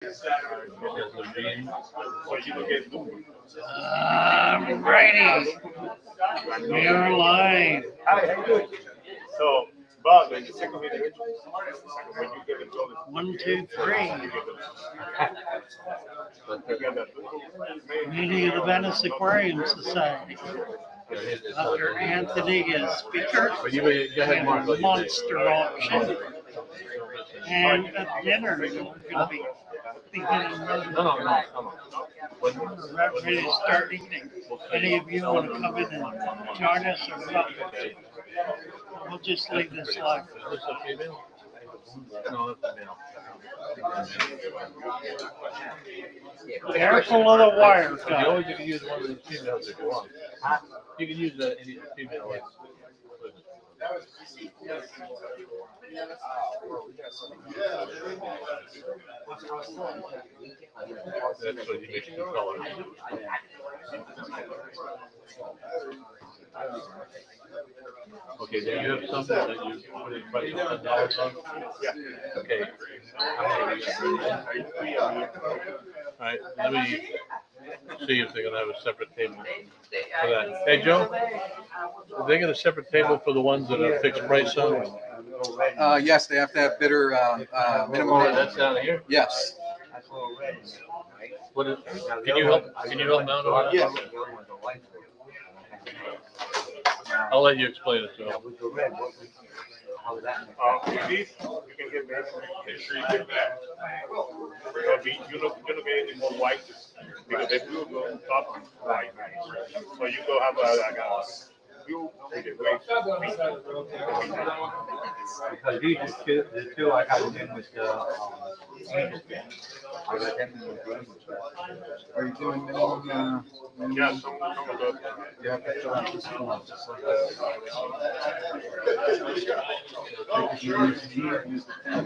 Righty. We're live. So, Bob, when you second video, when you get it going, 1, 2, 3. Meeting of the Venice Aquarium Society. Dr. Anthony is speaker. And a monster auction. And a dinner. We're going to be beginning we're ready to start eating. Any of you want to come in and join us or what? We'll just leave this live. Is this a female? No, that's a male. Careful of the wire cut. You can use one of these females if you want. You can use any female. That's what you mix two colors. Okay, do you have something that you put in price of $10 on? Yeah. Okay. All right, let me see if they're gonna have a separate table for that. Hey, Joe, are they got a separate table for the ones that are fixed price on? Yes, they have to have bidder minimum. Oh, that's down here? Yes. What is, can you help out on that? Yes. I'll let you explain it to them. with these, you can get this, make sure you get that. You're not gonna get any more white, because if you go top white, so you go have like a blue, Because these are the two I got them in with the Angelfish. I got them in with the Angelfish. Are you doing minimum? yeah, some of those. You have to fill out this form. And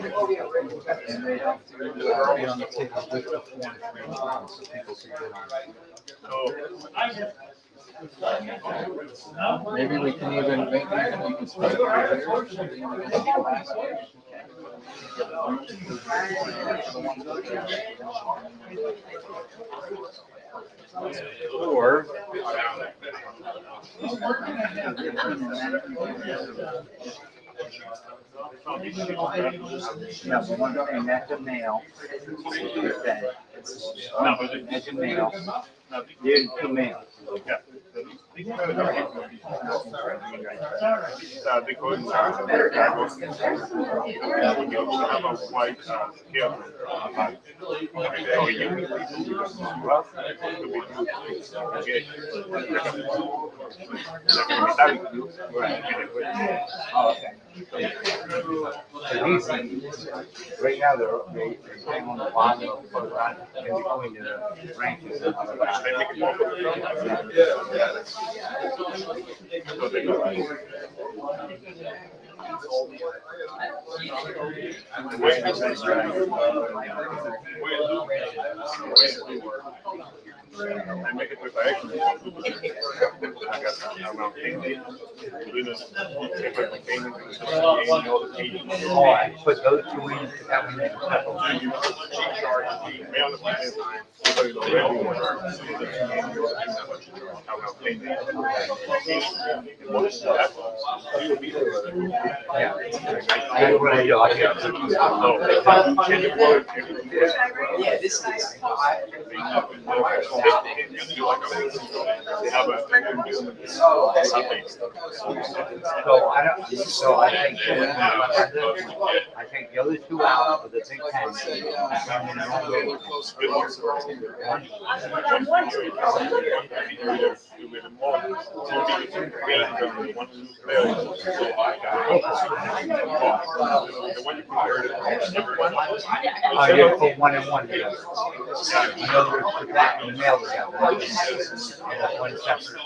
they have to be on the table with the form for each one, so people can bid on it. Maybe we can even make it, you can split it right here. Or No, but one thing, that's a male. That's a male. There's two males. Because we also have a white here. So you So these things, right now, they hang on the bottom of the rod, and between the branches of the I make it with my action. I got around 10 days. Oh, I put those two in, that one in. Yeah. I really do. Yeah, this is. So I take the other two out of the big pen. You put one and one together. In other words, put that in the mail together. And one separate.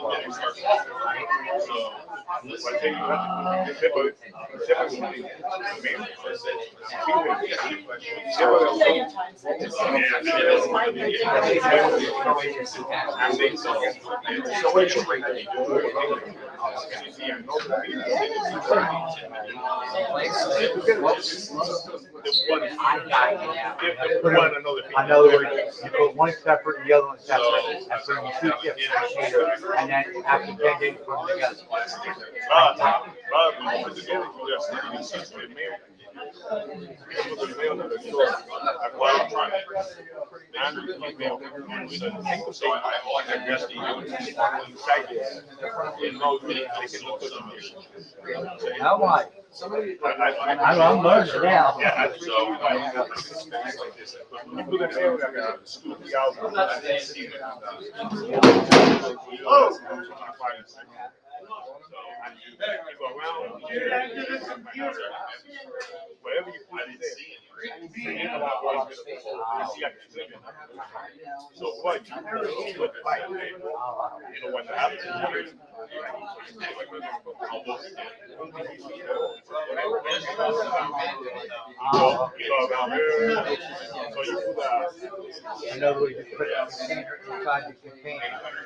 So what is your rate? I know you put one separate, the other one separate, and put them two chips in the container, and then after 10 days, put them together. Now what? I'm learning now. Whatever you put in there, so what you would fight, you know what happens. In other words, you put a container inside the container,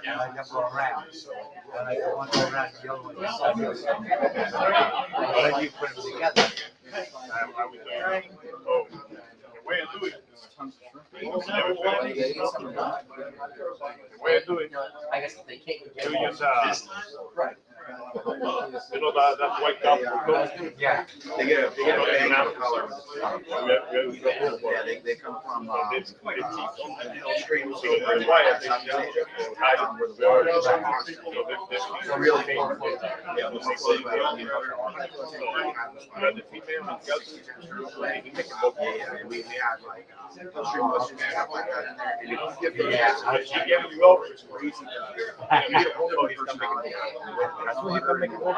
and I can go around. And I go one go around, the other one inside the other. And then you put them together. I guess if they can't get You use you know that white cup. Yeah. They get a bang of color. Yeah, they come from hill streams over in South Asia, where the water is so really big. Yeah, we had like hill stream listeners and stuff like that. And you don't give them it's crazy. That's what you can make it work.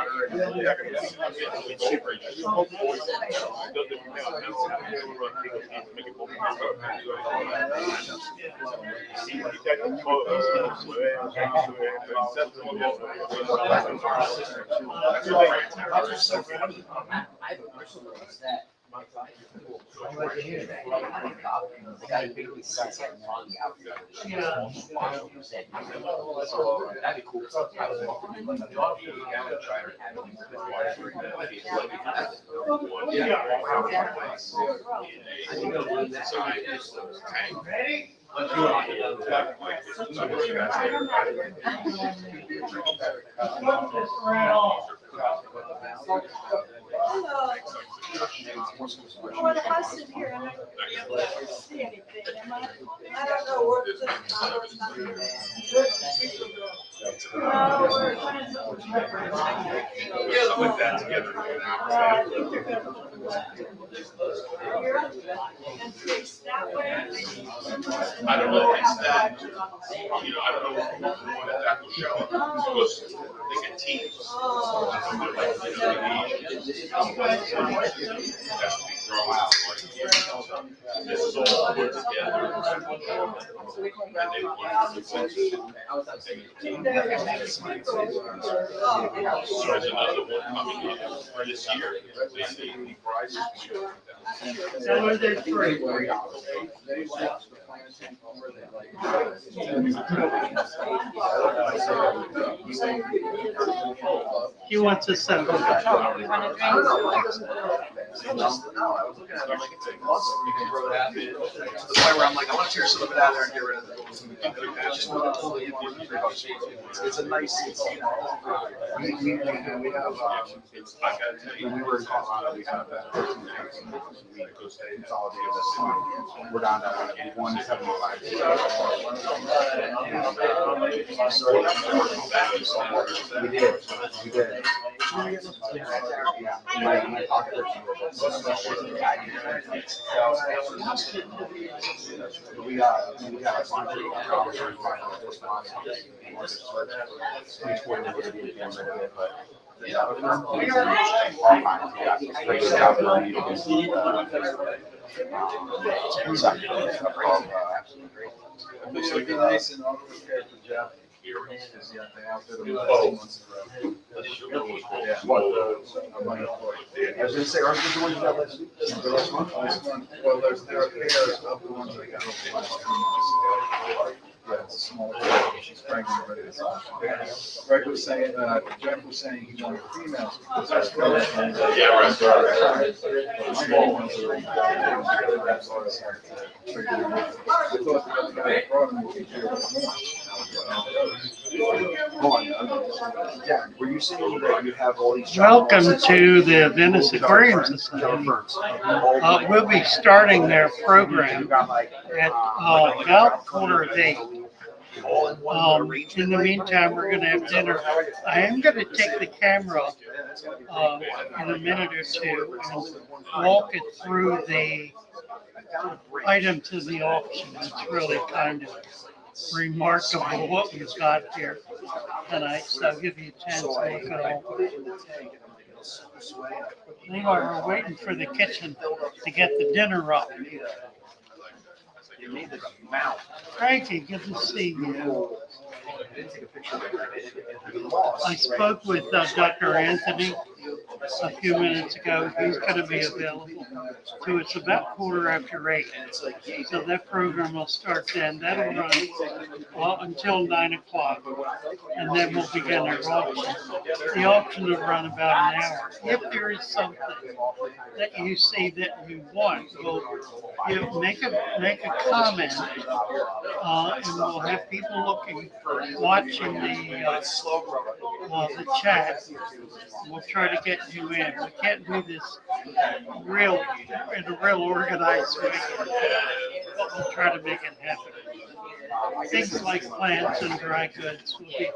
It's super. that'd be cool. Well, if I sit here and I don't see anything, I don't know what the color's not here. Put that together. I don't know if it's that, I don't know if that will show up because they get teams. This is all put together. And they want to so there's another one coming in for this year. They say the price is So are there three? He wants a seven. No, I was looking at it, I'm like, it's a muscle. You can throw it out. To the point where I'm like, I want to tear some of it out there and get rid of it. It's just one of the it's a nice, we have, when we were in Colorado, we have that. We consolidated this. We're down to 175. We did. Yeah. My pocket. We got a bunch of this one. It'd be nice and all prepared for Jeff. Yeah, they outbid them 2 months in a row. Yeah. I was gonna say, aren't they the ones you got last week? Last month? Last month. Well, there are pairs of the ones I got over the last 2 months. Yeah, it's a small pair. She's pregnant, but it's. Greg was saying, Jeff was saying he wanted females. Because that's Yeah, right. small ones are. I thought the other guy brought them would be here. Yeah, were you saying that you have all these? Welcome to the Venice Aquarium Society. We'll be starting their program at about 7:45. In the meantime, we're going to have dinner. I am going to take the camera in a minute or two and walk it through the items of the auction. It's really kind of remarkable what we've got here tonight. So I'll give you a chance to look at all. Anyway, we're waiting for the kitchen to get the dinner up. Frankie, good to see you. I spoke with Dr. Anthony a few minutes ago. He's going to be available. So it's about 8:15. So that program will start then. That'll run until 9 o'clock. And then we'll begin our auction. The auction will run about an hour. If there is something that you see that you want, we'll make a comment. And we'll have people watching the chat. We'll try to get you in. We can't do this in a real organized way, but we'll try to make it happen. Things like plants and dry goods will be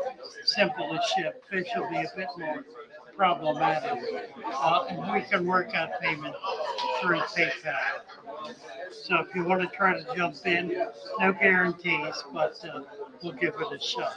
simple to ship. Fish will be a bit more problematic, and we can work out payment through PayPal. So if you want to try to jump in, no guarantees, but we'll give it a shot.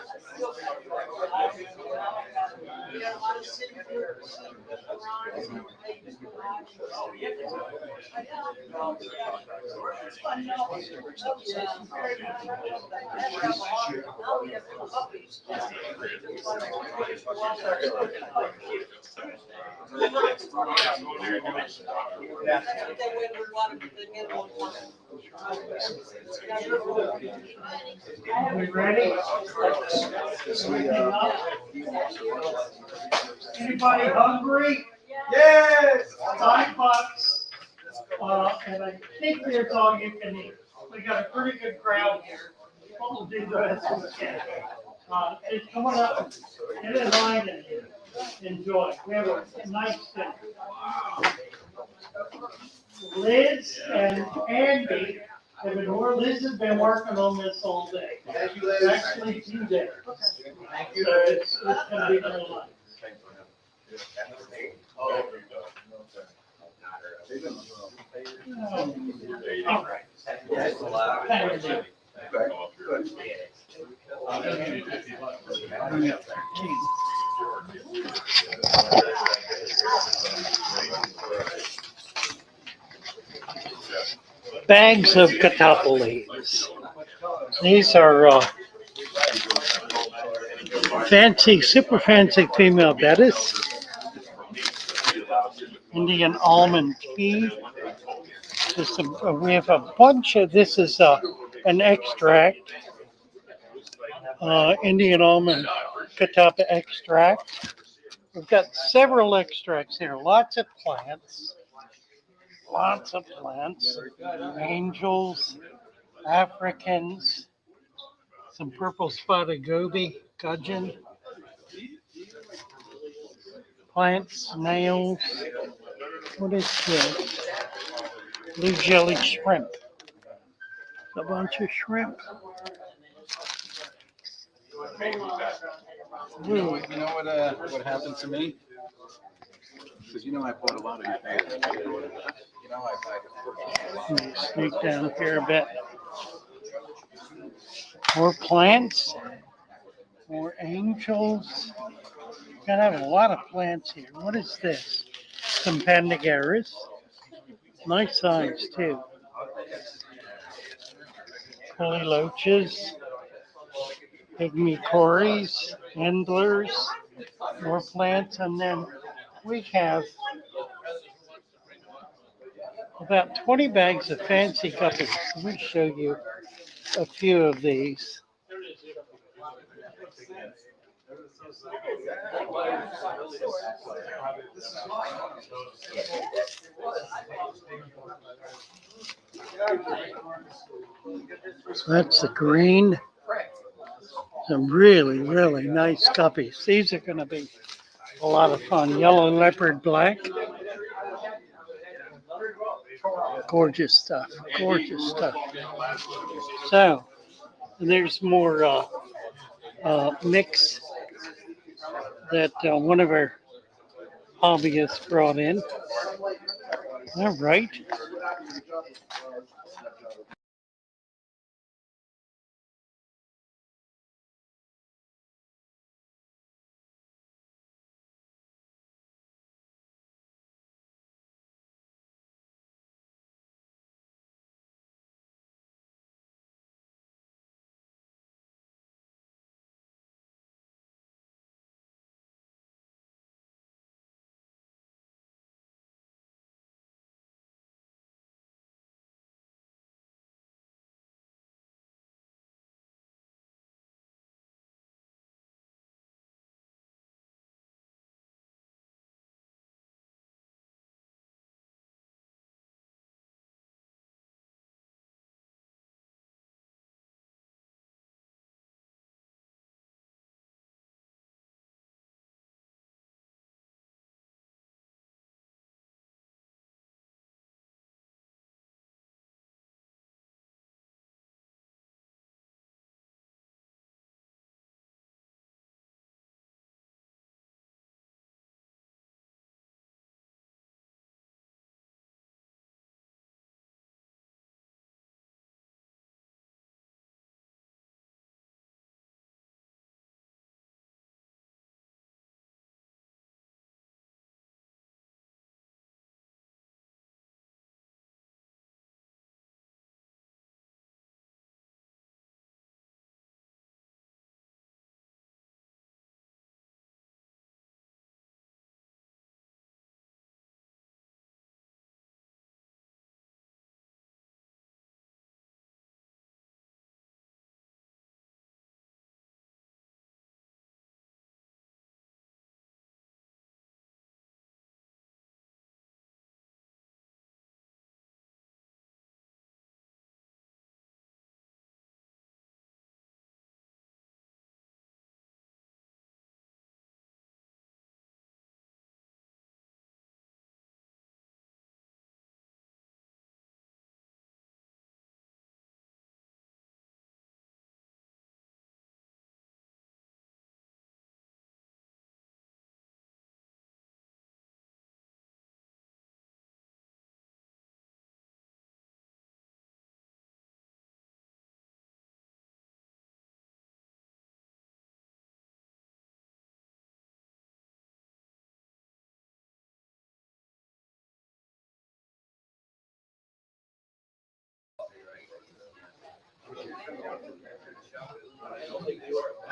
Are we ready? Anybody hungry? Yes! $5. And I think there's all you can eat. We got a pretty good crowd here. We'll do the best we can. Just come on up, get in line and enjoy. We have a nice dinner. Liz and Andy have been Liz has been working on this all day. Actually 2 days. Thank you. So it's going to be real nice. All right. Thank you. Bags of catappa leaves. These are fancy, super fancy female bettis. Indian almond tea. We have a bunch of, this is an extract. Indian almond catappa extract. We've got several extracts here, lots of plants. Angels, Africans, some purple spotted goby, gudgeon, plants, snails. What is this? Blue jelly shrimp. A bunch of shrimp. You know what happened to me? Because I bought a lot of your pants. Sneak down here a bit. More plants, more angels. Gotta have a lot of plants here. What is this? Some pandagaras. Nice size too. Holy loaches. pygmy cories, endlers, more plants, and then we have about 20 bags of fancy guppies. Let me show you a few of these. So that's the green. Some really, really nice guppies. These are going to be a lot of fun. Yellow leopard black. Gorgeous stuff. Gorgeous stuff. So there's more mix that one of our hobbyists brought in. All right.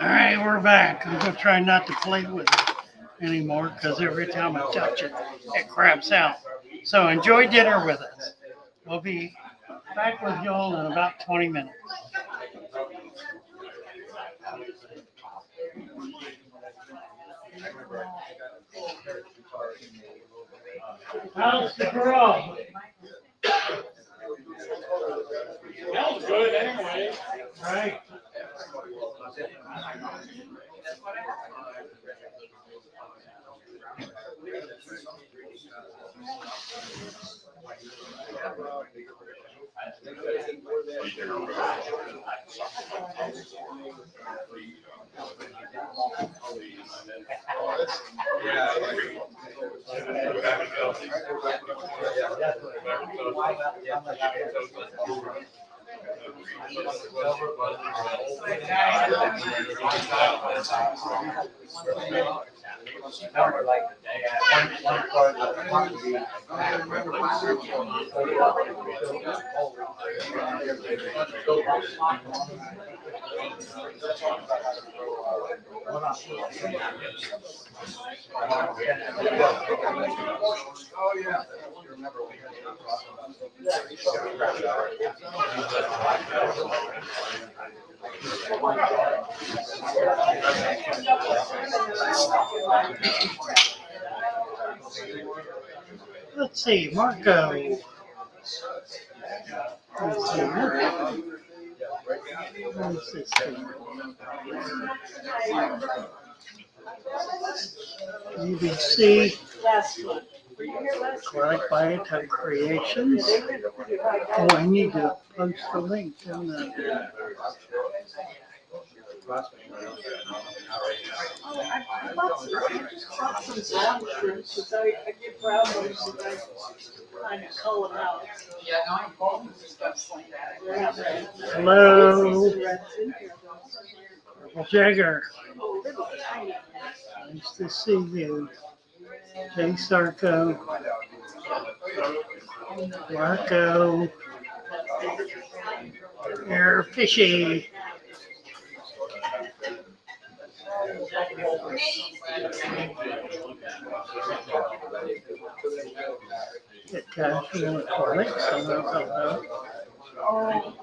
All right, we're back. I'm going to try not to play with it anymore because every time I touch it, it craps out. So enjoy dinner with us. We'll be back with y'all in about 20 minutes. How's the grub? Smells good anyway. Right. One part of the property. Oh, yeah. Let's see, Marco. Let's see. What's this thing? UBC, Aquatic Biotech Creations. Oh, I need to post the link, don't I? I bought some, I just bought some ground shrimp, because I get brown ones and I kind of cull them out. Yeah, no, I'm calling stuff like that. Hello, Purple Jagger. Oh, little tiny. Nice to see you. Jay Sarko. Marco. Air Fishy. Get casual aquatics. Hello.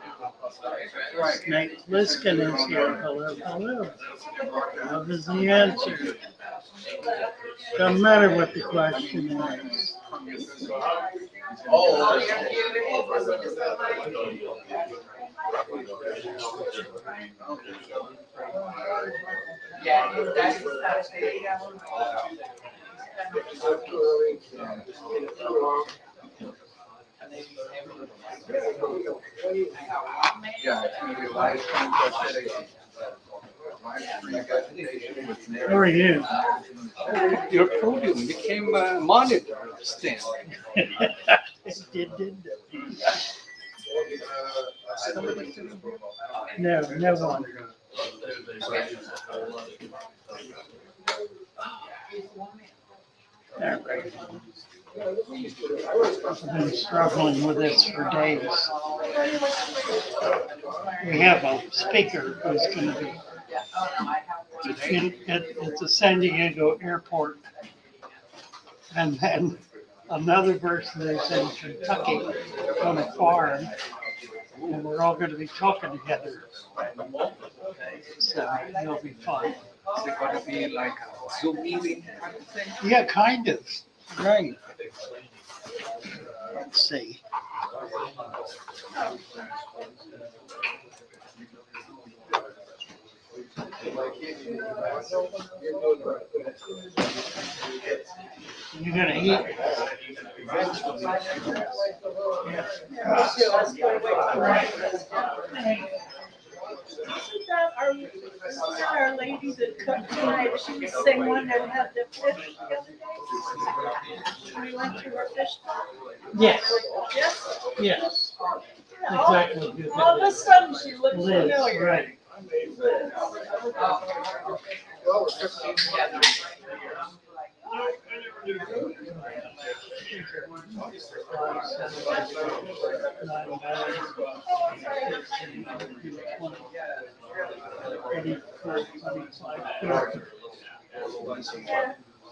Snake Liskin is here. Hello. How does he answer? Doesn't matter what the question is. Yeah, that's How are you? Your podium became a monitor stand. It did. No one. All right. I've been struggling with this for days. We have a speaker who's going to be at the San Diego airport. And then another person is in Kentucky on a farm. And we're all going to be talking together. So it'll be fun. Is it going to be like a Zoom meeting kind of thing? Yeah, kind of. Right. Let's see. You're going to eat? Isn't that our lady that cooked tonight? She was the same one that had the fish the other day? We went to her fish. Yes. Yes? Exactly. All of a sudden she looked Liz, familiar. right.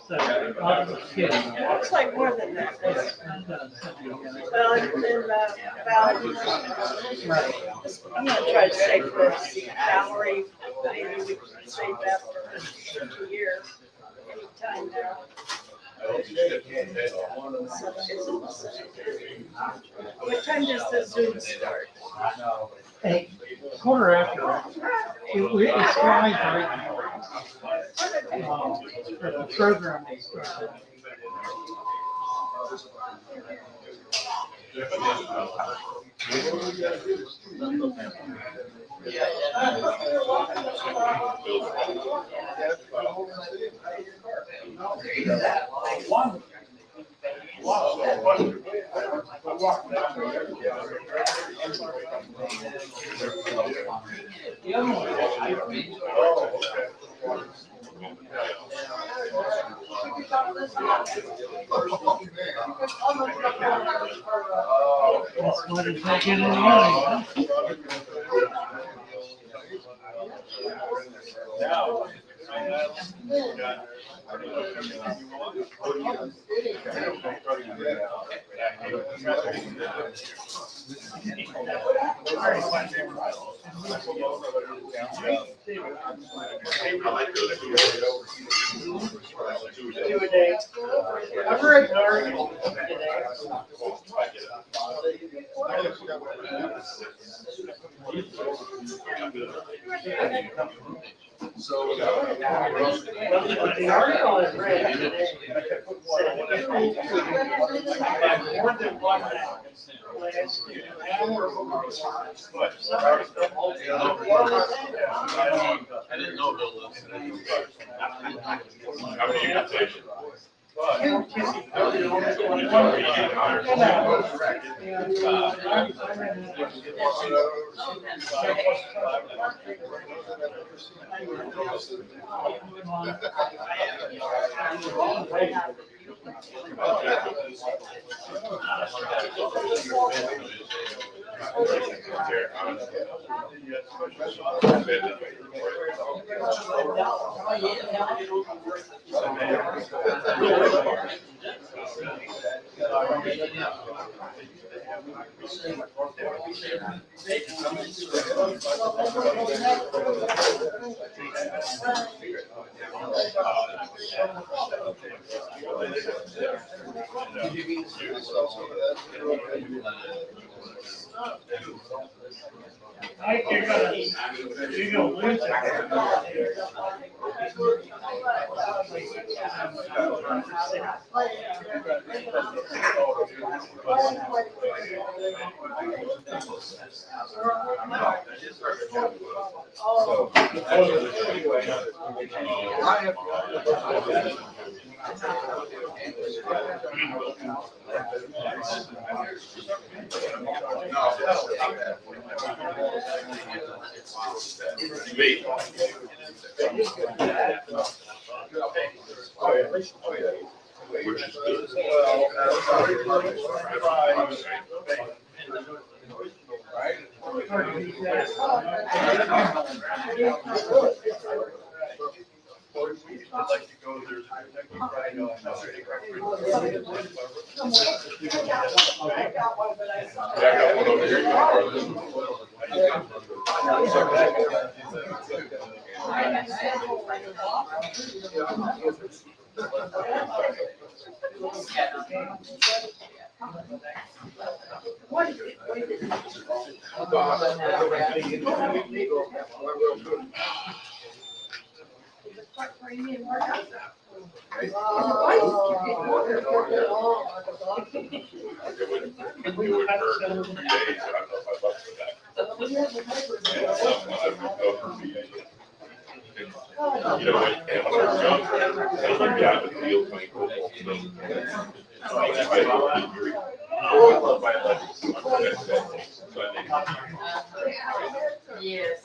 So, Looks like more than that. Well, in Valley. I'm gonna try to save this calorie. Maybe we can save that for a year, anytime now. What time does the Zoom start? Hey, quarter after. It's live right now. But the program will start. That's what it's making in the money, huh? The article is read today. More than one I didn't know Bill was. How many units? I think you're gonna lose it. Which is good. I'd like to go, there's Yeah, I got one over here. You want to You know what? And when I was young, I learned how to feel playing football. Yes.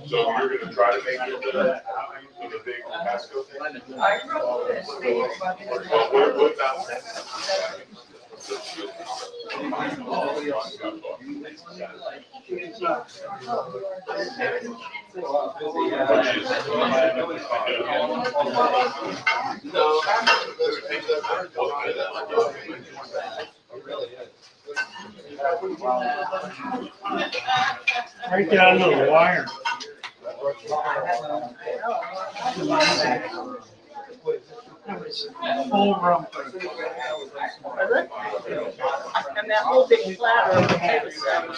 So you're gonna try to make it the big Pasco thing? Well, what about that? Right down to the wire. Full rump. And that whole big platter of potato salad.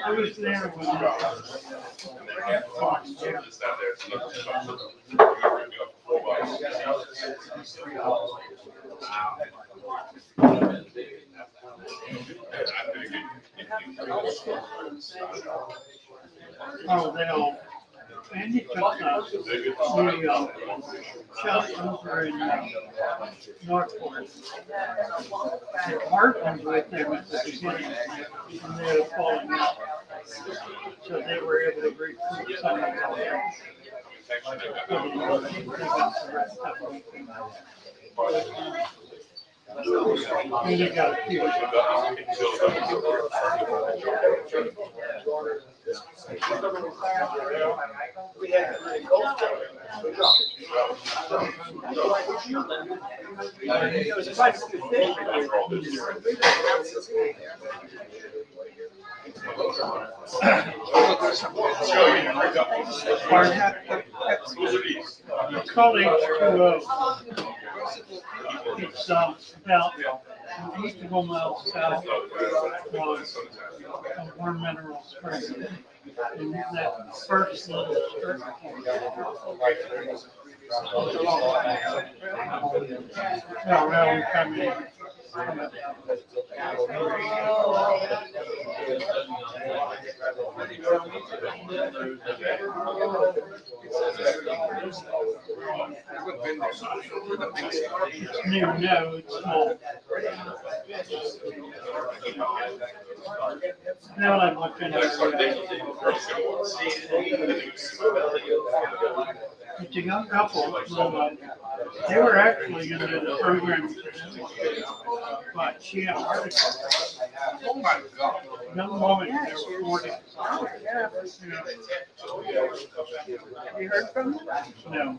I was there when they all, Andy took the shop over in Northport. The cart was with them at the beginning, and they were falling out. So they were able to recruit some of them. They got the rest of them. And they got a few. It's called H2O. It's about 8 to 1 miles south of Warm Mineral Springs. And that first little strip. No, really coming. It's new, no, it's small. Now I'm looking at it's a young couple. They were actually going to do the program, but she had a heart attack. Oh my God. Young woman, they were 40. Oh, yeah. Have you heard from them? No.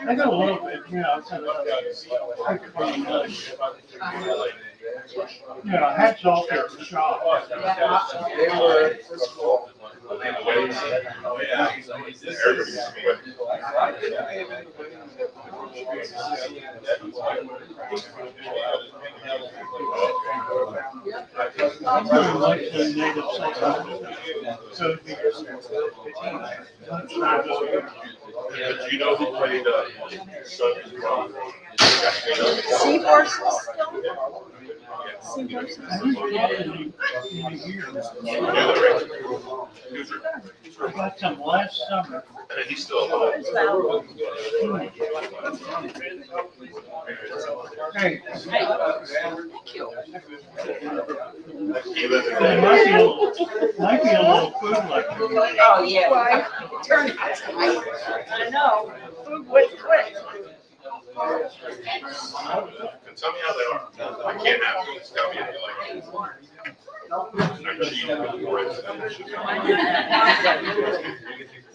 I got a little bit, yeah. Yeah, hats off at the shop. I'm really like the native so do you know who played Seahorses I got some last summer. He's still alive. Hey. It might be a little food like that. Oh, yeah. Turn it. I know. Food went quick. Tell me how they are. I can't have you. Just tell me if you like it.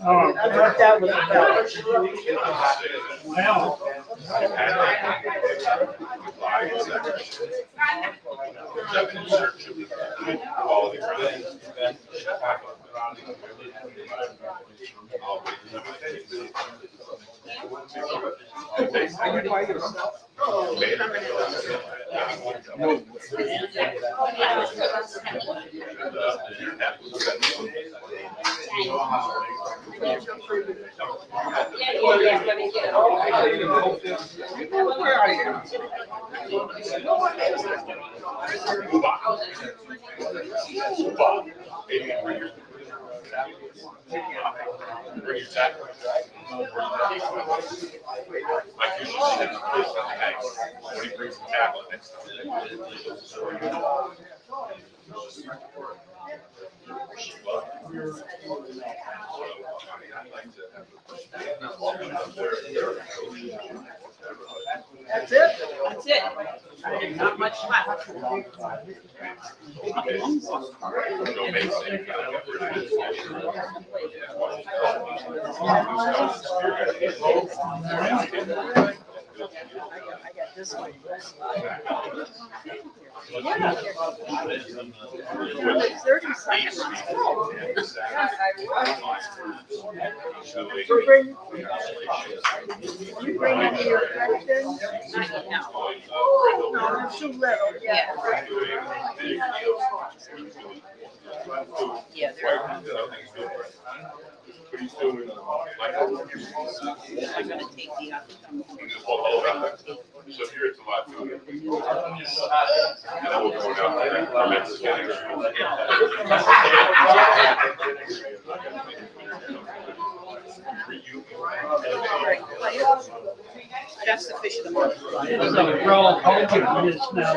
Oh, That's what that was about. well, That's it? That's it. Not much left. I got this one. Yeah. 30 seconds. You bring in your question? No, they're too little, yeah. Yeah, I'm gonna take the other. So here it's a lot too. And then we'll go down That's the fish of the month. so we're all hoping this now.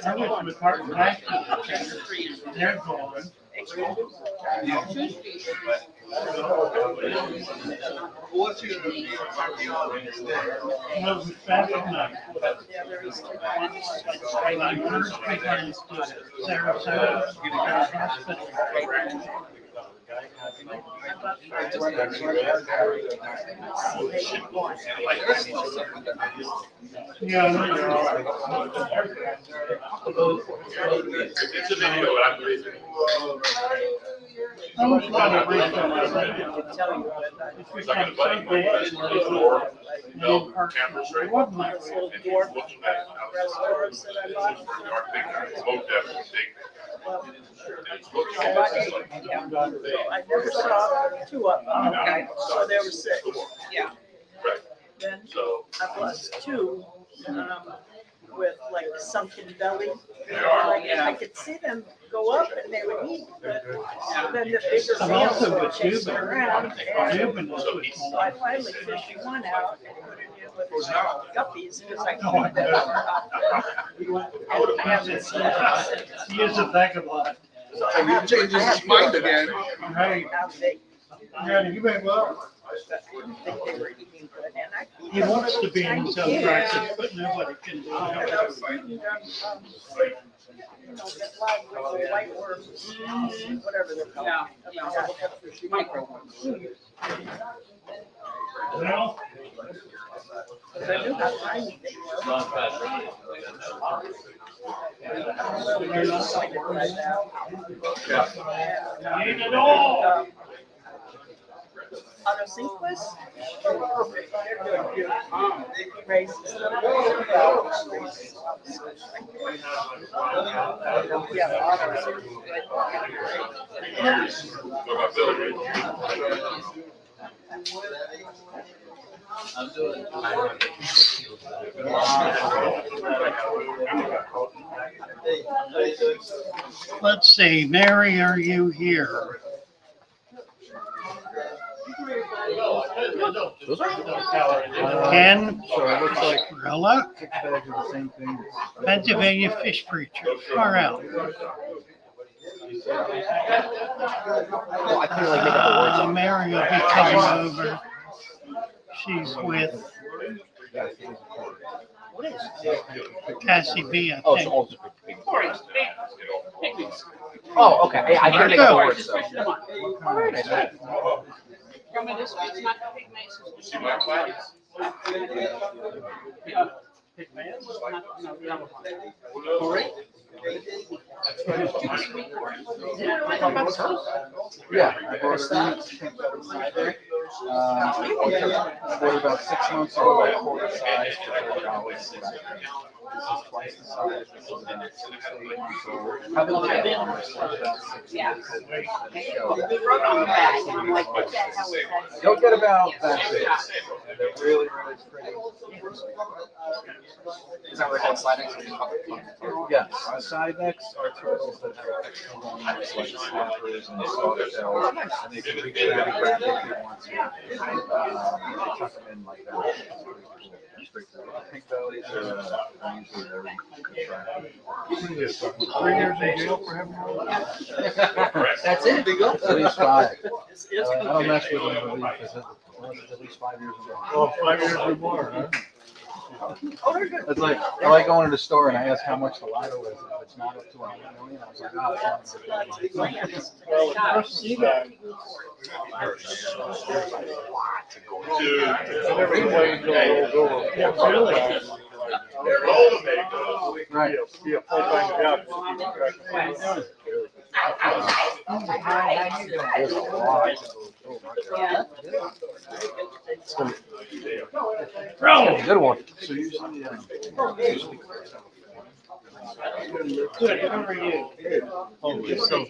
I was with Martin last year. They're gone. Well, we found tonight. My first weekend to Sarasota Hospital. Yeah, it's a video, but I'm raising. I was trying to read them. If we had some days where it's no Cameras, right? one might And he's looking at Restaurants that I bought. smoke definitely take. And he's looking I at bought it, 8. like, So I never saw 2 of them. Okay. So there were 6. Yeah. right, Then so. I bought 2 with like sunken belly. Like, I could see them go up and they would eat, but then the bigger I'm males also were with chasing Cuban. around. And Cuban is with so I finally fished one out and put it in with his guppies because I Oh, I couldn't get more out. I haven't seen it since. He is a vagabond. So I have- Changes I have his mind again. Right. How they, Yeah, you may well. I didn't think they were eating good, and I. He wants to be himself practice, but nobody can do And it. I was feeding them, you know, that live little white worms, whatever they're called. Yeah, yeah. Micro ones. Well, Because I knew how tiny they were. They're not like right now. eat it all. Autocinquus? Perfect. They're doing good. Raises them. Yeah, Let's see, Mary, are you here? Ken, So it looks like Rilla, 6 bags of the same thing. Pennsylvania fish preacher, far out. Well, I couldn't like make up the words. Mary will be coming over. She's with Cassie B, I Oh, think. so oh, okay. I couldn't make up the words though. Yeah, I brought her for about 6 months ago, like quarter size for $30. This is twice the size. This is about 6 to 8 months old. How big are they? About 6 months. You'll get about that big. And they're really, really pretty. Is that what they're called slide necks? Yes, side necks are turtles that have extra bones like snappers and swordtails, and they can reach down and grab it if you want to. They tuck them in like that. It's pretty cool. Pink bellies are usually very attractive. 3 years in jail for having one? That's it. Big up. At least 5. I don't mess with them because it's at least 5 years ago. Oh, 5 years or more, huh? It's like I like going to the store and I ask how much the lotto is. If it's not up to 100 million, I was like, oh, it's not. Well, the first season, I never played until I rolled over. Yeah, really? Right. Be a full-time job. Just keep track of Good one. So usually, Good, how are you? Holy, so.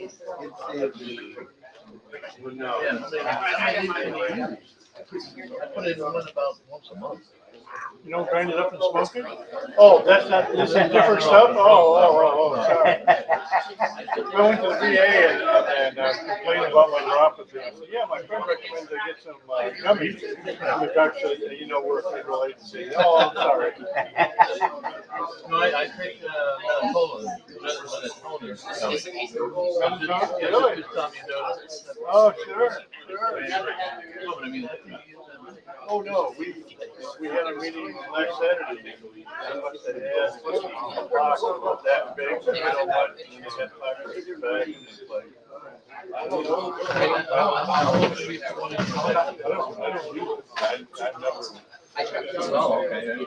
I put it in one about once a month. You don't grind it up and smoke it? Oh, that's not, this is different stuff? Oh, sorry. I went to the VA and complained about my neuropathy. I said, yeah, my friend recommends I get some gummies. And the doctor said, you know, we're a federal agency. Oh, I'm sorry. No, I take melatonin. Oh, sure. Oh, no, we had a meeting last Saturday. I said, yeah, it's supposed to be a block about that big, but you know what? You had 5 or 6 bags. It's like, I don't know. I don't use it. I've never. Oh, okay.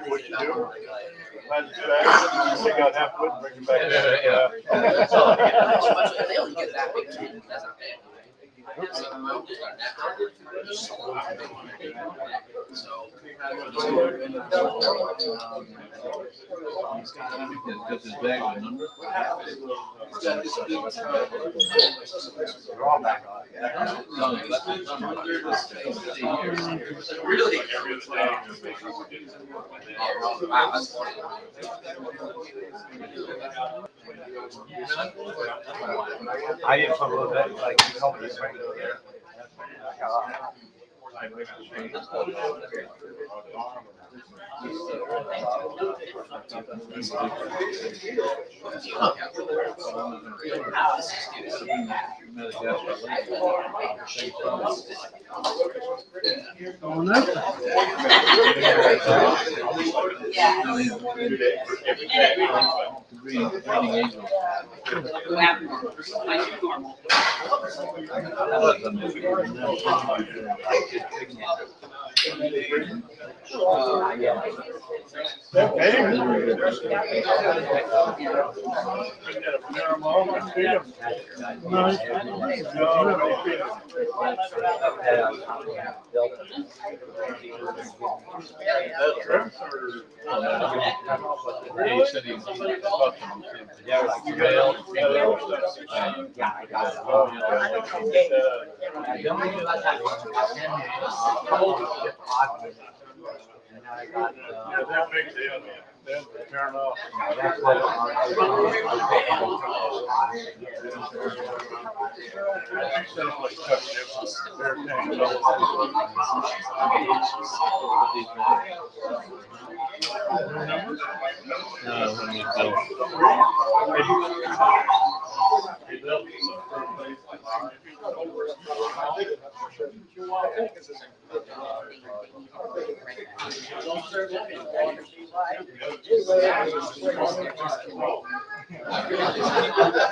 What you do? Plant it back, take out half wood, bring it back. They only get that big. That's not bad. That's his bag, the number? Really? Wow, that's funny. I didn't put a little bit, like, you know, this right here. Oh, no. He said he talked to him. Yeah, like email. Yeah, I got it. And I got, Fair enough. That's what When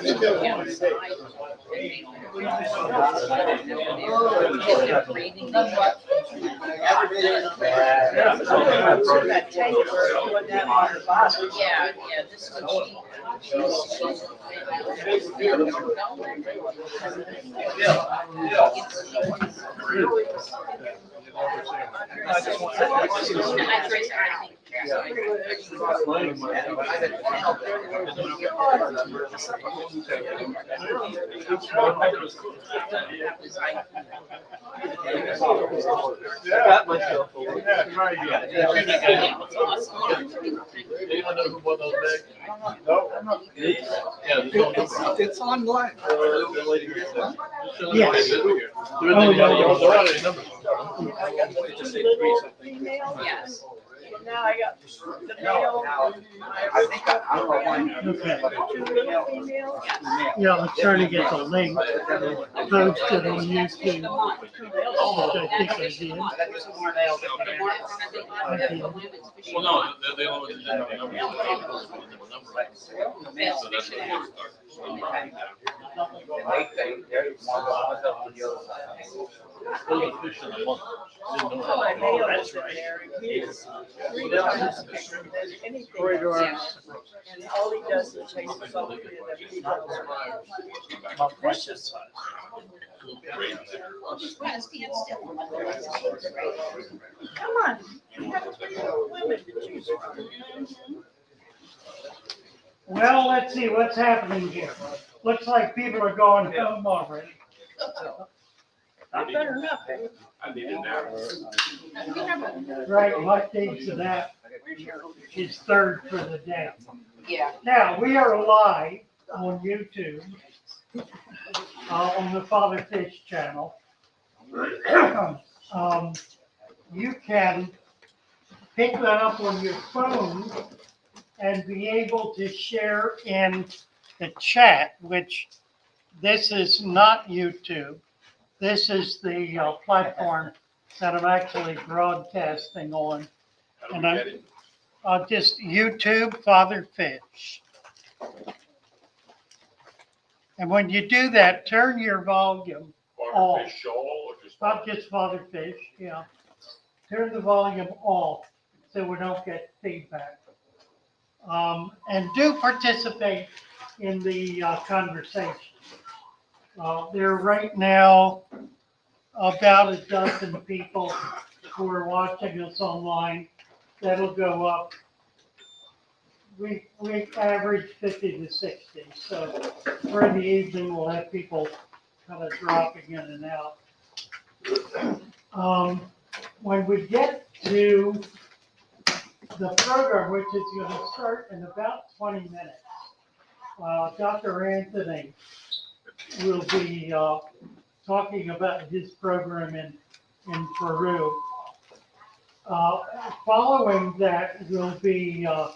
we built. That tank was going down on her bottom. Yeah, this one, got myself a little. Anyone know who won those bags? No. Yeah, there's no number. It's online. Yes. There are any numbers. Female. yes. Now I got the male. I think I don't know why. Okay. Two little females. Yeah, I'm trying to get the link posted on YouTube, which I think I did. I did. Well, no, they only did the numbers. So that's what it Those are fish in a month. Didn't know Oh, my that. male was in there. He's 3 times bigger than anything else. And all he does is chase the salt and the females are vicious. Just want to stand still. Come on, you have 3 little women to choose from. Well, let's see what's happening here. Looks like people are going home already. Not better enough, eh? I need it now. Right, what dates of that is third for the day. Yeah. Now, we are live on YouTube, on the Father Fish channel. You can pick that up on your phone and be able to share in the chat, which this is not YouTube. This is the platform that I'm actually broadcasting on. And I'm just YouTube Father Fish. And when you do that, turn your volume off. Fish shoal or just? Not just Father Fish, yeah. Turn the volume off so we don't get feedback. And do participate in the conversation. There are right now about a dozen people who are watching us online. That'll go up. We average 50 to 60. So for the evening, we'll have people kind of dropping in and out. When we get to the program, which is going to start in about 20 minutes, Dr. Anthony will be talking about his program in Peru. Following that will be a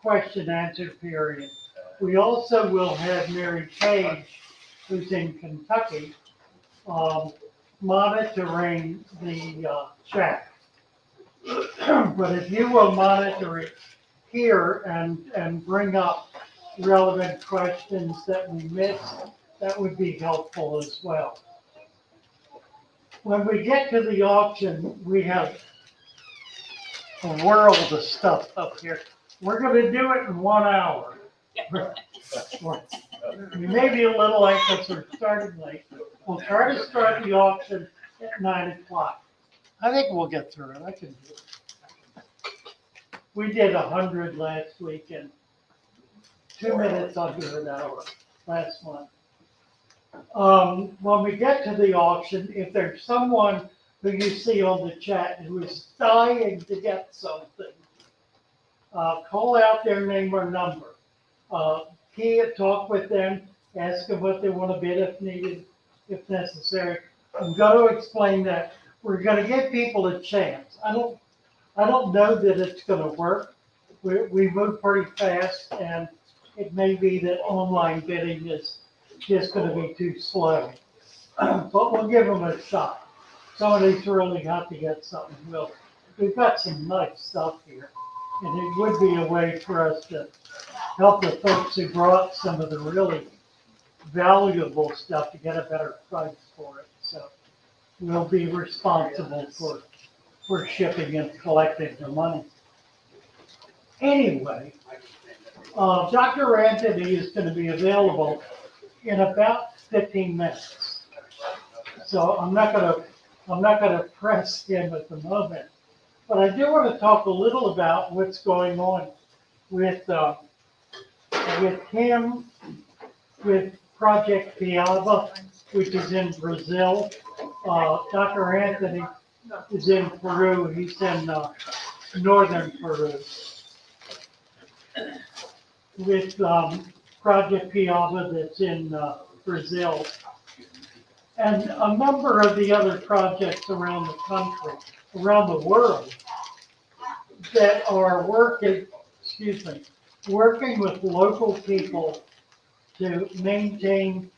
question answer period. We also will have Mary Page, who's in Kentucky, monitoring the chat. But if you will monitor it here and bring up relevant questions that we missed, that would be helpful as well. When we get to the auction, we have a world of stuff up here. We're going to do it in 1 hour. We may be a little late because we're starting late. We'll try to start the auction at 9 o'clock. I think we'll get through it. I can do it. We did 100 last week in 2 minutes under an hour, last one. When we get to the auction, if there's someone who you see on the chat who is dying to get something, call out their name or number. Talk with them, ask them what they want to bid if needed, if necessary. I'm going to explain that we're going to give people a chance. I don't know that it's going to work. We move pretty fast, and it may be that online bidding is just going to be too slow. But we'll give them a shot. Somebody's really got to get something. We've got some nice stuff here, and it would be a way for us to help the folks who brought some of the really valuable stuff to get a better price for it. So we'll be responsible for shipping and collecting the money. Anyway, Dr. Anthony is going to be available in about 15 minutes. So I'm not going to press him at the moment, but I do want to talk a little about what's going on with him, with Project Piaba, which is in Brazil. Dr. Anthony is in Peru. He's in northern Peru. With Project Piaba that's in Brazil. And a number of the other projects around the country, around the world, that are working with local people to maintain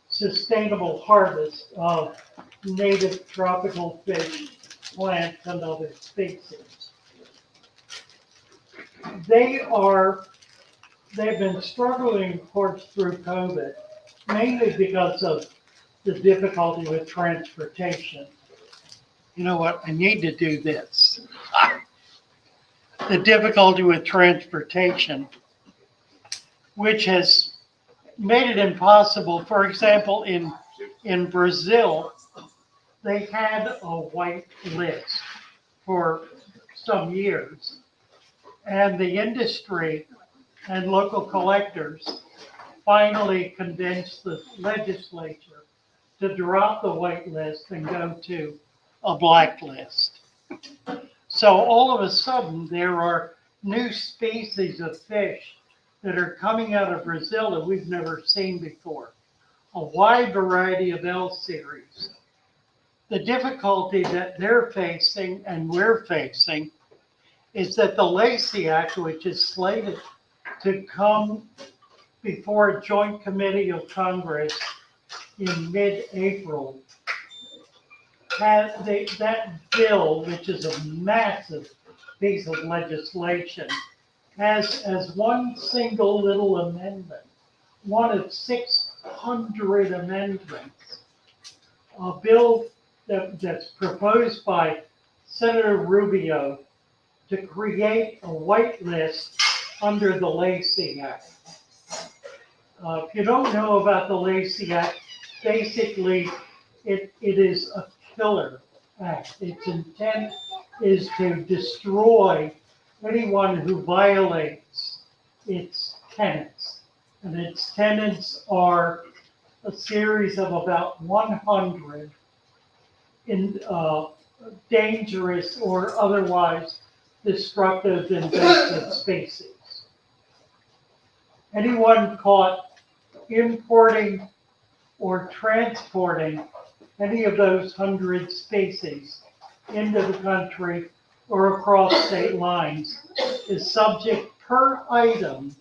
sustainable harvest of native tropical fish, plants, and other species. They've been struggling, of course, through COVID, mainly because of the difficulty with transportation. You know what? I need to do this. The difficulty with transportation, which has made it impossible. For example, in Brazil, they had a white list for some years, and the industry and local collectors finally convinced the legislature to drop the white list and go to a black list. So all of a sudden, there are new species of fish that are coming out of Brazil that we've never seen before. A wide variety of L series. The difficulty that they're facing and we're facing is that the Lacey Act, which is slated to come before a joint committee of Congress in mid-April, that bill, which is a massive piece of legislation, has as one single little amendment, one of 600 amendments, a bill that's proposed by Senator Rubio to create a white list under the Lacey Act. If you don't know about the Lacey Act, basically it is a killer act. Its intent is to destroy anyone who violates its tenets. And its tenets are a series of about 100 dangerous or otherwise destructive invasive species. Anyone caught importing or transporting any of those 100 species into the country or across state lines is subject per item,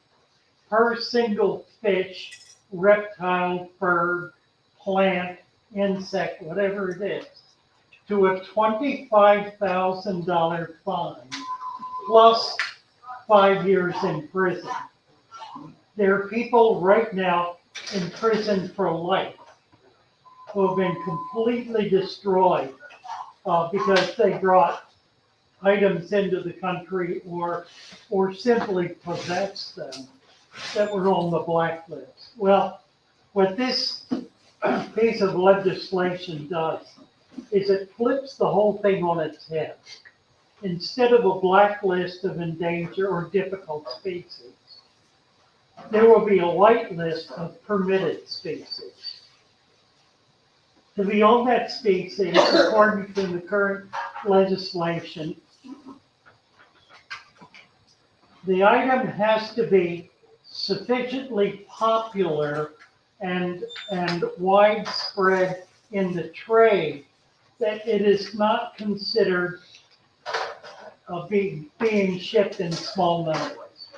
per single fish, reptile, bird, plant, insect, whatever it is, to a $25,000 fine plus 5 years in prison. There are people right now in prison for life who have been completely destroyed because they brought items into the country or simply possessed them that were on the blacklist. Well, what this piece of legislation does is it flips the whole thing on its head. Instead of a blacklist of endangered or difficult species, there will be a white list of permitted species. To be on that species, according to the current legislation, the item has to be sufficiently popular and widespread in the trade that it is not considered being shipped in small numbers.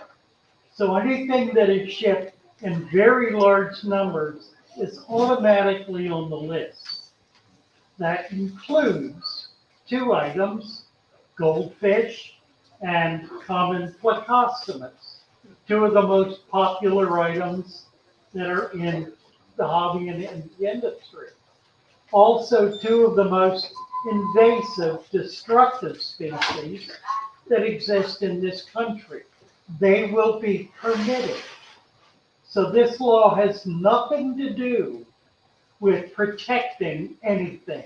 So anything that is shipped in very large numbers is automatically on the list. That includes 2 items, goldfish and common plecostomus, 2 of the most popular items that are in the hobby and in the industry. Also, 2 of the most invasive, destructive species that exist in this country. They will be permitted. So this law has nothing to do with protecting anything.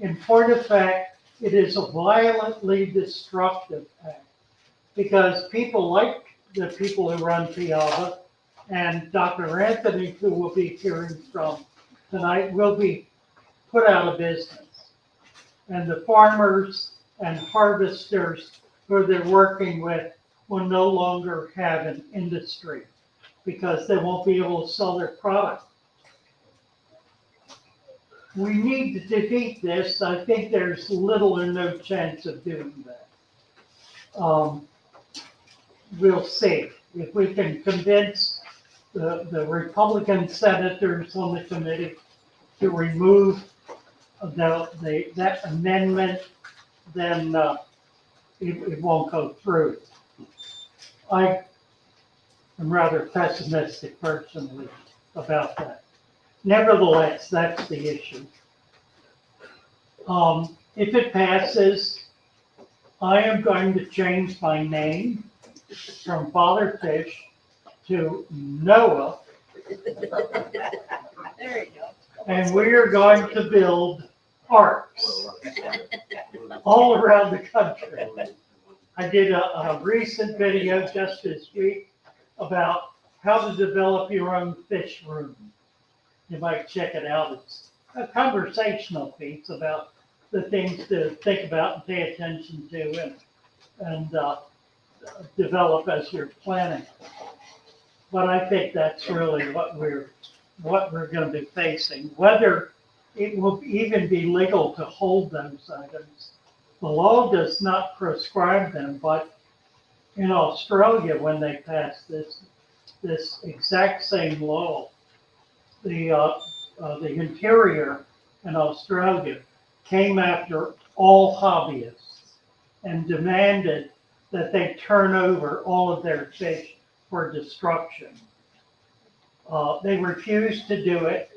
In point of fact, it is a violently destructive act because people like the people who run Piava and Dr. Anthony, who we'll be hearing from tonight, will be put out of business. And the farmers and harvesters who they're working with will no longer have an industry because they won't be able to sell their product. We need to defeat this. I think there's little or no chance of doing that. We'll see. If we can convince the Republican senators on the committee to remove that amendment, then it won't go through. I am rather pessimistic personally about that. Nevertheless, that's the issue. If it passes, I am going to change my name from Father Fish to Noah. There you go. And we are going to build parks all around the country. I did a recent video just this week about how to develop your own fish room. You might check it out. It's a conversational piece about the things to think about and pay attention to and develop as you're planning. But I think that's really what we're going to be facing. Whether it will even be legal to hold those items. The law does not prescribe them, but in Australia, when they passed this exact same law, the Interior in Australia came after all hobbyists and demanded that they turn over all of their fish for destruction. They refused to do it,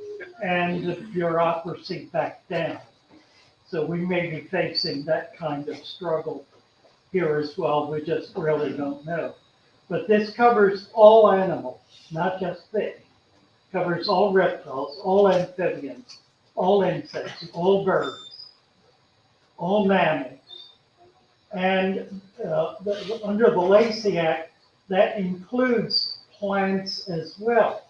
and the bureaucracy backed down. So we may be facing that kind of struggle here as well. We just really don't know. But this covers all animals, not just fish. Covers all reptiles, all amphibians, all insects, all birds, all mammals. And under the Lacey Act, that includes plants as well.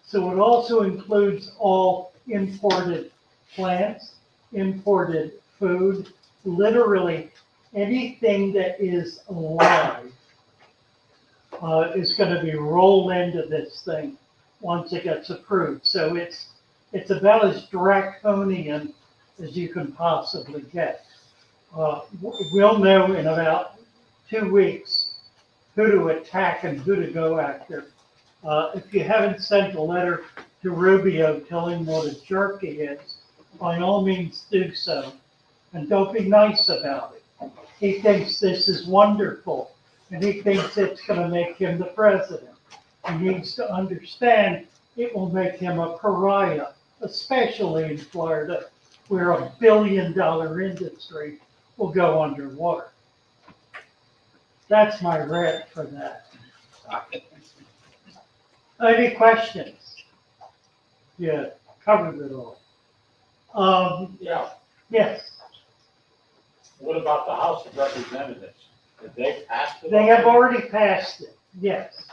So it also includes all imported plants, imported food, literally anything that is alive is going to be rolled into this thing once it gets approved. So it's about as draconian as you can possibly get. We'll know in about 2 weeks who to attack and who to go after. If you haven't sent a letter to Rubio telling him what a jerk he is, by all means do so. And don't be nice about it. He thinks this is wonderful, and he thinks it's going to make him the president. He needs to understand it will make him a pariah, especially in Florida, where $1 billion industry will go underwater. That's my rant for that. Any questions? Yeah, covered it all. Yeah, Yes, what about the House of Representatives? Did they pass it? they have already passed it. Yes,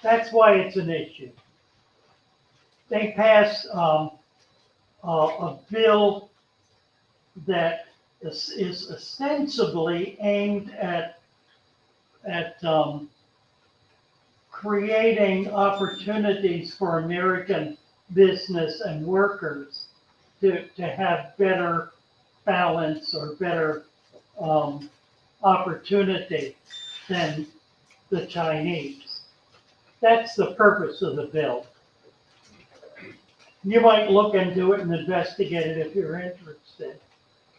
that's why it's an issue. They passed a bill that is ostensibly aimed at creating opportunities for American business and workers to have better balance or better opportunity than the Chinese. That's the purpose of the bill. You might look into it and investigate it if you're interested.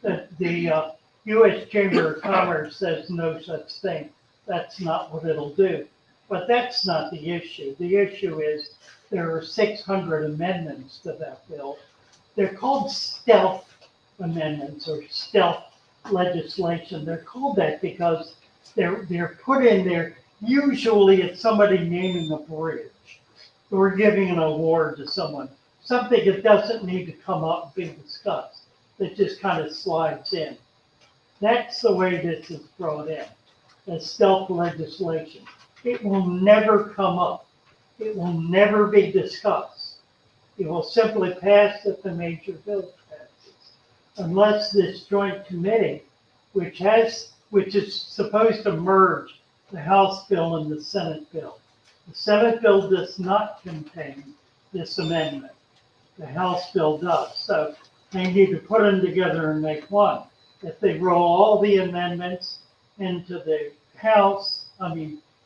The U.S. Chamber of Commerce says no such thing. That's not what it'll do. But that's not the issue. The issue is there are 600 amendments to that bill. They're called stealth amendments or stealth legislation. They're called that because they're put in there. Usually it's somebody naming a bridge or giving an award to someone. Something that doesn't need to come up and be discussed. That just kind of slides in. That's the way this is brought in, as stealth legislation. It will never come up. It will never be discussed. It will simply pass if the major bill passes, unless this joint committee, which is supposed to merge the House bill and the Senate bill. The Senate bill does not contain this amendment. The House bill does. So they need to put them together and make one. If they roll all the amendments into the House,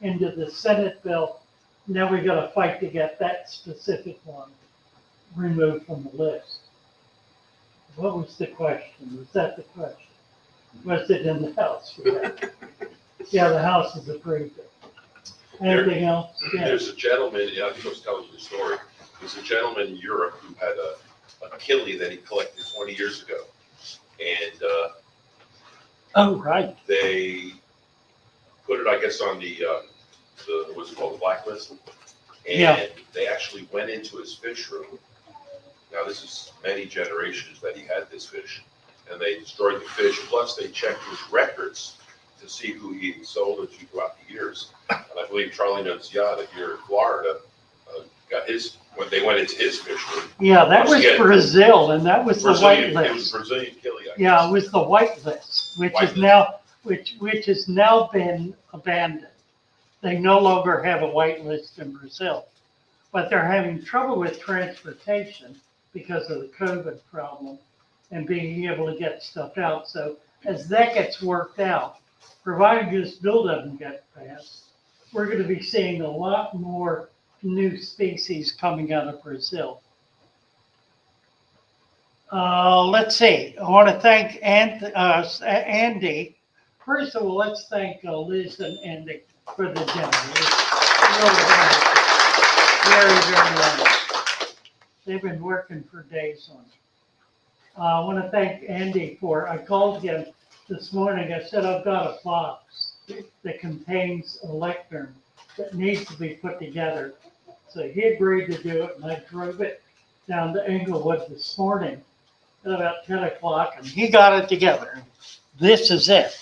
into the Senate bill, now we got to fight to get that specific one removed from the list. What was the question? Was that the question? Was it in the House? Yeah, the House has approved it. Anything else? Yeah. There's a gentleman, I think I was telling you the story. There's a gentleman in Europe who had a killie that he collected 20 years ago. And oh, right. They put it, I guess, on the what's it called, the blacklist. And Yeah. they actually went into his fish room. Now, this is many generations that he had this fish. And they destroyed the fish. Plus, they checked his records to see who he sold it to throughout the years. And I believe Charlie Nunziata here in Florida got his, when they went into his fish room. Yeah, that was Again, Brazil, and that was the white Brazilian, it was list. Brazilian killie, I guess. Yeah, it was the white list, which White is now which has now been abandoned. They no longer have a white list in Brazil, but they're having trouble with transportation because of the COVID problem and being able to get stuff out. So as that gets worked out, provided this bill doesn't get passed, we're going to be seeing a lot more new species coming out of Brazil. Let's see. I want to thank Andy. First of all, let's thank Liz and Andy for the dinner. Really very, very nice. They've been working for days on it. I want to thank Andy I called him this morning. I said, I've got a box that contains a lectern that needs to be put together. So he agreed to do it, and I drove it down to Englewood this morning at about 10 o'clock, and he got it together. This is it.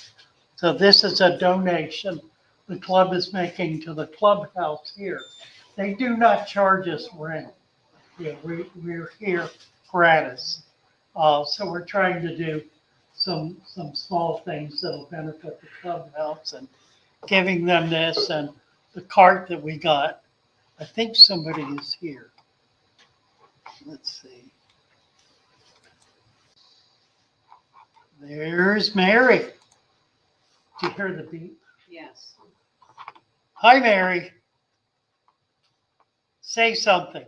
So this is a donation the club is making to the clubhouse here. They do not charge us rent. Yeah, we're here gratis. So we're trying to do some small things that'll benefit the clubhouse, and giving them this and the cart that we got. I think somebody is here. Let's see. There's Mary. Did you hear the beep? Yes. Hi, Mary. Say something.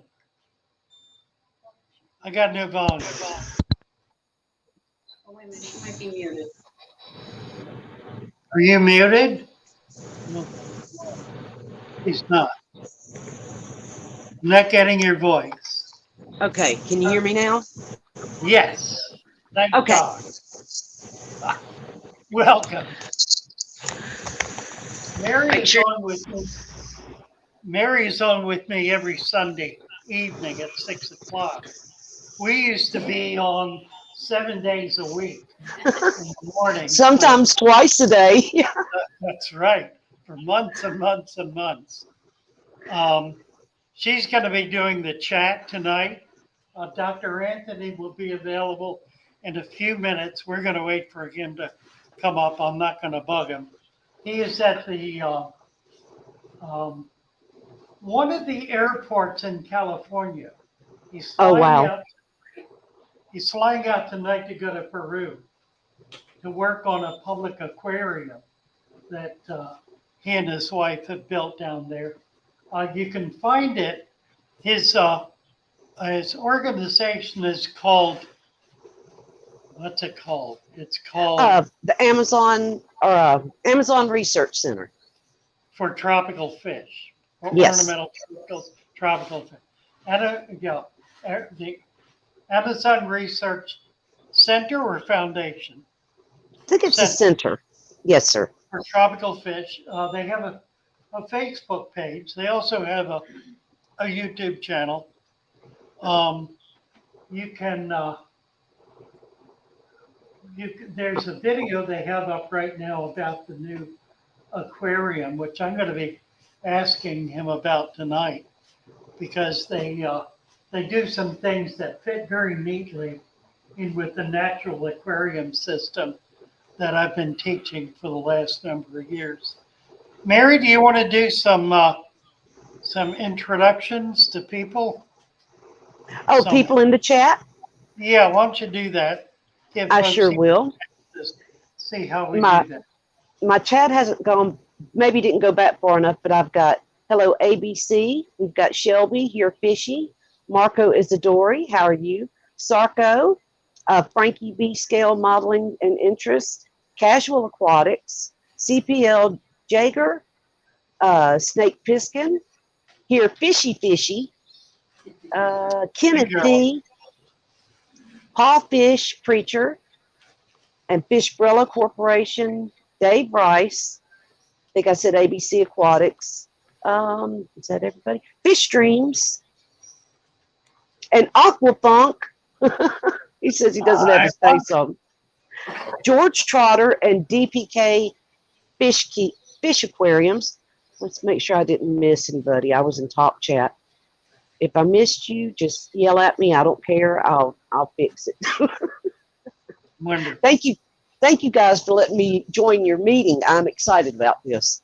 I got no volume. Oh, wait a minute, you might be muted. Are you muted? No. He's not. I'm not getting your voice. Okay, can you hear me now? Yes. Thank Okay. God. Welcome. Mary is on with me. Mary is on with me every Sunday evening at 6 o'clock. We used to be on 7 days a week in the morning. Sometimes twice a day. That's right, for months and months and months. She's going to be doing the chat tonight. Dr. Anthony will be available in a few minutes. We're going to wait for him to come up. I'm not going to bug him. He is at the one of the airports in California. He's Oh, flying wow. out. He's flying out tonight to go to Peru to work on a public aquarium that he and his wife have built down there. You can find it. His organization is called, what's it called? It's called The Amazon Research Center. For Tropical Fish, or Yes. ornamental tropical fish. And the Amazon Research Center or Foundation I think it's a center. Yes, sir. for tropical fish. They have a Facebook page. They also have a YouTube channel. You can, there's a video they have up right now about the new aquarium, which I'm going to be asking him about tonight, because they do some things that fit very neatly in with the natural aquarium system that I've been teaching for the last number of years. Mary, do you want to do some introductions to people? Oh, people in the chat? Yeah, why don't you do that? Give I folks sure a will. chance to see how we My- do that. My chat hasn't gone, maybe didn't go back far enough, but I've got hello ABC. We've got Shelby here, Fishy. Marco Isidori, how are you? Sarko, Frankie B. Scale Modeling and Interest, Casual Aquatics, CPL Jager, Snake Piskin, here Fishy, Kenneth D. Paul Fish, Preacher, and Fishbrella Corporation, Dave Rice. I think I said ABC Aquatics. Is that everybody? Fish Dreams. And Aquafunk. He says he doesn't have his face on. George Trotter and DPK Fish Aquariums. Let's make sure I didn't miss anybody. I was in top chat. If I missed you, just yell at me. I don't care. I'll fix it. Wonderful. Thank you guys for letting me join your meeting. I'm excited about this.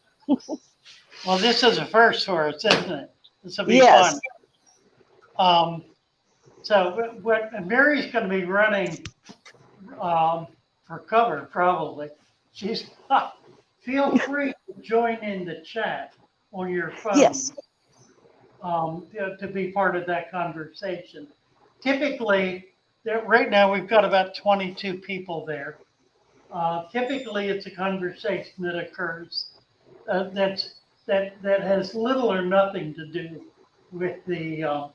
Well, this is a first for us, isn't it? This will be Yes. fun. So what Mary's going to be running for cover, probably. She's feel free to join in the chat on your phone. Yes. To be part of that conversation. Typically, right now we've got about 22 people there. Typically, it's a conversation that occurs that has little or nothing to do with the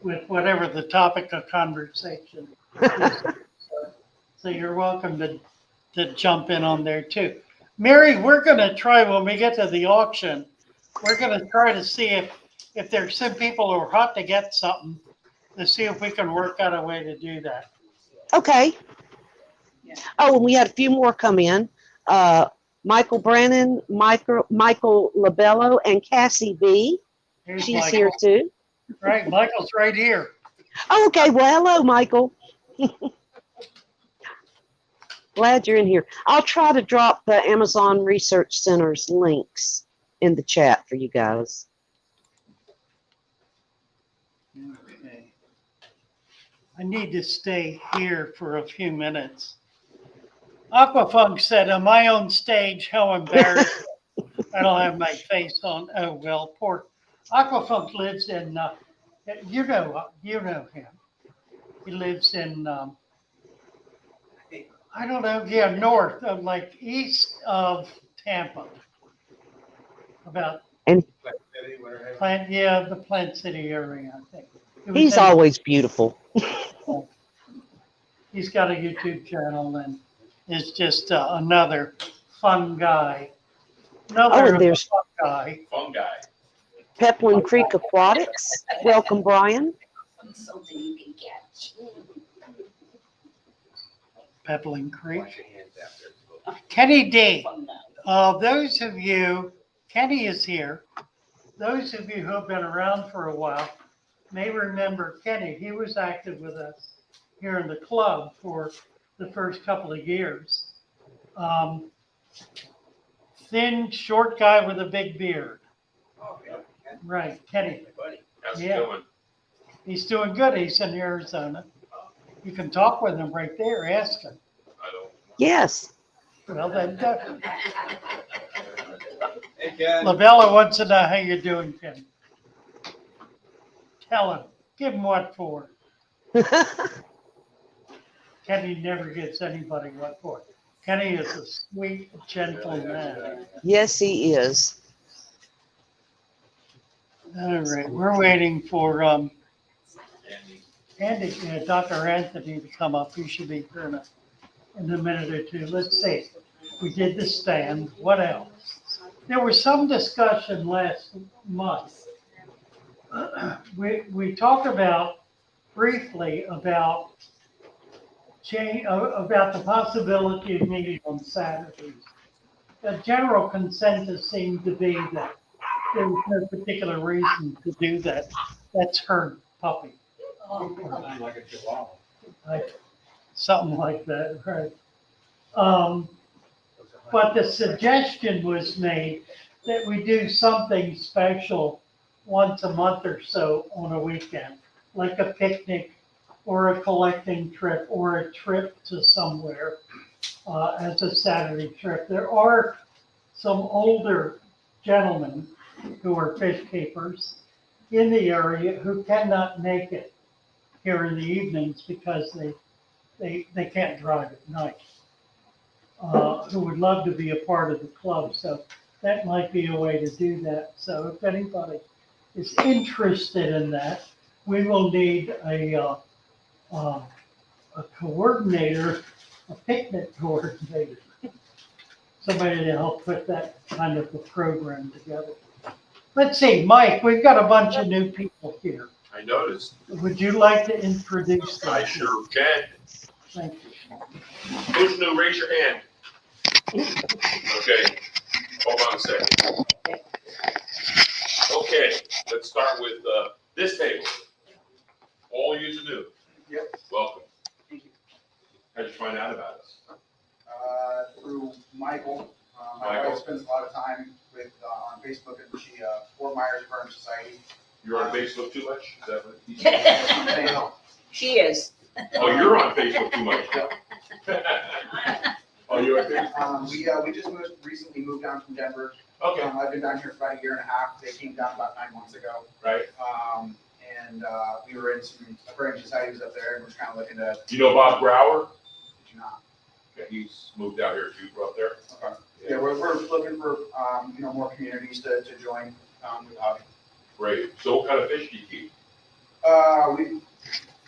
with whatever the topic of conversation is. So you're welcome to jump in on there too. Mary, we're going to try when we get to the auction. We're going to try to see if there's some people who are hot to get something, to see if we can work out a way to do that. Okay. Oh, and we had a few more come in. Michael Brannon, Michael Labello, and Cassie B. Here's She's Michael. here too. Right, Michael's right here. Oh, okay. Well, hello, Michael. Glad you're in here. I'll try to drop the Amazon Research Center's links in the chat for you guys. Okay. I need to stay here for a few minutes. Aquafunk said, on my own stage, how embarrassing. I don't have my face on. Oh, well, poor Aquafunk lives in, you know him. He lives in, I don't know, yeah, north of, like, east of Tampa. About And the Plant City area, I think. he's always beautiful. He's got a YouTube channel and is just another fun guy. And there's fun guy. Fun guy. Peplin Creek Aquatics. Welcome, Brian. Something you can catch. Peplin Creek. Kenny D. Those of you, Kenny is here. Those of you who have been around for a while may remember Kenny. He was active with us here in the club for the first couple of years. Thin, short guy with a big beard. Right, Kenny. How's it Yeah. going? He's doing good. He's in Arizona. You can talk with him right there. Ask him. I don't. Yes. Well, then, Hey, Ken. Lavella wants to know how you're doing, Kenny. Tell him. Give him what for. Kenny never gives anybody what for. Kenny is a sweet, gentle man. Yes, he is. All right, we're waiting for Andy, Dr. Anthony to come up. He should be here in a minute or two. Let's see. We did the stand. What else? There was some discussion last month. We talked about briefly about the possibility of meeting on Saturdays. The general consensus seemed to be that there was no particular reason to do that. That's her puppy. Like a chihuahua. Something like that, right? But the suggestion was made that we do something special once a month or so on a weekend, like a picnic or a collecting trip or a trip to somewhere as a Saturday trip. There are some older gentlemen who are fish keepers in the area who cannot make it here in the evenings because they can't drive at night, who would love to be a part of the club. So that might be a way to do that. So if anybody is interested in that, we will need a coordinator, a picnic coordinator, somebody to help put that kind of a program together. Let's see, Mike, we've got a bunch of new people here. I noticed. Would you like to introduce them? I sure can. Thank you. Who's new? Raise your hand. Okay, hold on a second. Okay, let's start with this table. All you to do. Yep. Welcome. Thank you. How'd you find out about us? Through Michael. My Michael. wife spends a lot of time with on Facebook, and she Fort Myers Burn Society. You're on Facebook too much? Is that what you said? She is. Oh, you're on Facebook too much. Oh, you're on Facebook? We just recently moved down from Denver. Okay, I've been down here for about a year and a half. They came down about 9 months ago. right. And we were in some aquarium societies up there, and we're kind of looking to. You know Bob Brower? Did you not? Okay, he's moved out here too, up there. Okay. Yeah, we're looking for more communities to join with hobby. Great. So what kind of fish do you keep? We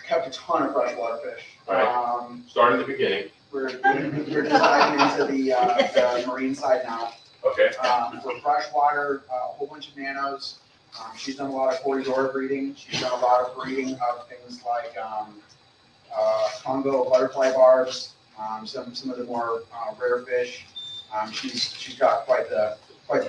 kept a ton of freshwater fish. Right. Start at the beginning. We're just diving into the marine side now. Okay. For freshwater, a whole bunch of nanos. She's done a lot of corridor breeding. She's done a lot of breeding of things like Congo butterfly barbs, some of the more rare fish. She's got quite the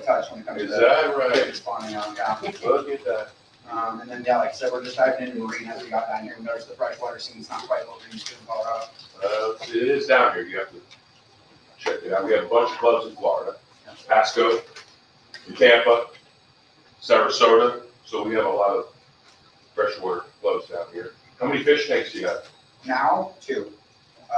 touch when it comes to Is that right? fish spawning out. Yeah. Look at that. And then like I said, we're just diving into marine as we got down here. We noticed the freshwater scene's not quite what we're used to in Colorado. It is down here. You have to check it out. We have a bunch of clubs in Florida. Pasco, Tampa, Sarasota. So we have a lot of freshwater clubs down here. How many fish tanks do you got? Now, 2.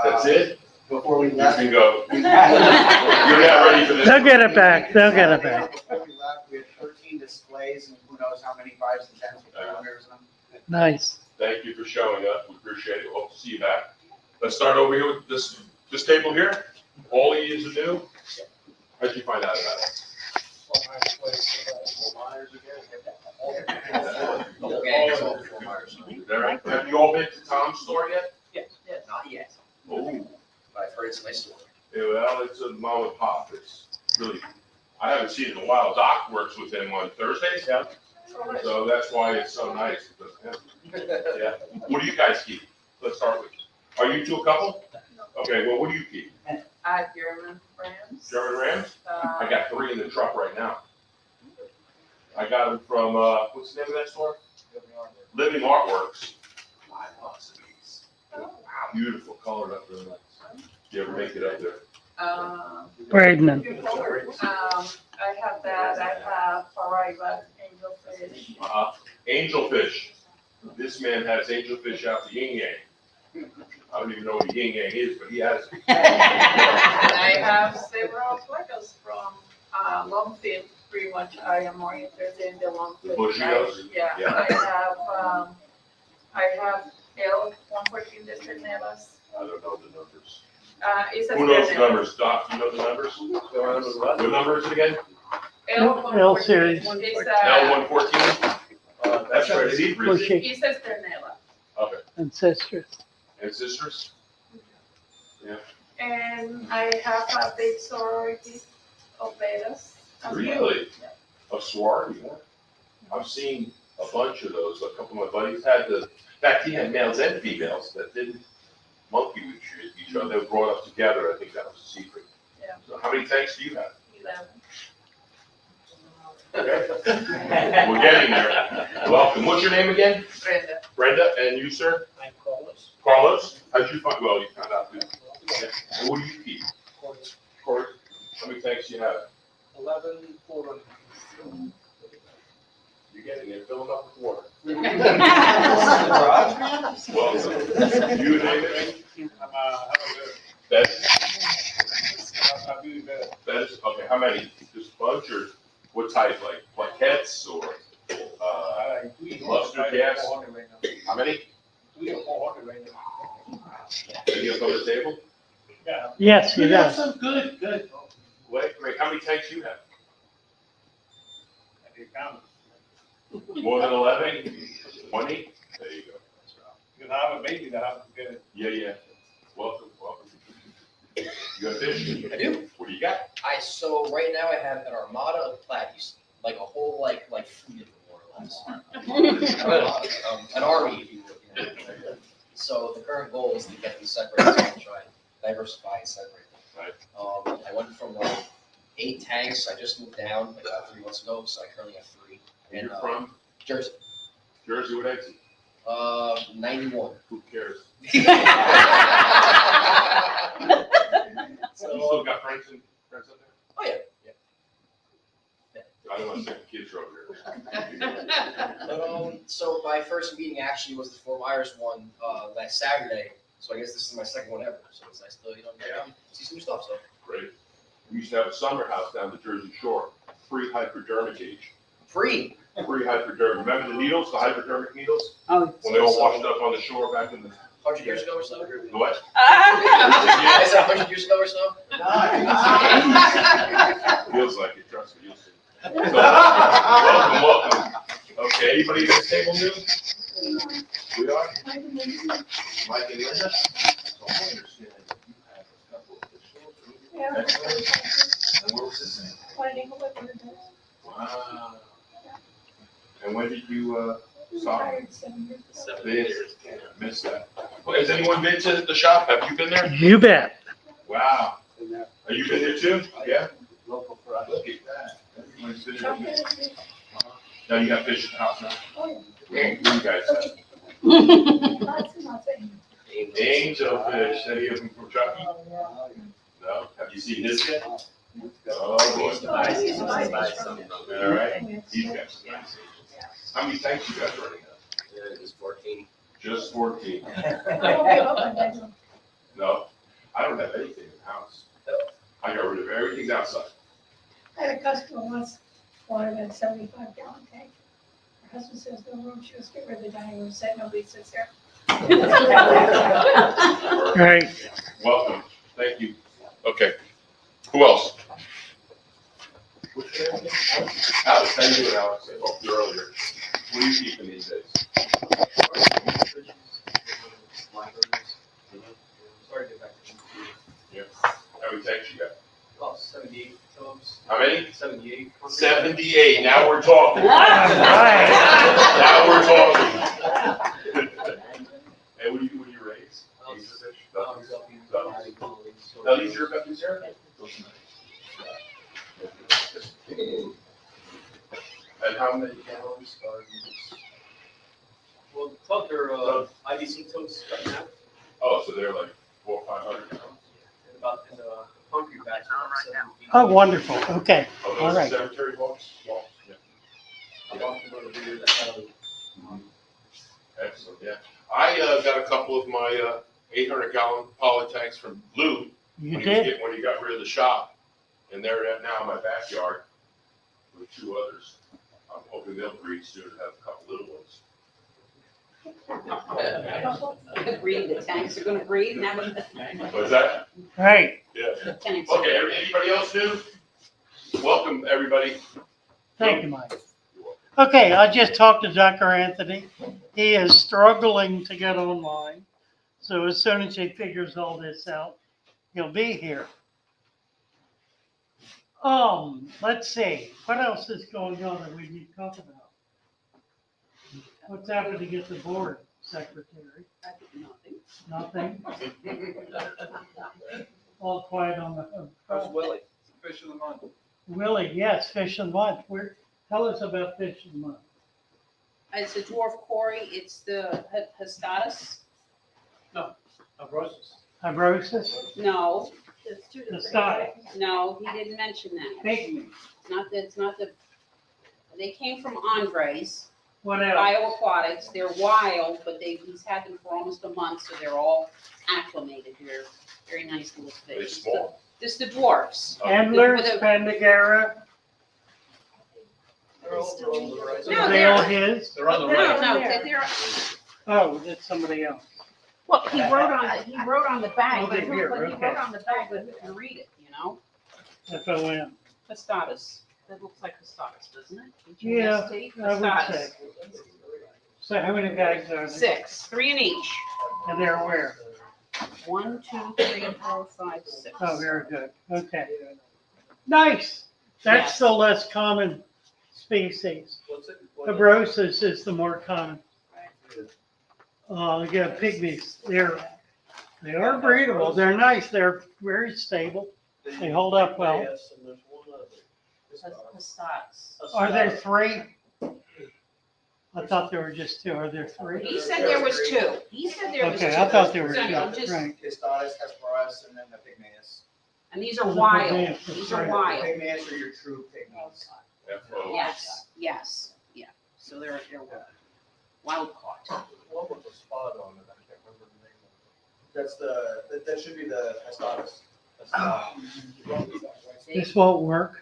That's it? Before we You left. can go. we You're not ready for this. They'll get it back. They'll get it back. Before we left, we had 13 displays and who knows how many 5s and 10s with kilometers in them. Nice. Thank you for showing up. We appreciate it. Hope to see you back. Let's start over here with this table here. All you is new. How'd you find out about it? Is that right? Have you all been to Tom's store yet? Yes, not yet. Oh, But I've heard it's a nice story. yeah, well, it's a mom and pop. It's really, I haven't seen it in a while. Doc works with him on Thursdays. Yeah. So that's why it's so nice. Yeah. What do you guys keep? Let's start with, are you two a couple? Okay, well, what do you keep? German Rams. German Rams? I got 3 in the truck right now. I got them from, what's the name of that store? Living Artworks. Wow, beautiful, colored up really nice. Do you ever make it up there? Braidman. I have that. I have Faraiba, Angelfish. fish. Angelfish. This man has angelfish out the yin yang. I don't even know what a yin yang is, but he has it. I have several plecos from longfin. Pretty much, I am more interested in the longfin. Bushios? Yeah, Yeah. I have L114 Desternevas. I don't know the numbers. It's a Who knows the Desterneva. numbers? Doc, you know the numbers? What number is it again? L series. It's L114? That's right, it's Hebrew. Bushy It's a Desterneva. Okay. ancestors. And sisters? Yeah. And I have a big sorority of betas. as well. Really? Yeah. A sorority? I've seen a bunch of those. A couple of my buddies had in fact, he had males and females that didn't monkey with each other. They were brought up together. I think that was the secret. Yeah. So how many tanks do you have? 11. We're getting there. Welcome. What's your name again? Brenda. Brenda, and you, sir? I'm Carlos. Carlos? How'd you find, well, you found out. Yeah. And what do you keep? Corey? How many tanks do you have? 11 400. You're getting it, filling up with water. Garage? Welcome. You name it? Bettis? Bettis, okay, how many? Just a bunch, or what type, like plaquettes, or, cluster gas? How many? Any up on the table? Yes, You it got does. some, good. Wait, great, how many tanks you have? More than 11? 20? There you go. Because I have a baby that happens to get it. Yeah. Welcome. You got fish? I do. What do you got? So right now I have an armada of platies, like a whole like fleet of them, more or less. An army, if you will. So the current goal is to get these separated, so I'm trying to diversify and separate them. Right. I went from 8 tanks. I just moved down like about 3 months ago, so I currently have 3. And you're from? Jersey. Jersey, what exit? 91. Who cares? So, You still got friends up there? oh yeah. I don't want to send the kids over here. But, so my first meeting actually was the Fort Myers one last Saturday. So I guess this is my second one ever. So it's nice to get down, see some new stuff. So Great. We used to have a summer house down the Jersey Shore, free hypodermic cage. free. Free hypodermic. Remember the needles, the hypodermic needles? Oh, When they all washed up on the shore back in the 100 years ago or so. the what? Is that 100 years ago or so? Feels like it, trust me, you'll see. So, welcome. Okay, anybody at this table new? We are? Mike and Linda? So I understand that you have a couple of fish. Yeah. Excellent. And where was this in? Wow. And when did you, start? 7 years. Damn, I missed that. Well, has anyone been to the shop? Have you been there? you bet. Wow. Have you been there too? Yeah? Local for us. Look at that. Everyone's been there. Now you got fish in the house now? What do you guys have? Angelfish. Any of them from Chucky? No? Have you seen his yet? Oh, boy. All right. These guys are nice. How many tanks you guys running now? Just 14. Just 14. No, I don't have anything in the house. I got rid of everything outside. I had a customer once wanted a 75-gallon tank. Her husband says no room, she was getting rid of the dining room set, nobody sits there. All right. Welcome. Thank you. Okay. Who else? What's your name? Alex, how you doing, Alex? I talked to you earlier. What are you keeping these days? Sorry to get back to you. Yeah. How many tanks you got? Oh, 78 tubs. How many? 78. 78. Now we're talking. All right. Now we're talking. Hey, what do you raise? Fish? Now these are guppies here? And how many gallons are these? Well, the tubs are IBC tubs right now. Oh, so they're like 400 or 500 gallons. And about in the concrete bags are about 7 feet. Oh, wonderful. Okay. Oh, All those right. cemetery walks? Yeah. I bought them I got a couple of my 800-gallon poly tanks from Lou You when did? when he got rid of the shop, and they're now in my backyard with 2 others. I'm hoping they'll breed soon and have a couple little ones. Breed, the tanks are gonna breed now. What's that? Right. Yeah. Tanks. Okay, anybody else new? Welcome, everybody. Thank you, Mike. Okay, I just talked to Dr. Anthony. He is struggling to get online. So as soon as he figures all this out, he'll be here. Let's see, what else is going on that we need to talk about? What's happening at the board, secretary? Nothing? All quiet on the. How's Willie? Fish of the month. Willie, yes, fish and month. Tell us about fish and month. It's a dwarf quarry, it's the Hestatus. Fibrosis? No, The style? no, he didn't mention that. Pygmy? It's not the, they came from Andres, What else? Bioaquatics, they're wild, but he's had them for almost a month, so they're all acclimated, they're very nice little They fish. small. Just the dwarfs. Antlers, With a- Pandagara? No, Are they all his? They're on the No, right. no, they're, Oh, that's somebody else. well, he wrote on the bag, Oh, but they're here, he okay. wrote on the bag, but who can read it, you know? FOM. Hestatus, that looks like Hestatus, doesn't it? Yeah, HST? I would Hestatus. say. So how many bags are there? 6, 3 in each. And they're where? 1, 2, 3, 4, 5, 6. Oh, very good. Okay. Nice. That's Yes. the less common species. Fibrosis is the more common. Yeah, pygmies. They are breedable. They're nice. They're very stable. They hold up well. Hestatus. Are there 3? I thought there were just 2. Are there 3? He said there was 2. He said there was 2. Okay, I thought there were So 2. I'm just- Right. Hestatus, Hesperus, and then the Pygmaeus. And these are Those are wild. pygmies, These that's are right. wild. Pygmaeus are your true pygmies. FO. Yes, yes, yeah. So they're wild caught. What was the spot on it? I can't remember the name of That's that should be the Hestatus. This won't work.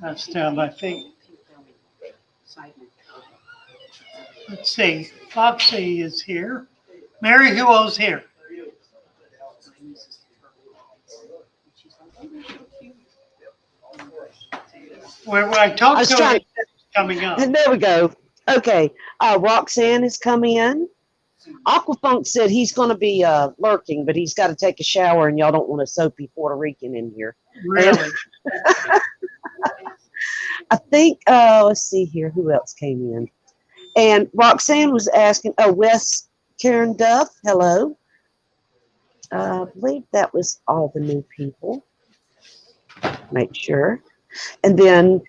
That's down my feet. Let's see. Foxy is here. Mary, who else here? Where I I talked was to trying- her, coming up. And there we go. Okay. Roxanne is coming in. Aquafunk said he's going to be lurking, but he's got to take a shower, and y'all don't want a soapy Puerto Rican in here. Really? I think, let's see here, who else came in? And Roxanne was asking, Wes Karen Duff, hello. I believe that was all the new people. Make sure. And then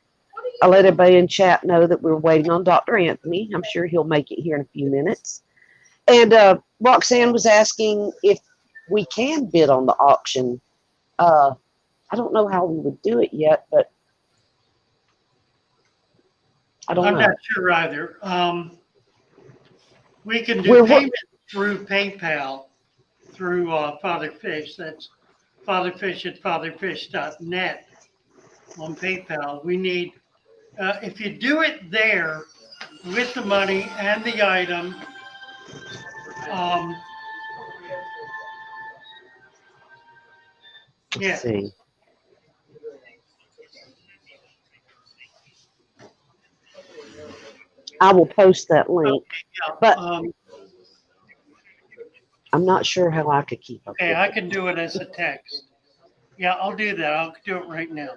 I let everybody in chat know that we're waiting on Dr. Anthony. I'm sure he'll make it here in a few minutes. And Roxanne was asking if we can bid on the auction. I don't know how we would do it yet, but I don't I'm know. not sure either. We can do We're wo- payment through PayPal, through Father Fish. That's fatherfish at fatherfish.net on PayPal. We need, if you do it there with the money and the item, yeah. Let's see. I will post that link, but I'm not sure how I could keep up Okay, with I it. can do it as a text. Yeah, I'll do that. I'll do it right now.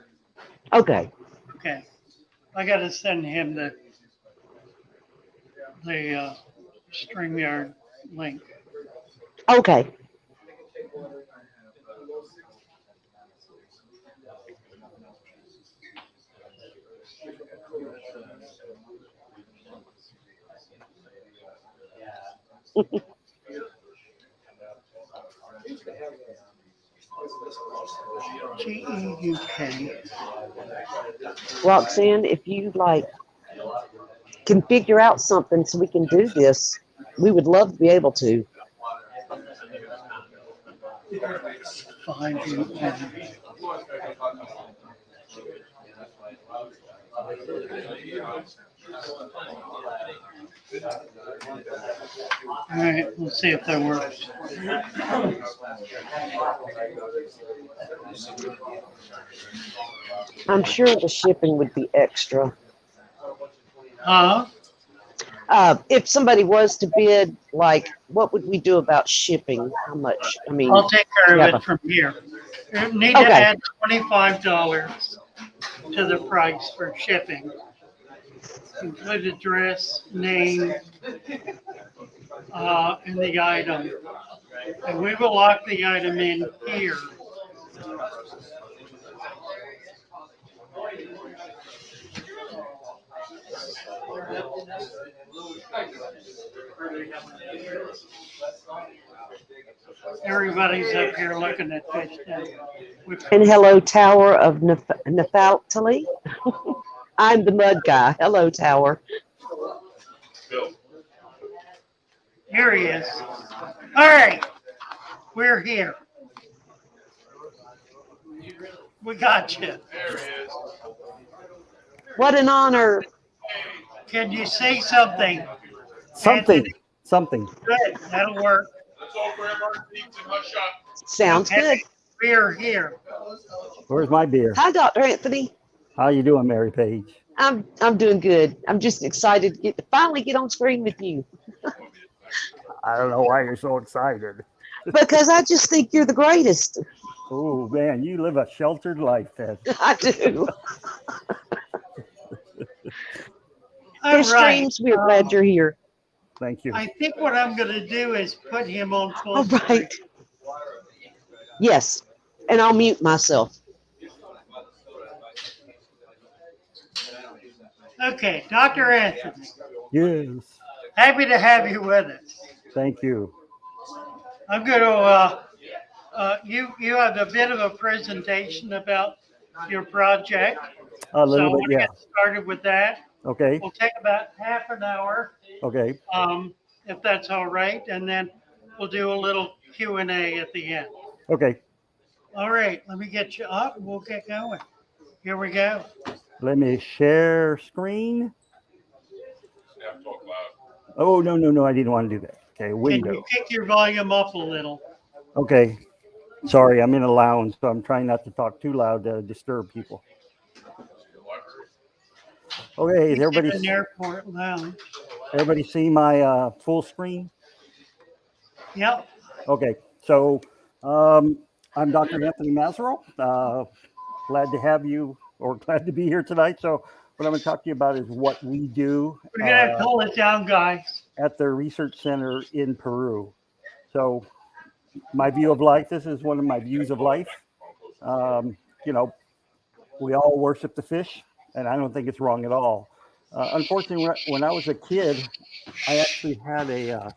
Okay. Okay. I got to send him the StreamYard link. Okay. GEUK. Roxanne, if you like can figure out something so we can do this, we would love to be able to. All right, let's see if that works. I'm sure the shipping would be extra. Huh? If somebody was to bid, like, what would we do about shipping? How much? I mean, I'll take care yeah, of it but- from here. You need to Okay. add $25 to the price for shipping. Include address, name, and the item. And we will lock the item in here. Everybody's up here looking at fish now. And hello, Tower of Nephtali. I'm the mud guy. Hello, Tower. Here he is. All right, we're here. We got you. What an honor. Can you say something? Something. Anthony? Something. Good, that'll work. Sounds Okay, good. we're here. Where's my beer? Hi, Dr. Anthony. How you doing, Mary Page? I'm doing good. I'm just excited to finally get on screen with you I don't know why you're so excited. because I just think you're the greatest. Oh man, you live a sheltered life, Ted. I do. All Your right. streams, we're glad you're here. Thank you. I think what I'm going to do is put him on full All screen. right. Yes, and I'll mute myself. Okay, Dr. Anthony, Yes. happy to have you with us. Thank you. I'm going to, you have a bit of a presentation about your project. A So I little want bit, to yeah. get started with that. Okay. We'll take about half an hour, Okay. if that's all right, and then we'll do a little Q&A at the end. Okay. All right, let me get you up and we'll get going. Here we go. Let me share screen. Oh, no, I didn't want to do that. Okay, Can window. you kick your volume up a little? Okay. Sorry, I'm in a lounge, so I'm trying not to talk too loud to disturb people. Okay, is It's everybody, in an airport lounge. everybody see my full screen? Yep. Okay, so I'm Dr. Anthony Mazzaro. Glad to have you, or glad to be here tonight. So what I'm going to talk to you about is what we do We're going to pull it down, guys. at the research center in Peru. So my view of life, this is one of my views of life. You know, we all worship the fish, and I don't think it's wrong at all. Unfortunately, when I was a kid, I actually had a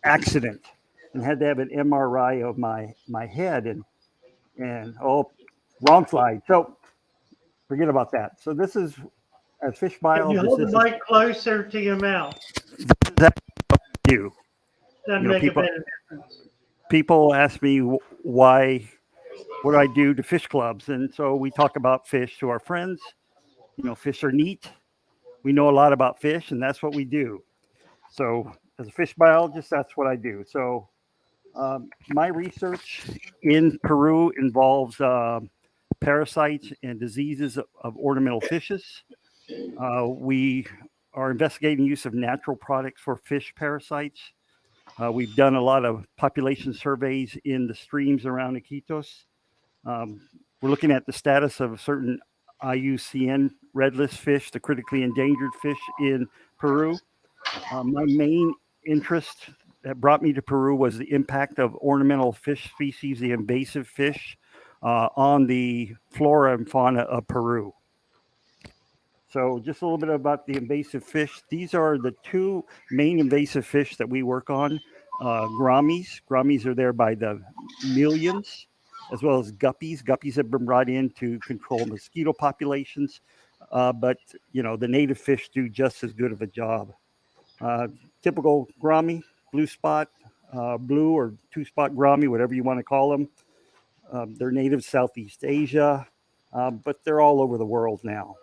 accident and had to have an MRI of my head, and oh, wrong slide. So forget about that. So this is, as fish Can you hold biologists, the mic closer to your mouth? that's what I do. Doesn't You know, make a bit of difference. People ask me why, what do I do to fish clubs? And so we talk about fish to our friends. You know, fish are neat. We know a lot about fish, and that's what we do. So as a fish biologist, that's what I do. So my research in Peru involves parasites and diseases of ornamental fishes. We are investigating use of natural products for fish parasites. We've done a lot of population surveys in the streams around Iquitos. We're looking at the status of certain IUCN redless fish, the critically endangered fish in Peru. My main interest that brought me to Peru was the impact of ornamental fish species, the invasive fish, on the flora and fauna of Peru. So just a little bit about the invasive fish. These are the two main invasive fish that we work on. Gouramis. Gouramis are there by the millions, as well as guppies. Guppies have been brought in to control mosquito populations. but you know the native fish do just as good of a job. Typical gourami, blue spot, blue or two-spot gourami, whatever you want to call them. They're native Southeast Asia, but they're all over the world now.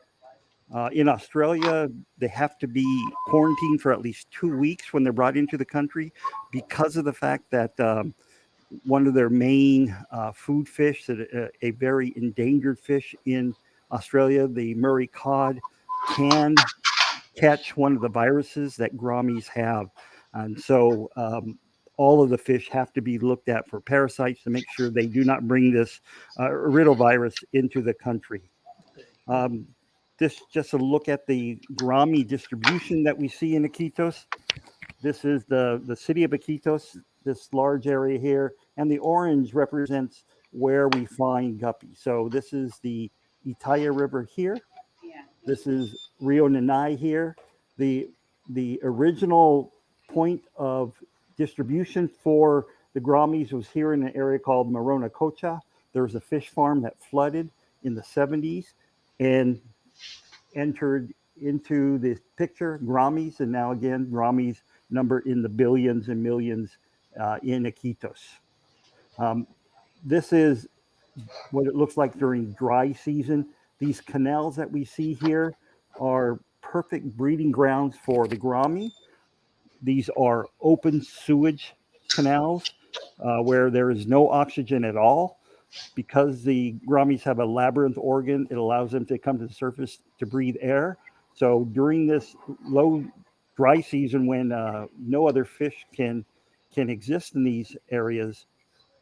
In Australia, they have to be quarantined for at least 2 weeks when they're brought into the country because of the fact that one of their main food fish, a very endangered fish in Australia, the Murray cod, can catch one of the viruses that gouramis have. And so all of the fish have to be looked at for parasites to make sure they do not bring this riddlevirus into the country. This just a look at the gourami distribution that we see in Iquitos. This is the city of Iquitos, this large area here, and the orange represents where we find guppies. So this is the Itaya River here. This is Rio Nanai here. The original point of distribution for the gouramis was here in an area called Morona Cocha. There was a fish farm that flooded in the 70s and entered into this picture, gouramis, and now again, gouramis number in the billions and millions in Iquitos. This is what it looks like during dry season. These canals that we see here are perfect breeding grounds for the gourami. These are open sewage canals where there is no oxygen at all. Because the gouramis have a labyrinth organ, it allows them to come to the surface to breathe air. So during this low dry season when no other fish can exist in these areas,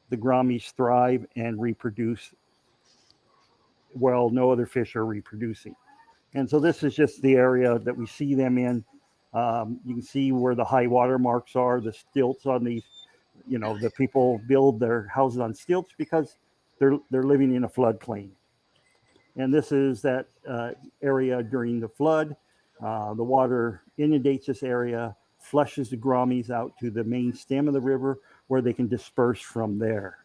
the gouramis thrive and reproduce while no other fish are reproducing. And so this is just the area that we see them in. You can see where the high water marks are, the stilts on these, you know, the people build their houses on stilts because they're living in a floodplain. And this is that area during the flood. The water inundates this area, flushes the gouramis out to the main stem of the river where they can disperse from there.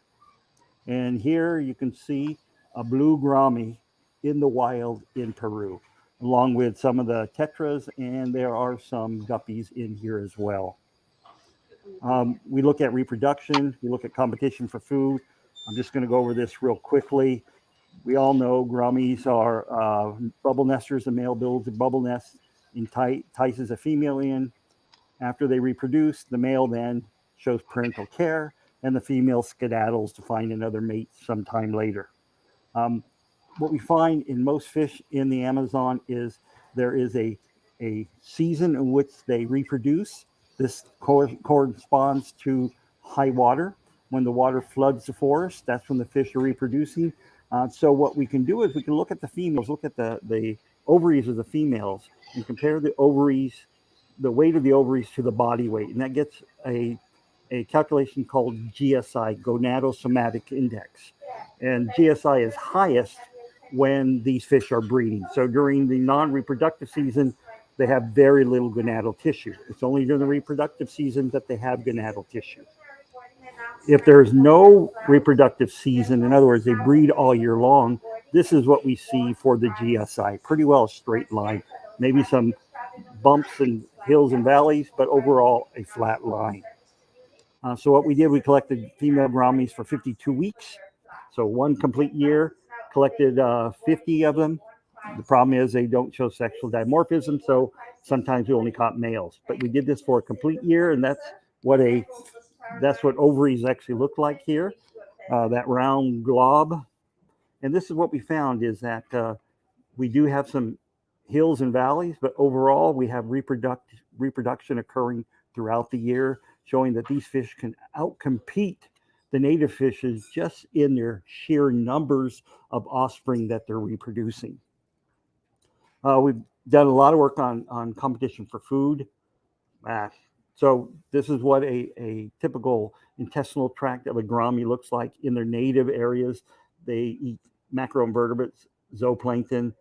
And here you can see a blue gourami in the wild in Peru, along with some of the tetras, and there are some guppies in here as well. We look at reproduction, we look at competition for food. I'm just going to go over this real quickly. We all know gouramis are bubble nesters. The male builds a bubble nest, entices a female in. After they reproduce, the male then shows parental care, and the female skedaddles to find another mate sometime later. What we find in most fish in the Amazon is there is a season in which they reproduce. This corresponds to high water. When the water floods the forest, that's when the fish are reproducing. So what we can do is we can look at the females, look at the ovaries of the females, and compare the ovaries, the weight of the ovaries to the body weight. And that gets a calculation called GSI, Gonadosomatic Index. And GSI is highest when these fish are breeding. So during the non-reproductive season, they have very little gonadal tissue. It's only during the reproductive season that they have gonadal tissue. If there's no reproductive season, in other words, they breed all year long, this is what we see for the GSI. Pretty well a straight line, maybe some bumps and hills and valleys, but overall a flat line. So what we did, we collected female gouramis for 52 weeks. So one complete year, collected 50 of them. The problem is they don't show sexual dimorphism, so sometimes we only caught males. But we did this for a complete year, and that's what ovaries actually look like here, that round glob. And this is what we found is that we do have some hills and valleys, but overall we have reproduction occurring throughout the year, showing that these fish can outcompete the native fishes just in their sheer numbers of offspring that they're reproducing. We've done a lot of work on competition for food. So this is what a typical intestinal tract of a gourami looks like in their native areas. They eat macroinvertebrates, zooplankton,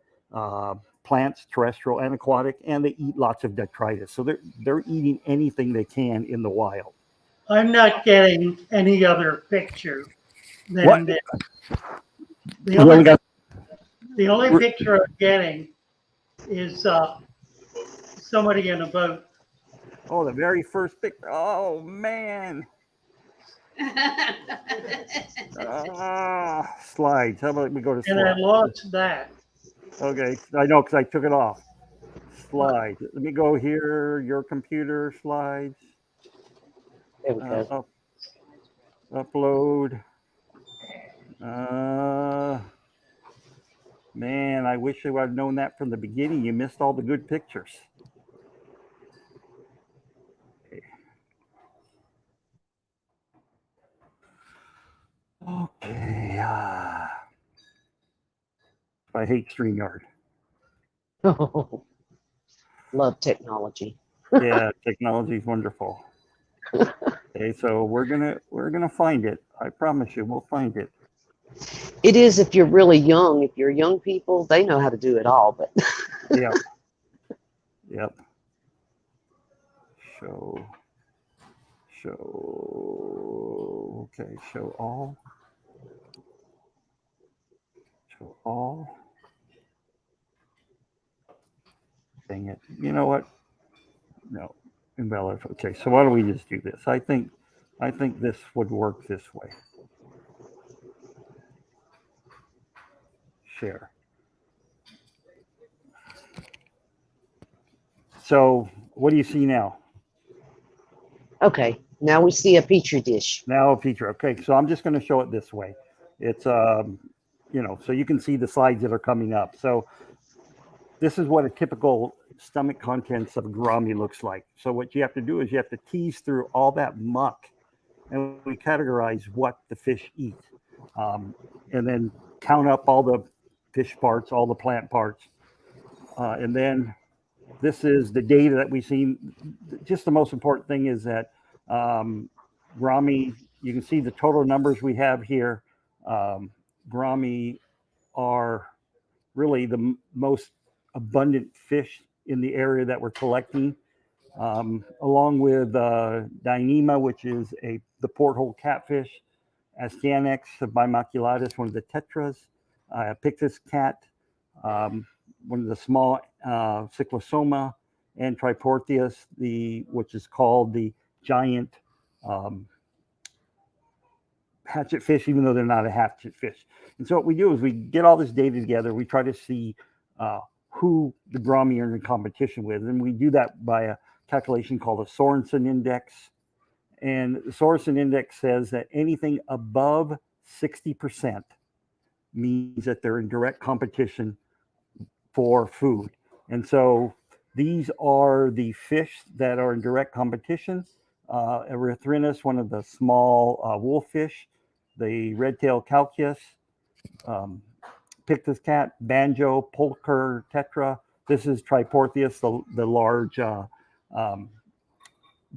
plants, terrestrial and aquatic, and they eat lots of detritus. So they're eating anything they can in the wild. I'm not getting any other picture than this. The only picture I'm getting is somebody in a boat. Oh, the very first picture. Oh man. Slides. How about we go to And I slides? lost that. Okay, I know because I took it off. Slides. Let me go here. Your computer slides. There we go. Upload. Man, I wish I would have known that from the beginning. You missed all the good pictures. Okay. I hate StreamYard. Oh, love technology. Yeah, technology is wonderful. Okay, so we're gonna find it. I promise you, we'll find it. It is if you're really young. If you're young people, they know how to do it all. But Yeah. Yep. Show. Okay. Show all. Show all. Dang it. You know what? No. Embellish. Okay. So why don't we just do this? I think this would work this way. Share. So what do you see now? okay, now we see a petri dish. Now a feature. Okay, so I'm just going to show it this way. It's so you can see the slides that are coming up. So this is what a typical stomach contents of a gourami looks like. So what you have to do is you have to tease through all that muck, and we categorize what the fish eat, and then count up all the fish parts, all the plant parts, and then this is the data that we've seen. Just the most important thing is that gourami, you can see the total numbers we have here. Gourami are really the most abundant fish in the area that we're collecting, along with Dyneema, which is the porthole catfish, Astyanax bimaculatus, one of the tetras, Pictus cat, one of the small Cyclosoma, and Triportheus, which is called the giant hatchet fish, even though they're not a hatchet fish. And so what we do is we get all this data together. We try to see who the gourami are in competition with, and we do that by a calculation called the Sorensen Index. And the Sorensen Index says that anything above 60% means that they're in direct competition for food. And so these are the fish that are in direct competition. Erythrinus, one of the small wolffish, the red-tailed calculus, Pictus cat, banjo, pulcher, tetra. This is Triportheus, the large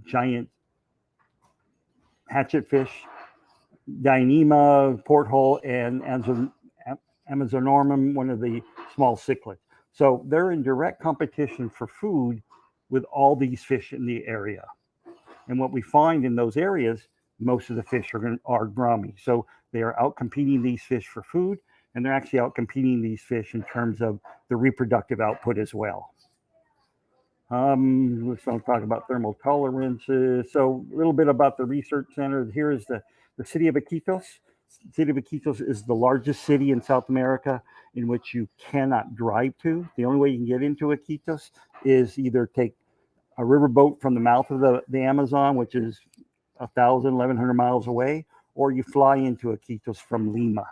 giant hatchet fish. Dyneema, porthole, and Amazonormum, one of the small cichlids. So they're in direct competition for food with all these fish in the area. And what we find in those areas, most of the fish are gourami. So they are out competing these fish for food, and they're actually out competing these fish in terms of the reproductive output as well. Let's talk about thermal tolerances. So a little bit about the research center. Here is the city of Iquitos. The city of Iquitos is the largest city in South America in which you cannot drive to. The only way you can get into Iquitos is either take a river boat from the mouth of the Amazon, which is 1,100 miles away, or you fly into Iquitos from Lima.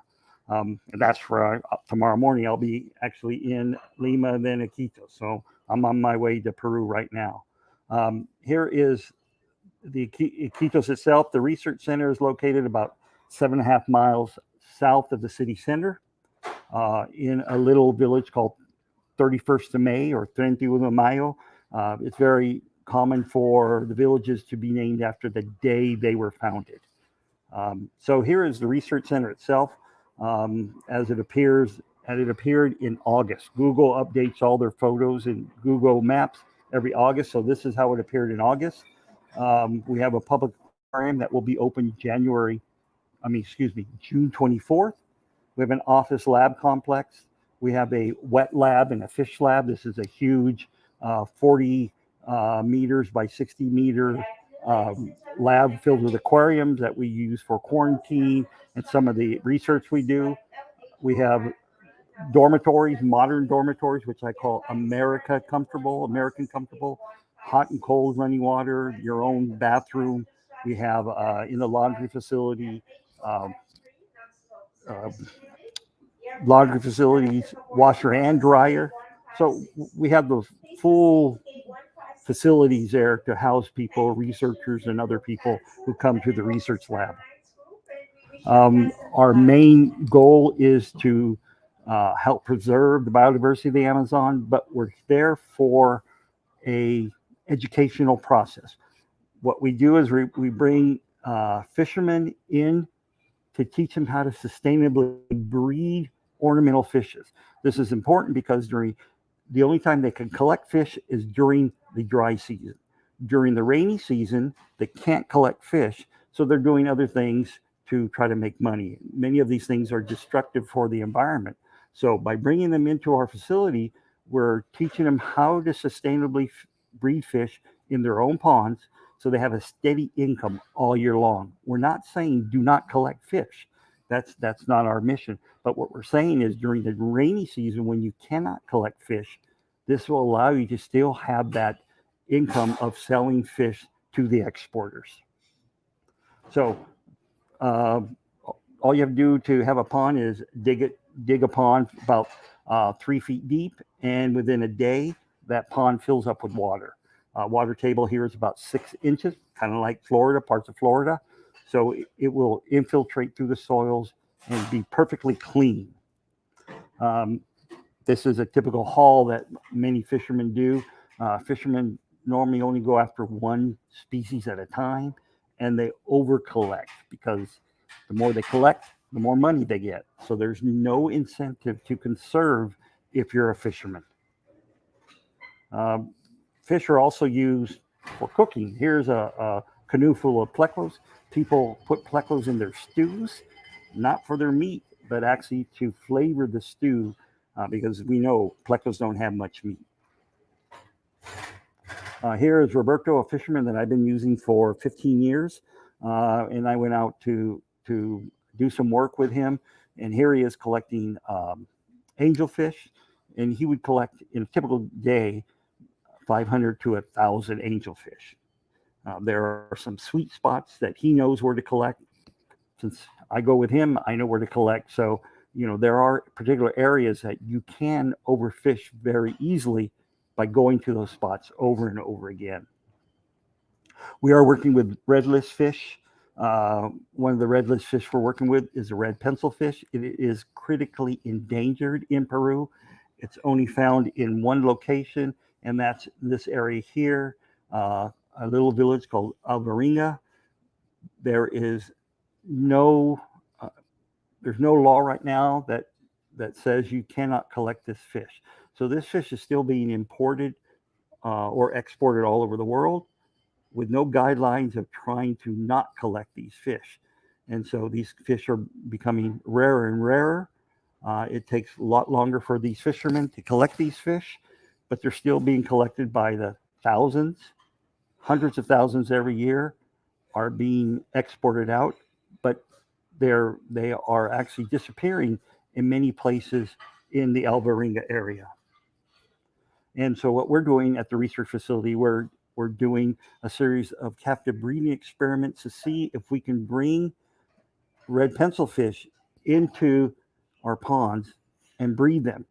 And that's for tomorrow morning. I'll be actually in Lima and then Iquitos. So I'm on my way to Peru right now. Here is the Iquitos itself. The research center is located about 7.5 miles south of the city center, in a little village called 31st of May or 31 de Mayo. It's very common for the villages to be named after the day they were founded. So here is the research center itself, as it appeared in August. Google updates all their photos in Google Maps every August. So this is how it appeared in August. We have a public aquarium that will be open June 24th. We have an office lab complex. We have a wet lab and a fish lab. This is a huge 40 meters by 60 meter lab filled with aquariums that we use for quarantine and some of the research we do. We have dormitories, modern dormitories, which I call American comfortable, hot and cold running water, your own bathroom. We have in the laundry facilities, washer and dryer. So we have those full facilities there to house people, researchers, and other people who come to the research lab. Our main goal is to help preserve the biodiversity of the Amazon, but we're there for a educational process. What we do is we bring fishermen in to teach them how to sustainably breed ornamental fishes. This is important because the only time they can collect fish is during the dry season. During the rainy season, they can't collect fish, so they're doing other things to try to make money. Many of these things are destructive for the environment. So by bringing them into our facility, we're teaching them how to sustainably breed fish in their own ponds so they have a steady income all year long. We're not saying do not collect fish. That's not our mission. But what we're saying is during the rainy season when you cannot collect fish, this will allow you to still have that income of selling fish to the exporters. So all you have to do to have a pond is dig a pond about 3 feet deep, and within a day, that pond fills up with water. Water table here is about 6 inches, kind of like Florida, parts of Florida. So it will infiltrate through the soils and be perfectly clean. This is a typical haul that many fishermen do. Fishermen normally only go after one species at a time, and they over collect because the more they collect, the more money they get. So there's no incentive to conserve if you're a fisherman. Fish are also used for cooking. Here's a canoe full of plecos. People put plecos in their stews, not for their meat, but actually to flavor the stew because we know plecos don't have much meat. Here is Roberto, a fisherman that I've been using for 15 years. And I went out to do some work with him. And here he is collecting angelfish. And he would collect in a typical day 500 to 1,000 angelfish. There are some sweet spots that he knows where to collect. Since I go with him, I know where to collect. So, there are particular areas that you can overfish very easily by going to those spots over and over again. We are working with redless fish. One of the redless fish we're working with is a red pencil fish. It is critically endangered in Peru. It's only found in one location, and that's this area here, a little village called Alvarenga. There is there's no law right now that says you cannot collect this fish. So this fish is still being imported or exported all over the world with no guidelines of trying to not collect these fish. And so these fish are becoming rarer and rarer. It takes a lot longer for these fishermen to collect these fish, but they're still being collected by the thousands, hundreds of thousands every year are being exported out, but they are actually disappearing in many places in the Alvarenga area. And so what we're doing at the research facility, we're doing a series of captive breeding experiments to see if we can bring red pencil fish into our ponds and breed them.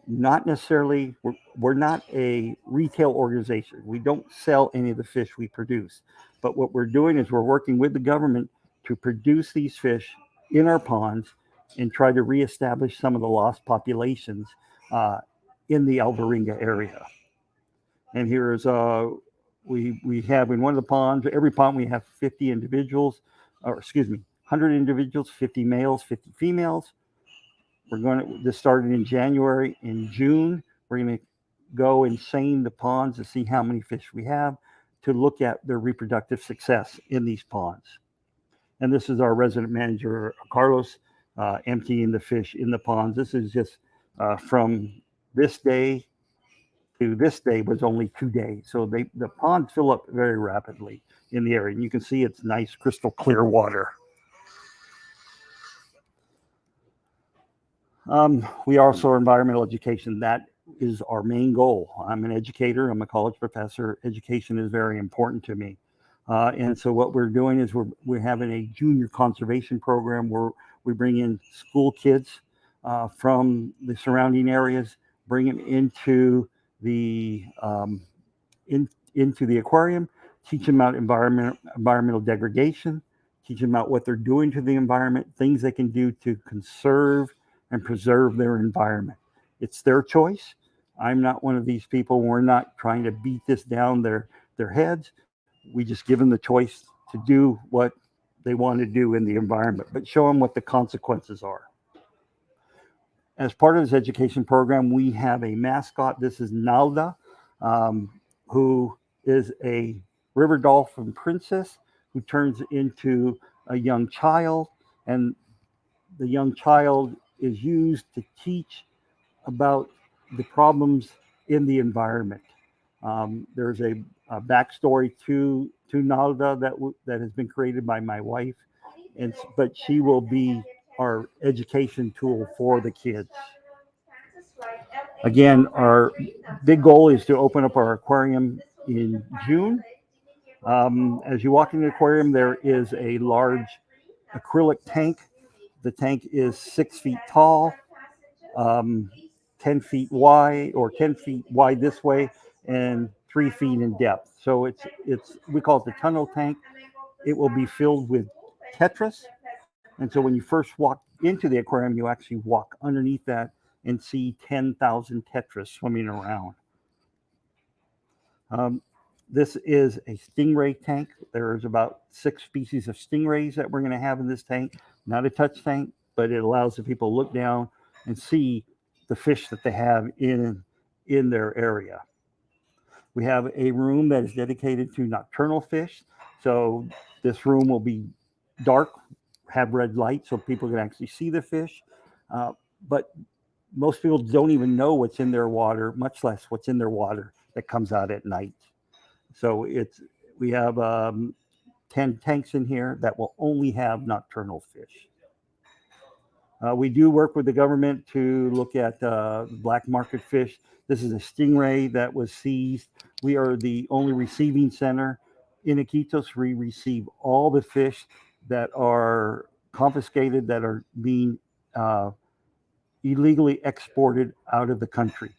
Not necessarily, we're not a retail organization. We don't sell any of the fish we produce. But what we're doing is we're working with the government to produce these fish in our ponds and try to reestablish some of the lost populations in the Alvarenga area. And here is we have in one of the ponds, every pond we have 50 individuals, 100 individuals, 50 males, 50 females. This started in January. In June, we're going to go and seine the ponds to see how many fish we have to look at their reproductive success in these ponds. And this is our resident manager, Carlos, emptying the fish in the ponds. This is just from this day to this day was only 2 days. So the ponds fill up very rapidly in the area. And you can see it's nice, crystal clear water. We also are environmental education. That is our main goal. I'm an educator. I'm a college professor. Education is very important to me. And so what we're doing is we're having a junior conservation program where we bring in school kids from the surrounding areas, bring them into the into the aquarium, teach them about environmental degradation, teach them about what they're doing to the environment, things they can do to conserve and preserve their environment. It's their choice. I'm not one of these people. We're not trying to beat this down their heads. We just give them the choice to do what they want to do in the environment, but show them what the consequences are. As part of this education program, we have a mascot. This is Nalda, who is a river dolphin princess who turns into a young child, and the young child is used to teach about the problems in the environment. There's a backstory to Nalda that has been created by my wife, but she will be our education tool for the kids. Again, our big goal is to open up our aquarium in June. As you walk into the aquarium, there is a large acrylic tank. The tank is 6 feet tall, 10 feet wide, or 10 feet wide this way, and 3 feet in depth. So we call it the tunnel tank. It will be filled with tetras. And so when you first walk into the aquarium, you actually walk underneath that and see 10,000 tetras swimming around. This is a stingray tank. There's about 6 species of stingrays that we're going to have in this tank. Not a touch tank, but it allows the people to look down and see the fish that they have in their area. We have a room that is dedicated to nocturnal fish. So this room will be dark, have red light so people can actually see the fish. But most people don't even know what's in their water, much less what's in their water that comes out at night. So we have 10 tanks in here that will only have nocturnal fish. We do work with the government to look at black market fish. This is a stingray that was seized. We are the only receiving center in Iquitos. We receive all the fish that are confiscated, that are being illegally exported out of the country.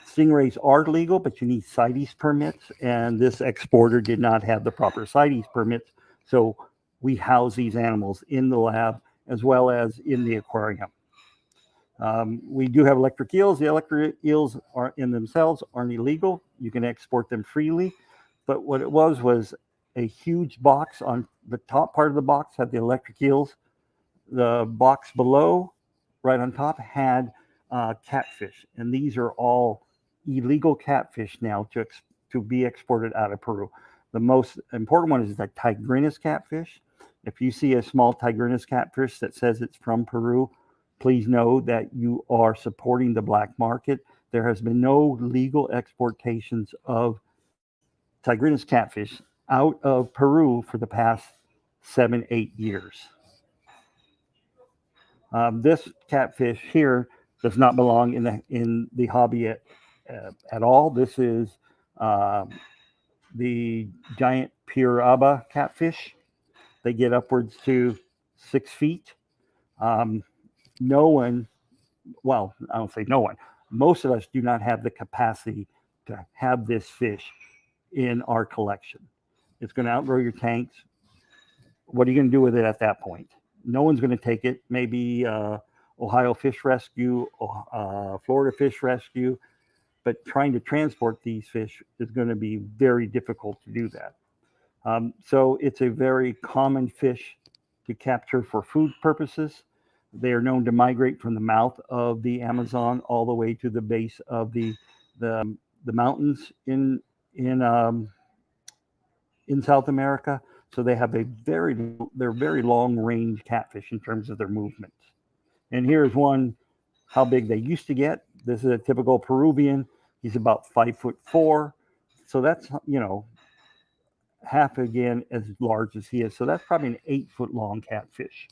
Stingrays are legal, but you need CITES permits, and this exporter did not have the proper CITES permits. So we house these animals in the lab as well as in the aquarium. We do have electric eels. The electric eels are in themselves aren't illegal. You can export them freely. But what it was a huge box. On the top part of the box had the electric eels. The box below, right on top, had catfish. And these are all illegal catfish now to be exported out of Peru. The most important one is the tigrinus catfish. If you see a small tigrinus catfish that says it's from Peru, please know that you are supporting the black market. There has been no legal exportations of tigrinus catfish out of Peru for the past 7-8 years. This catfish here does not belong in the hobby at all. This is the giant Piraba catfish. They get upwards to 6 feet. No one, well, I don't say no one, most of us do not have the capacity to have this fish in our collection. It's going to outgrow your tanks. What are you going to do with it at that point? No one's going to take it. Maybe Ohio Fish Rescue, Florida Fish Rescue, but trying to transport these fish is going to be very difficult to do that. So it's a very common fish to capture for food purposes. They are known to migrate from the mouth of the Amazon all the way to the base of the mountains in South America. So they have they're very long range catfish in terms of their movements. And here's one how big they used to get. This is a typical Peruvian. He's about 5'4". So that's, half again as large as he is. So that's probably an 8-foot long catfish.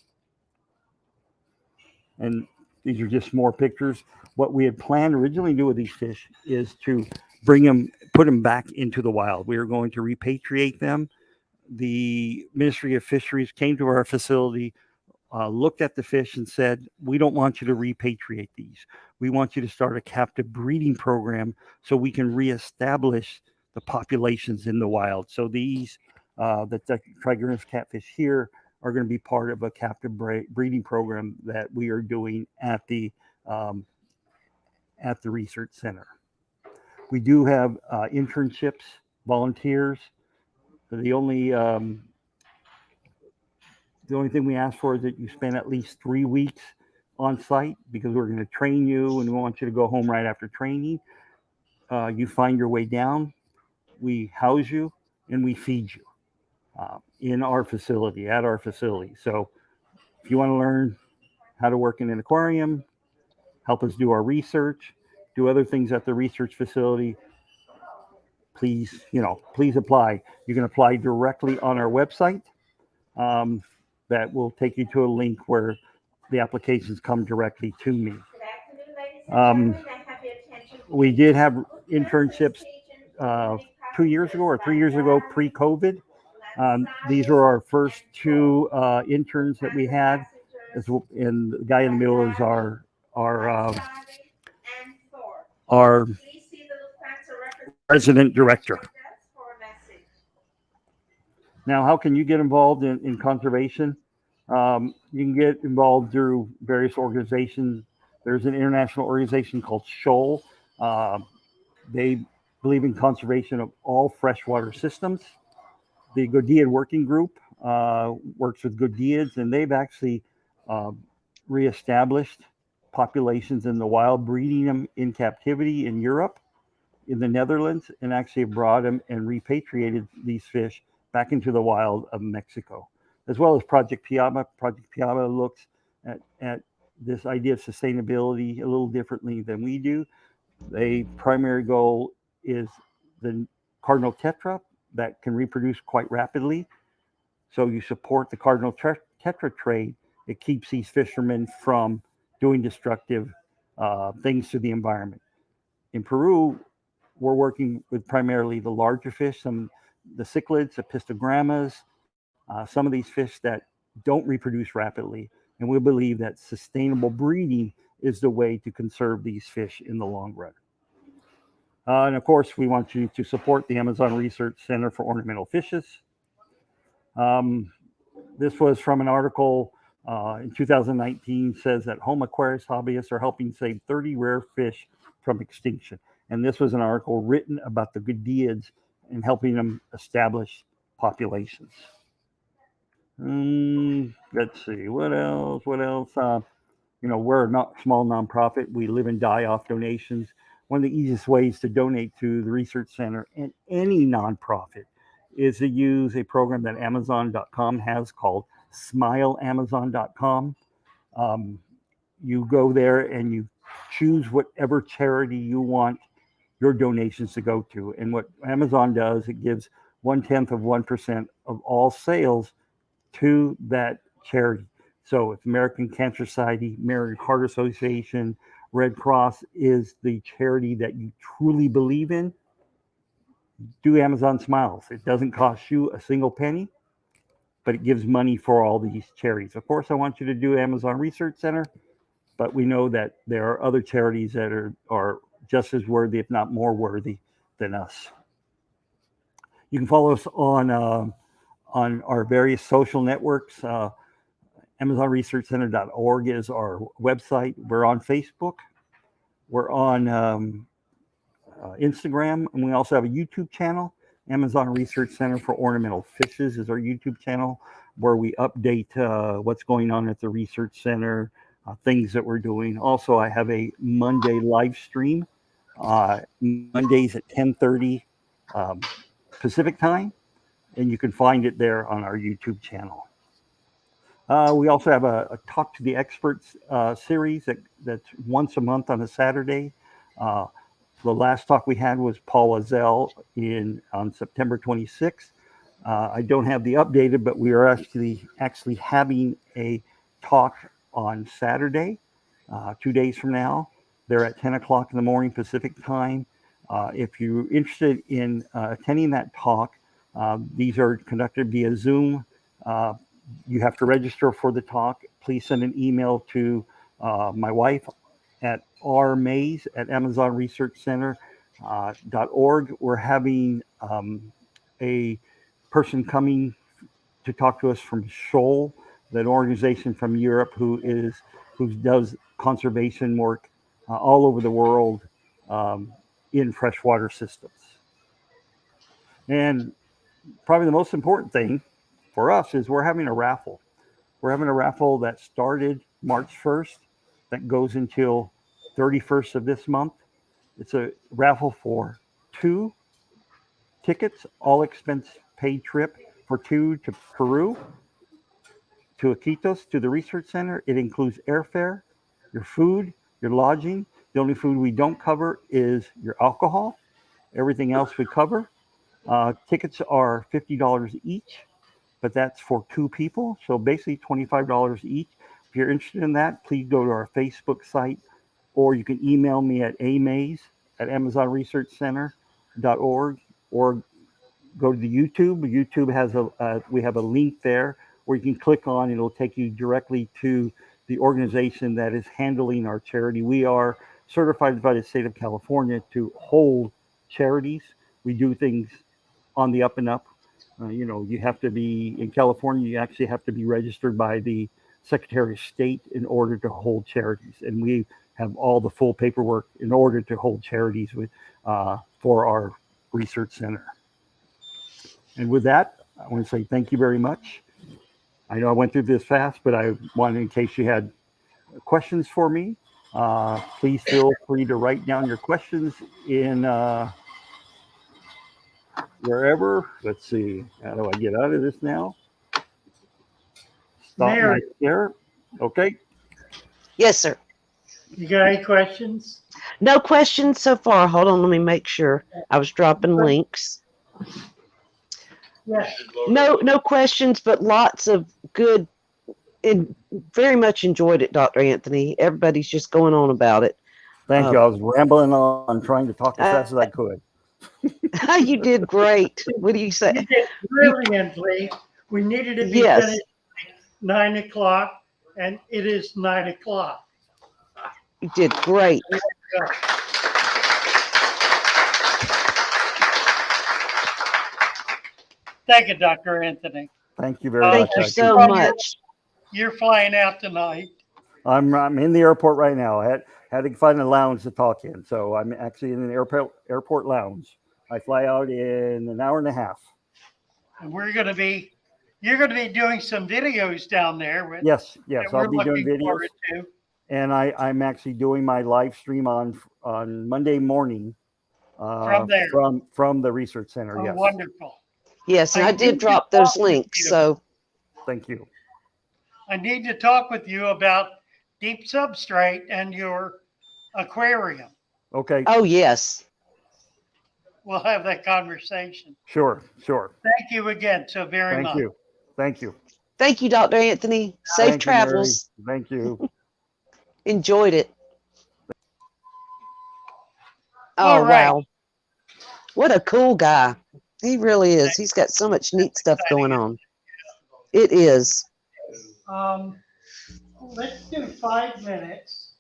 And these are just more pictures. What we had planned originally to do with these fish is to put them back into the wild. We were going to repatriate them. The Ministry of Fisheries came to our facility, looked at the fish and said, we don't want you to repatriate these. We want you to start a captive breeding program so we can reestablish the populations in the wild. So these, the Trigurnus catfish here, are going to be part of a captive breeding program that we are doing at the research center. We do have internships, volunteers. The only thing we ask for is that you spend at least 3 weeks on site, because we're going to train you and we want you to go home right after training. You find your way down, we house you, and we feed you in our facility, at our facility. So if you want to learn how to work in an aquarium, help us do our research, do other things at the research facility, please apply. You can apply directly on our website. That will take you to a link where the applications come directly to me. We did have internships 2 years ago or 3 years ago, pre-COVID. These are our first 2 interns that we had. And the guy in the middle is our resident director. Now, how can you get involved in conservation? You can get involved through various organizations. There's an international organization called Shoal. They believe in conservation of all freshwater systems. The Godiad Working Group works with Godiads, and they've actually reestablished populations in the wild, breeding them in captivity in Europe, in the Netherlands, and actually brought them and repatriated these fish back into the wild of Mexico, as well as Project Piaba. Project Piaba looks at this idea of sustainability a little differently than we do. The primary goal is the cardinal tetra that can reproduce quite rapidly. So you support the cardinal tetra trade. It keeps these fishermen from doing destructive things to the environment. In Peru, we're working with primarily the larger fish, the cichlids, the pistogrammas, some of these fish that don't reproduce rapidly. And we believe that sustainable breeding is the way to conserve these fish in the long run. And of course, we want you to support the Amazon Research Center for Ornamental Fishes. This was from an article in 2019, says that home aquarius hobbyists are helping save 30 rare fish from extinction. And this was an article written about the Godiads and helping them establish populations. Let's see, what else? We're a small nonprofit. We live and die off donations. One of the easiest ways to donate to the research center and any nonprofit is to use a program that Amazon.com has called SmileAmazon.com. You go there and you choose whatever charity you want your donations to go to. And what Amazon does, it gives 0.1% of all sales to that charity. So if American Cancer Society, American Heart Association, Red Cross is the charity that you truly believe in, do Amazon Smiles. It doesn't cost you a single penny, but it gives money for all these charities. Of course, I want you to do Amazon Research Center, but we know that there are other charities that are just as worthy, if not more worthy than us. You can follow us on our various social networks. AmazonResearchCenter.org is our website. We're on Facebook. We're on Instagram, and we also have a YouTube channel. Amazon Research Center for Ornamental Fishes is our YouTube channel, where we update what's going on at the research center, things that we're doing. Also, I have a Monday live stream, Mondays at 10:30 Pacific time, and you can find it there on our YouTube channel. We also have a Talk to the Experts series that's once a month on a Saturday. The last talk we had was Paul Azell on September 26th. I don't have the updated, but we are actually having a talk on Saturday, 2 days from now. They're at 10 o'clock in the morning Pacific time. If you're interested in attending that talk, these are conducted via Zoom. You have to register for the talk. Please send an email to my wife at rmays@amazonresearchcenter.org. We're having a person coming to talk to us from Shoal, an organization from Europe who does conservation work all over the world in freshwater systems. And probably the most important thing for us is we're having a raffle. We're having a raffle that started March 1st that goes until 31st of this month. It's a raffle for 2 tickets, all expense paid trip for 2 to Peru, to Iquitos, to the research center. It includes airfare, your food, your lodging. The only food we don't cover is your alcohol. Everything else we cover. Tickets are $50 each, but that's for 2 people. So basically $25 each. If you're interested in that, please go to our Facebook site, or you can email me at amaze@amazonresearchcenter.org, or go to the YouTube. YouTube has we have a link there where you can click on. It'll take you directly to the organization that is handling our charity. We are certified by the state of California to hold charities. We do things on the up and up. You have to be in California. You actually have to be registered by the Secretary of State in order to hold charities, and we have all the full paperwork in order to hold charities for our research center. And with that, I want to say thank you very much. I know I went through this fast, but I wanted, in case you had questions for me, please feel free to write down your questions in wherever. Let's see, how do I get out of this now? Stop my Mary. share. Okay. Yes, sir. You got any questions? No questions so far. Hold on, let me make sure. I was dropping links. Yes. No questions, but lots of good. And very much enjoyed it, Dr. Anthony. Everybody's just going on about it. Thank you. I was rambling on, trying to talk as fast as I could. You did great. What do you say? You did brilliantly. We needed to be Yes. finished at 9 o'clock, and it is 9 o'clock. You did great. Thank you, Dr. Anthony. Thank you very much. Thank you so much. You're flying out tonight. I'm in the airport right now. I had to find a lounge to talk in, so I'm actually in an airport lounge. I fly out in an hour and a half. And you're going to be doing some videos down there. Yes, that I'll be doing videos. forward to. And I'm actually doing my live stream on Monday morning From there. from the research center. Oh, Yes. wonderful. Yes, and I did drop those links. So thank you. I need to talk with you about deep substrate and your aquarium. Okay. Oh, yes. We'll have that conversation. Sure. Thank you again so very much. Thank you. Thank you, Dr. Anthony. Safe Thank you, Mary. travels. Thank you. Enjoyed it. All Oh, right. wow. What a cool guy. He really is. He's got so much neat stuff going on. It is. Let's do 5 minutes.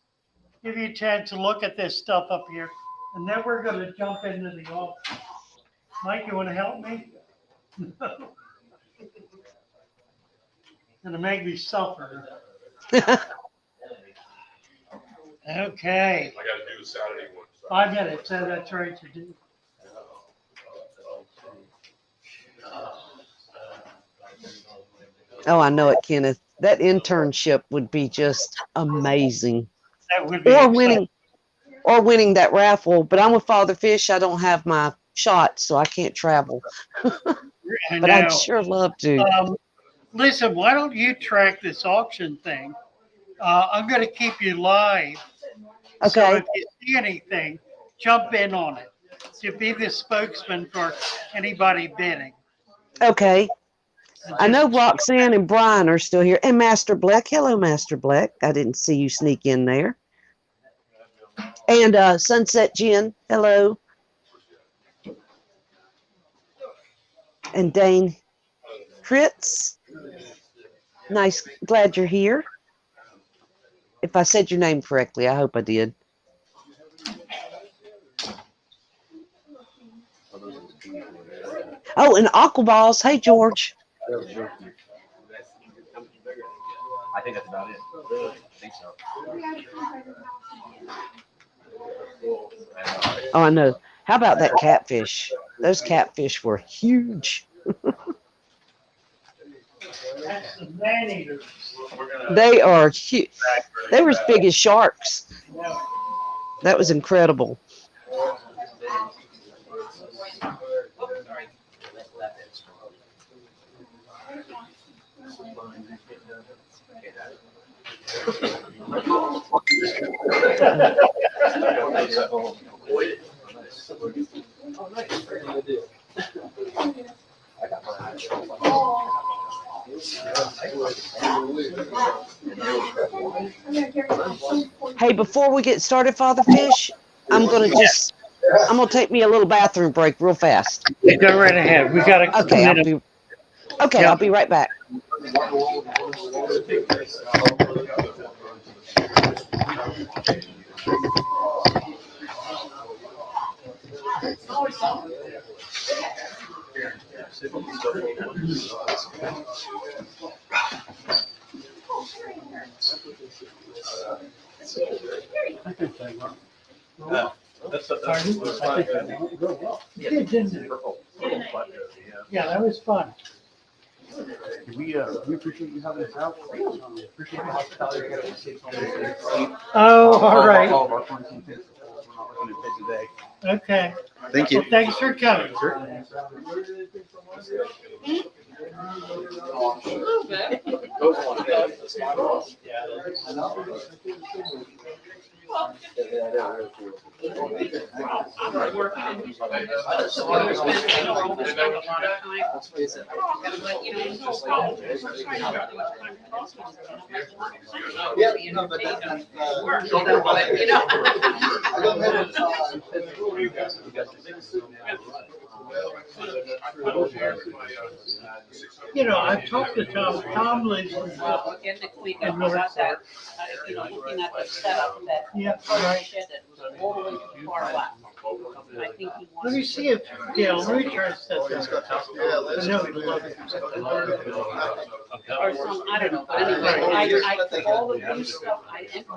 Give you a chance to look at this stuff up here. And then we're going to jump into the office. Mike, you want to help me? Gonna make me suffer. Okay. I gotta do the Saturday one. 5 minutes. That's right to do. Oh, I know it, Kenneth. That internship would be just amazing. That would be Or exciting. winning that raffle. But I'm with Father Fish. I don't have my shot, so I can't travel. I But I'd know. sure love to. Listen, why don't you track this auction thing? I'm going to keep you live. So Okay. if you see anything, jump in on it. To be the spokesman for anybody bidding. Okay. I know Roxanne and Brian are still here. And Master Black. Hello, Master Black. I didn't see you sneak in there. And Sunset Jen. Hello. And Dane Fritz. Nice. Glad you're here. If I said your name correctly, I hope I did. Oh, and Aquaballs. Hey, George. I think that's about it. I think so. Oh, I know. How about that catfish? Those catfish were huge. That's the man-eaters. They are huge. They were as big as sharks. That was incredible. Hey, before we get started, Father Fish, I'm gonna take me a little bathroom break real fast. Go right ahead. We got a minute. I'll be right back. Yeah, that was fun. We appreciate you having us out. Appreciate the hospitality. Oh, all right. All of our quarantine kids. We're not looking at kids today. Okay. Thank you. Well, thanks for coming. You know, I've talked to Tom. Tom lives in That, looking at the setup that. Yeah, right. Shed that was all the way to the far left. I think he Let me see if, yeah, let me try to set this up. I know he'd love it. Or some, I don't know, but anyway, I took all the blue stuff, I took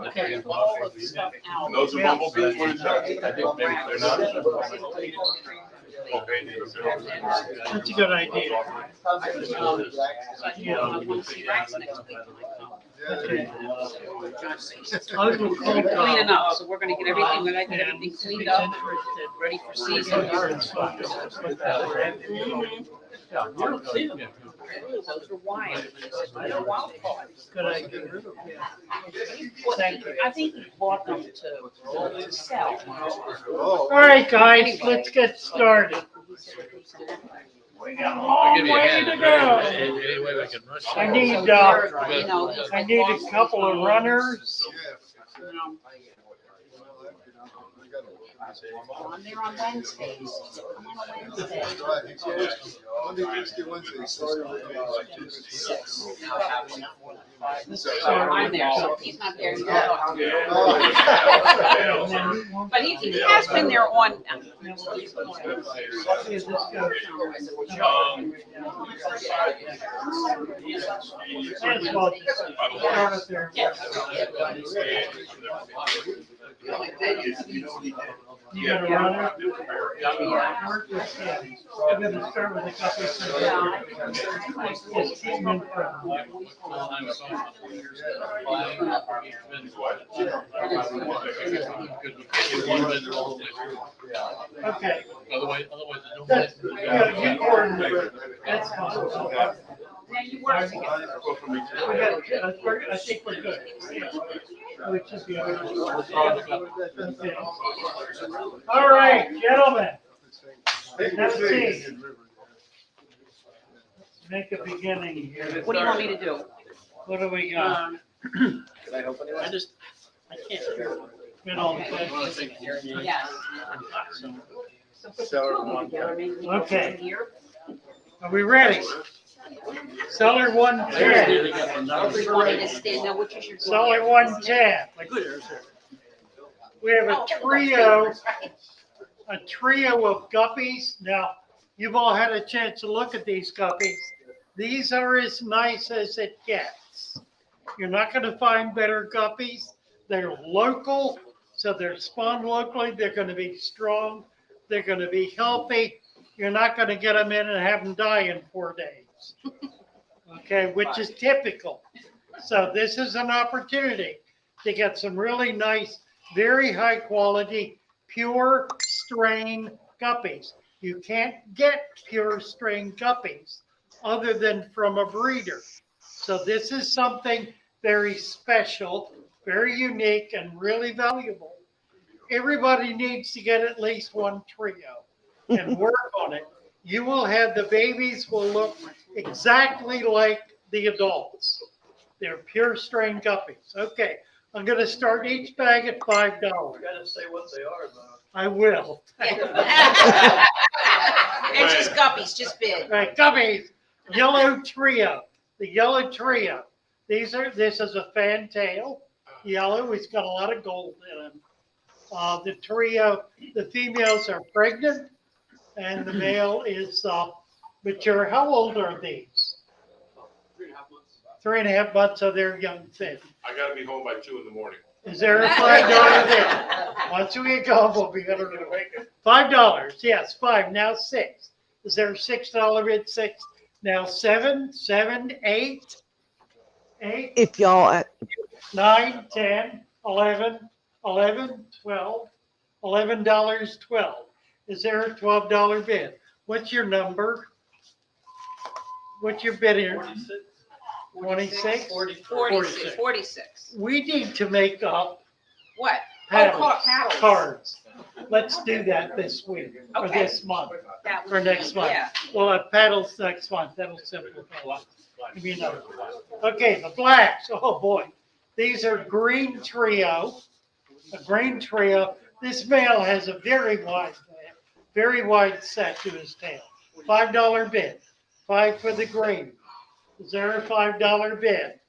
all of the stuff out. Those are bumblebees. That's a good idea. Okay. Cleaning up, so we're gonna get everything, when I get everything cleaned up, ready for season. Those are wild. They're wild cards. Good idea. I think he bought them to sell. All right, guys, let's get started. We got a long way to go. I need a couple of runners. On there on Wednesdays. Come on a Wednesday. Monday, Tuesday, Wednesday. So I'm there, so if he's not there, he's not. But he has been there on. You got a runner? Work with him. I'm going to start with a couple of okay. Otherwise, that's fine. And you work together. I think we're good. We should be able to- All right, gentlemen. Have a seat. Make a beginning here. What do you want me to do? What do we got? Can I help anyone? I can't hear. Been all the Yes. Okay. Are we ready? Seller 110. Everybody to stand now, which is your. Seller 110. We have a trio of guppies. Now, you've all had a chance to look at these guppies. These are as nice as it gets. You're not going to find better guppies. They're local, so they're spawned locally. They're going to be strong. They're going to be healthy. You're not going to get them in and have them die in 4 days. Okay, which is typical. So this is an opportunity to get some really nice, very high quality, pure strain guppies. You can't get pure strain guppies other than from a breeder. So this is something very special, very unique, and really valuable. Everybody needs to get at least one trio and work on it. You will have, the babies will look exactly like the adults. They're pure strain guppies. Okay, I'm going to start each bag at $5. You gotta say what they are, though. I will. It's just guppies, just big. Right, guppies, yellow trio, the yellow trio. This is a fantail, yellow. He's got a lot of gold in him. The trio, the females are pregnant, and the male is mature. How old are these? 3.5 months, so they're young fish. I gotta be home by 2 in the morning. Is there a $5 bid? Once we get going, we'll be able to make it. $5, yes, 5, now 6. Is there a $6 bid? 6, now 7, 7, 8, 8, If y'all, 9, 10, 11, 11, 12, $11, 12. Is there a $12 bid? What's your number? What's your bid here? 26? 46. We need to make up What? paddles, Paddles. cards. Let's do that this week or Okay. this month That or would next be- month. Yeah. We'll have paddles next month. That'll simplify it. Give me another one. Okay, the blacks. Oh boy, these are green trio. A green trio. This male has a very wide set to his tail. $5 bid. 5 for the green. Is there a $5 bid?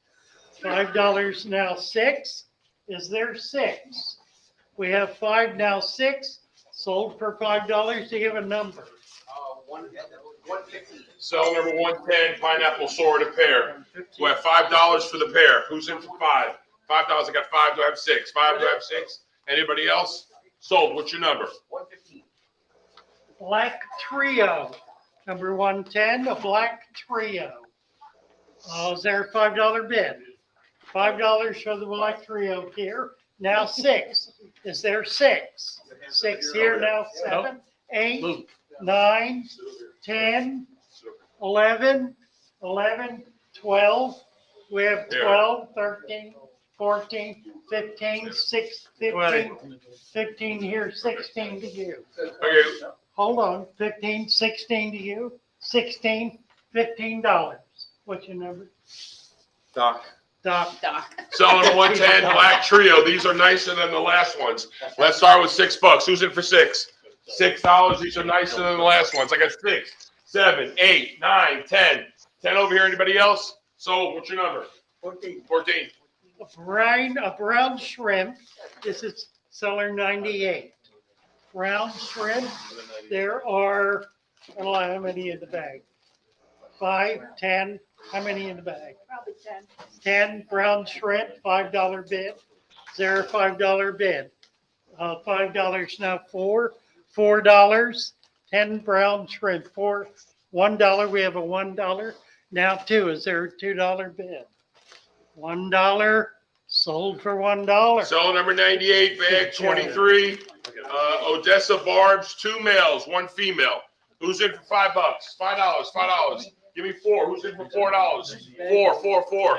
$5 now 6. Is there 6? We have 5 now 6. Sold for $5 to give a number. 150. Cell number 110, pineapple sword, a pair. We have $5 for the pair. Who's in for 5? $5. I got 5. Do I have 6? 5. Do I have 6? Anybody else? Sold. What's your number? 115. Black trio. Number 110, a black trio. Is there a $5 bid? $5 for the black trio here. Now 6. Is there 6? 6 here, now 7, 8, 9, 10, 11, 12. We have 12, 13, 14, 15, 15 here, 16 to you. Okay. Hold on, 15, 16 to you, 16, $15. What's your number? Doc. Doc. Cell number 110, black trio. These are nicer than the last ones. Let's start with $6. Who's in for 6? $6. These are nicer than the last ones. I got 6, 7, 8, 9, 10. 10 over here. Anybody else? Sold. What's your number? 14. A brown shrimp. This is seller 98. Brown shrimp. There are, I don't know how many in the bag. 5, 10. How many in the bag? Probably 10. 10 brown shrimp, $5 bid. Is there a $5 bid? $5 now 4. $4. 10 brown shrimp. $1. We have a $1. Now 2. Is there a $2 bid? $1. Sold for $1. Cell number 98, bag 23. Odessa barbs, 2 males, 1 female. Who's in for $5? $5. Give me 4. Who's in for $4? 4.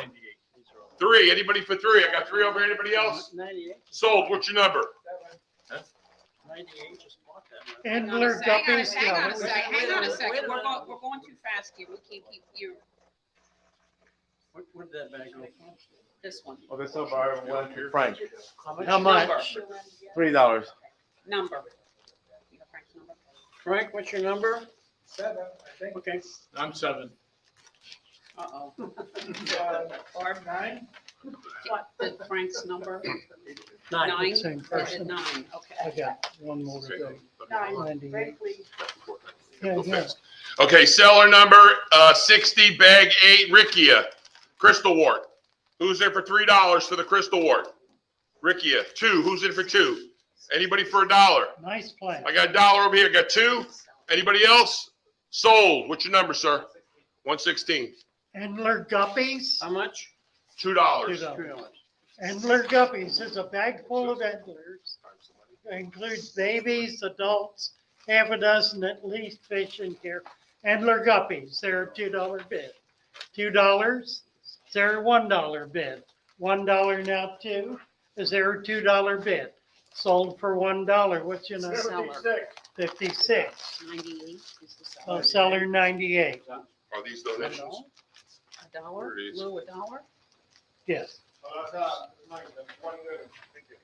3. Anybody for 3? I got 3 over here. Anybody else? 98. Sold. What's your number? 98 just bought that. Endler guppies. Hang on a second. We're going too fast here. We can't keep you, Where'd that bag go? this one. Oh, this one by one here. Frank. How much? $3. Number. You got Frank's number? Frank, what's your number? 7, I think. Okay. I'm 7. Uh-oh. Barb, 9. What, the Frank's number? 9. 9? Same Is it person. 9? I Okay. got one more to go. 98. Go fast. Okay, seller number 60, bag 8, Rickia, crystal wart. Who's in for $3 for the crystal wart? Rickia. 2. Who's in for 2? Anybody for $1? Nice play. I got $1 over here. Got 2. Anybody else? Sold. What's your number, sir? 116. Endler guppies. How much? $2. $2. Endler guppies is a bag full of endlers. It includes babies, adults, half a dozen at least fish in here. Endler guppies, they're a $2 bid. $2, they're a $1 bid. $1 now 2. Is there a $2 bid? Sold for $1. What's your number? Seller. 56. 98 is the Oh, seller. seller 98. Are these donations? $1? There it is. Lou, $1? Yes.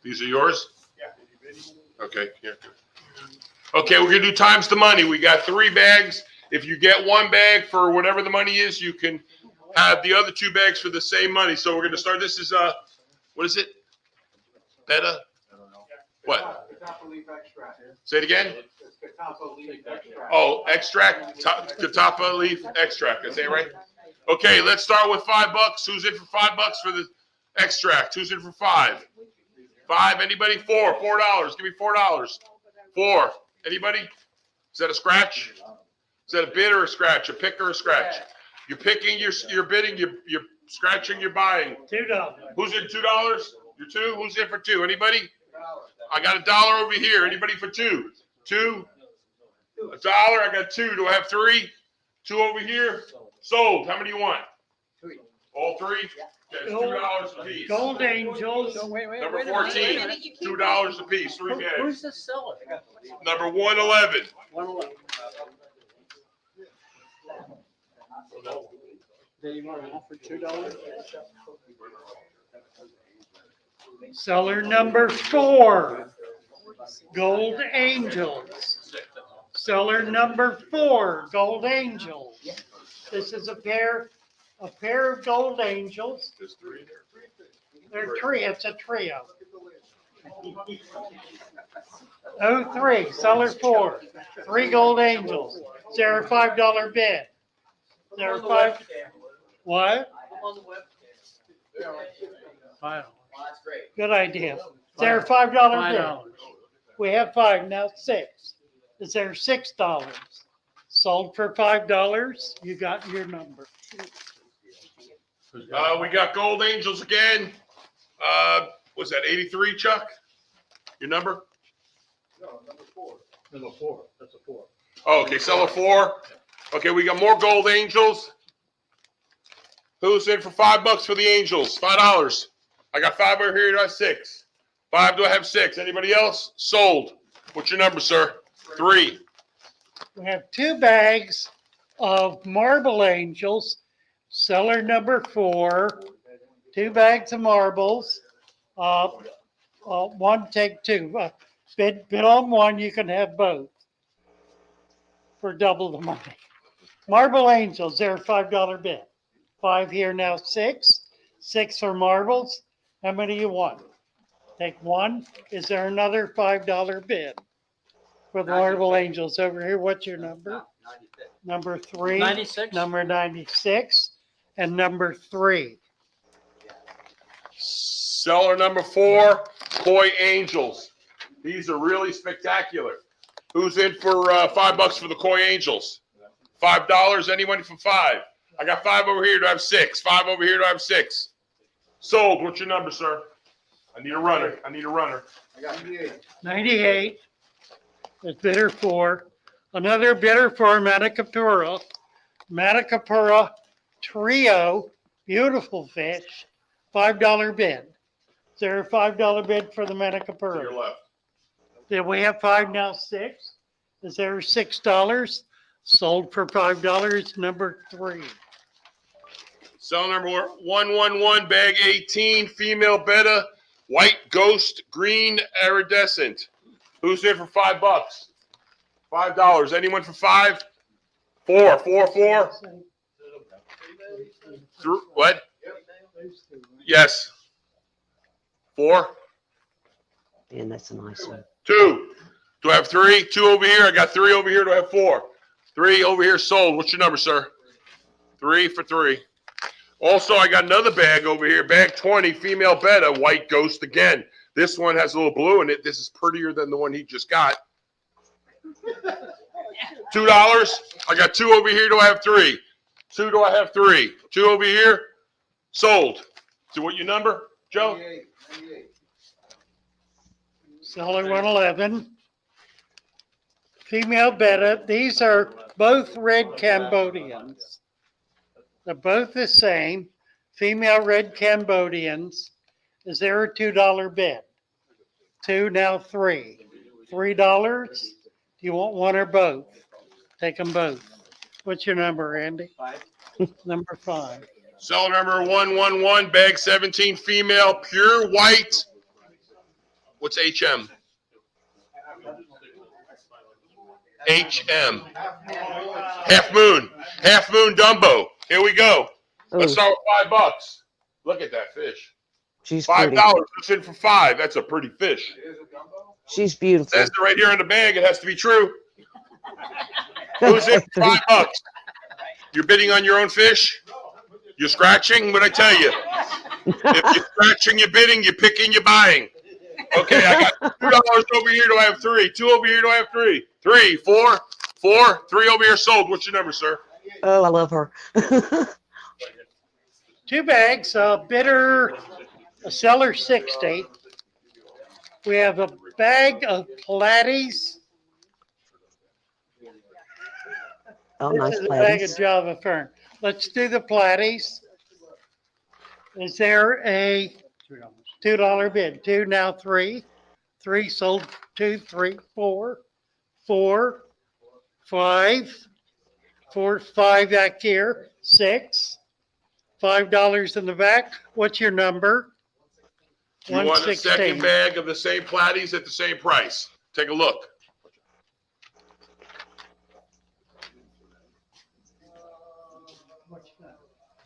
These are yours? Okay, here. Okay, we're gonna do times the money. We got 3 bags. If you get 1 bag for whatever the money is, you can have the other 2 bags for the same money. So we're gonna start. This is what is it? Beta? What? Say it again. Oh, extract, Catapa leaf extract. Is that right? Okay, let's start with $5. Who's in for $5 for the extract? Who's in for 5? 5. Anybody? 4. $4. Give me $4. 4. Anybody? Is that a scratch? Is that a bid or a scratch? A pick or a scratch? You're picking, you're bidding, you're scratching, you're buying. $2. Who's in $2? You're 2. Who's in for 2? Anybody? I got $1 over here. Anybody for 2? 2. $1. I got 2. Do I have 3? 2 over here. Sold. How many do you want? 3. All 3? Okay, $2 a piece. Gold Angels. Number 14. $2 a piece. 3 bags. Who's the seller? Number 111. 111. Do you want to offer $2? Seller number 4. Gold Angels. Seller number 4. Gold Angels. This is a pair of Gold Angels. There's 3 there. They're it's a trio. 03, seller 4. 3 Gold Angels. Is there a $5 bid? Is there a 5? What? $5. Good idea. Is there a $5 bid? We have 5, now 6. Is there $6? Sold for $5. You got your number. We got Gold Angels again. Was that 83, Chuck? Your number? Number 4. That's a 4. Oh, okay, seller 4. Okay, we got more Gold Angels. Who's in for $5 for the Angels? $5. I got 5 over here. Do I have 6? 5. Do I have 6? Anybody else? Sold. What's your number, sir? 3. We have 2 bags of Marble Angels. Seller number 4. 2 bags of marbles. One, take 2. Bid on 1, you can have both for double the money. Marble Angels, they're a $5 bid. 5 here, now 6. 6 for marbles. How many do you want? Take 1. Is there another $5 bid for the Marble Angels over here? What's your number? Number 3. 96. Number 96. And number 3. Seller number 4, Koi Angels. These are really spectacular. Who's in for $5 for the Koi Angels? $5. Anyone for 5? I got 5 over here. Do I have 6? 5 over here. Do I have 6? Sold. What's your number, sir? I need a runner. I got 98. 98. It's bidder 4. Another bidder for Manicapura. Manicapura Trio, beautiful fish, $5 bid. Is there a $5 bid for the To your Manicapura? left. Did we have 5 now 6? Is there $6? Sold for $5, number 3. Cell number 111, bag 18, female betta, white ghost, green iridescent. Who's in for $5? $5. Anyone for 5? 4. What? Yes. 4. And that's a nice one. 2. Do I have 3? 2 over here. I got 3 over here. Do I have 4? 3 over here sold. What's your number, sir? 3 for 3. Also, I got another bag over here. Bag 20, female betta, white ghost again. This one has a little blue in it. This is prettier than the one he just got. $2. I got 2 over here. Do I have 3? 2. Do I have 3? 2 over here. Sold. So what your number, Joe? Seller 111. Female betta. These are both red Cambodians. They're both the same. Female red Cambodians. Is there a $2 bid? 2, now 3. $3. Do you want one or both? Take them both. What's your number, Andy? 5. Number 5. Seller number 111, bag 17, female, pure white. What's HM? HM. Half moon. Half moon Dumbo. Here we go. Let's Ooh. start with $5. Look at that fish. She's $5. pretty. It's in for 5. That's a pretty fish. She's beautiful. Says it right here in the bag. It has to be true. Who's in for $5? You're bidding on your own fish? You're scratching? What'd I tell you? If you're scratching, you're bidding, you're picking, you're buying. Okay, I got $2 over here. Do I have 3? 2 over here. Do I have 3? 3, 4, 4, 3 over here sold. What's your number, sir? Oh, I love her. 2 bags, bidder, a seller 60. We have a bag of platies. Oh, This nice is a bag of platies. Java Fern. Let's do the platies. Is there a $2 bid? 2, now 3. 3 sold, 2, 3, 4, 4, 5, 4, 5 back here, 6, $5 in the back. What's your number? You want a 116. second bag of the same platies at the same price. Take a look.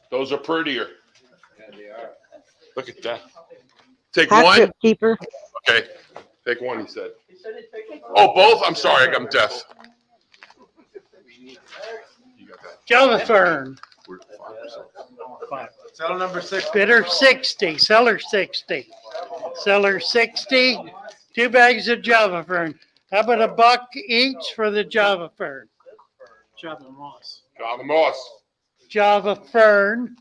Those are prettier. Look at that. Take Hi, one. Trip Keeper. Okay. Take one, he said. Oh, both? I'm sorry. I'm deaf. You got that. Java Fern. We're 5%. Seller number 6. Bidder 60, seller 60. Seller 60, 2 bags of Java Fern. How about a buck each for the Java Fern? Java moss. Java moss. Java Fern,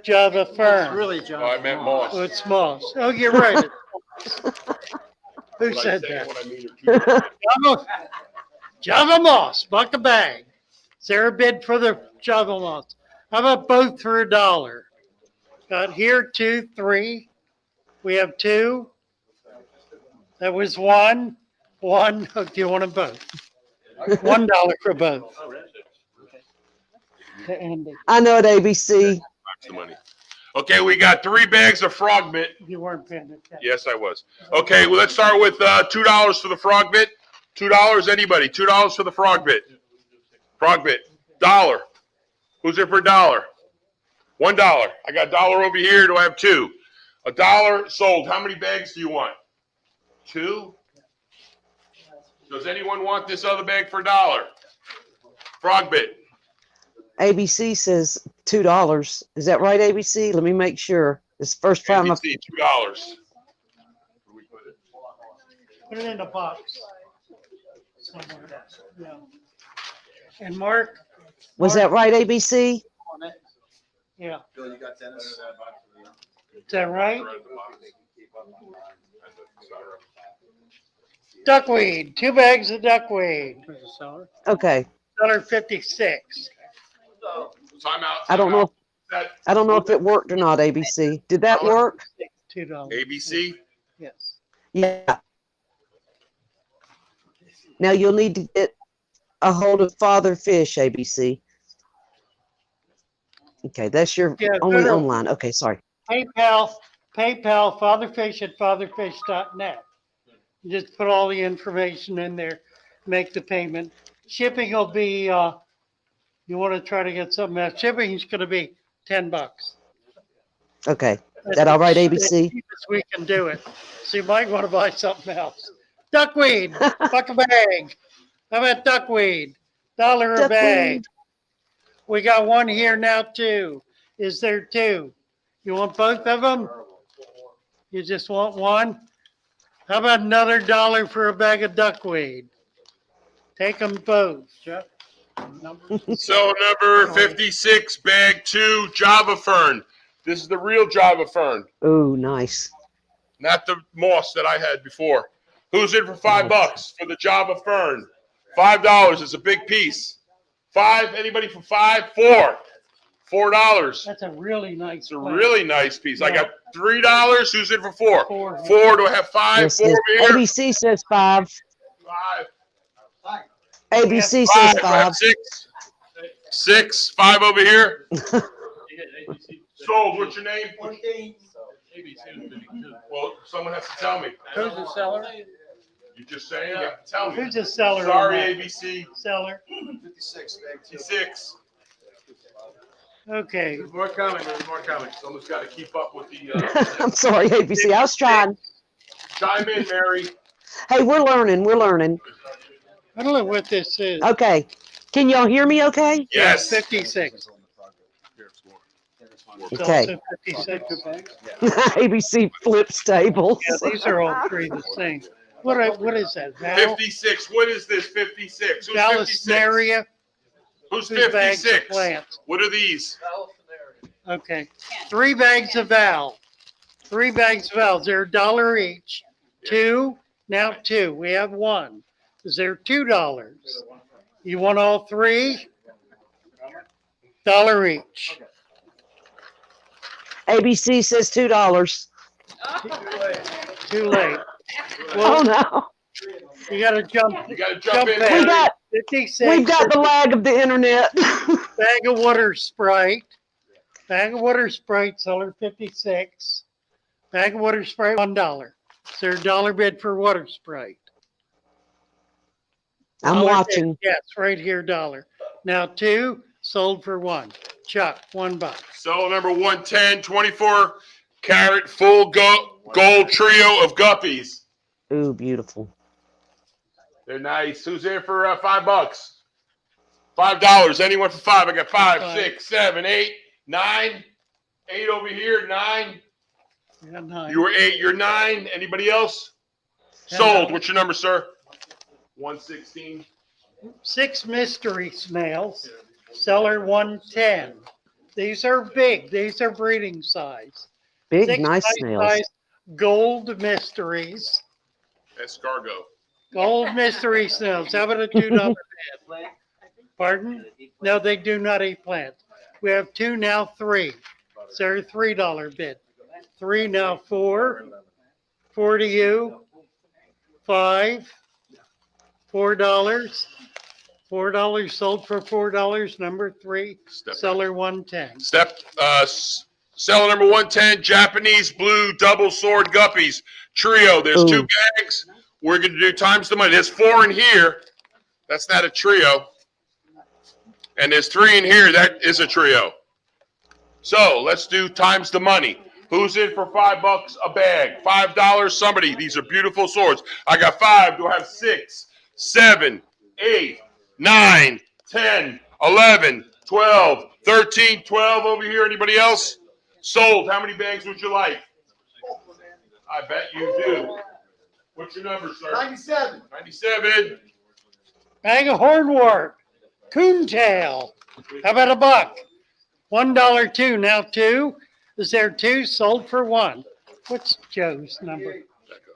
Java It's Fern. really Oh, Java. I meant moss. Oh, it's moss. Oh, you're right. Who What I said say and that? what I mean are two Java, Java moss, buck a bag. Is there a bid for the Java moss? How about both for $1? Got here 2, 3. We have 2. That was 1. 1. Oh, do you want them both? $1 for both. To Andy. I know at ABC. That's the money. Okay, we got 3 bags of frog bit. You weren't paying attention. Yes, I was. Okay, well, let's start with $2 for the frog bit. $2, anybody? $2 for the frog bit. Frog bit. $1. Who's there for $1? $1. I got $1 over here. Do I have 2? $1 sold. How many bags do you want? 2? Does anyone want this other bag for $1? Frog bit. ABC says $2. Is that right, ABC? Let me make sure. It's the first time I've ABC, $2. Put it in the box. Somewhere. Yeah. And Mark? Was that right, ABC? Yeah. Bill, you got Dennis? Is that right? Duckweed, 2 bags of duckweed. Okay. $1.56. Time out. I don't know. That I don't know if it worked or not. ABC. Did that work? $2. ABC. Yes. Yeah. Now you'll need to get a hold of Father Fish, ABC. Okay, that's your Yeah, only go to online. Okay, sorry. PayPal, fatherfish at fatherfish.net. Just put all the information in there, make the payment. Shipping will be, you want to try to get something else. Shipping is going to be $10. Okay, that all right, The ABC? cheapest we can do it. So you might want to buy something else. Duckweed, buck a bag. How about duckweed? $1 a bag. Duckweed. We got one here now too. Is there two? You want both of them? You just want one? How about another $1 for a bag of duckweed? Take them both. Chuck. So number 56, bag 2, Java Fern. This is the real Java Fern, Oh, nice. not the moss that I had before. Who's in for $5 for the Java Fern? $5 is a big piece. 5, anybody for 5? 4. $4. That's a really nice It's a plant. really nice piece. I Yeah. got $3. Who's in for 4? 4. 4. Do I have 5? Yes, 4 yes. over here. ABC says 5. 5. ABC Five. says Do I have 5. 6? 6. 5 over here. Sold. What's your name? Well, someone has to tell me. Who's the seller? You're just saying. You have to tell me. Who's the seller? Sorry, on that? ABC. Seller. 56. Okay. There's more coming. There's more coming. Someone's got to keep up with the. I'm sorry, ABC. I was trying. Chime in, Mary. Hey, we're learning. We're learning. I don't know what this is. Okay. Can y'all hear me okay? Yes. 56. Okay. So 56. ABC flips tables. Yeah, these are all three the same. What is that? Val? 56. What is this? 56. Who's Vallisneria? 56? Who's Whose bags of 56? plants? What are these? Okay. 3 bags of Val. 3 bags of Val. They're $1 each. 2. Now 2. We have 1. Is there $2? You want all 3? $1 each. ABC says $2. Too late. Oh no. You gotta jump. You got to jump in. back. We got 56. we've got the lag of the internet. Bag of water Sprite. Bag of water Sprite, seller 56. Bag of water Sprite, $1. Is there a $1 bid for water Sprite? I'm $1 watching. bid. Yes, right here, $1. Now 2 sold for 1. Chuck, $1. So number 110, 24 carat full gold trio of guppies. Ooh, beautiful. They're nice. Who's there for $5? $5. Anyone for 5? I got 5, 6, 7, 8, 9. 8 over here. 9. Yeah, 9. You were 8. You're 9. Anybody else? 10. Sold. What's your number, sir? 116. 6 mystery snails. Seller 110. These are big. These are breeding size. Big, 6 nice nice snails. size gold mysteries. Escargot. Gold mystery snails. How about a $2 bid? Pardon? No, they do not eat plants. We have 2 now, 3. So they're $3 bid. 3 now, 4. 4 to you. 5. $4. $4 sold for $4. Number 3. Seller 110. Seller number 110, Japanese blue double sword guppies trio. There's 2 bags. We're going to do times the money. There's 4 in here. That's not a trio. And there's 3 in here. That is a trio. So let's do times the money. Who's in for $5 a bag? $5. Somebody. These are beautiful swords. I got 5. Do I have 6, 7, 8, 9, 10, 11, 12, 13, 12 over here. Anybody else? Sold. How many bags would you like? I bet you do. What's your number, sir? 97. 97. Bag of hornwort. Coontail. How about $1? $1 2. Now 2. Is there 2? Sold for 1. What's Joe's number?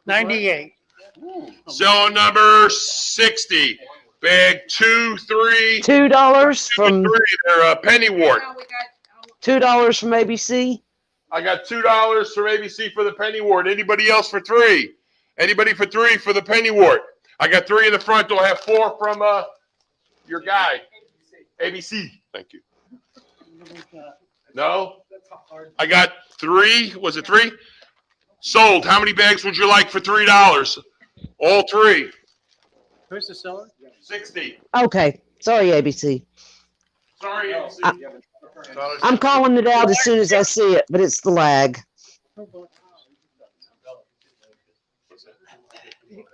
98. So number 60. Bag 2, 3. $2 from Three. They're pennywort. $2 from ABC. I got $2 from ABC for the pennywort. Anybody else for 3? Anybody for 3 for the pennywort? I got 3 in the front. Do I have 4 from your guy? ABC. Thank you. No? I got 3. Was it 3? Sold. How many bags would you like for $3? All 3. Who's the seller? 60. Okay. Sorry, ABC. Sorry, ABC. I'm calling it out as soon as I see it, but it's the lag.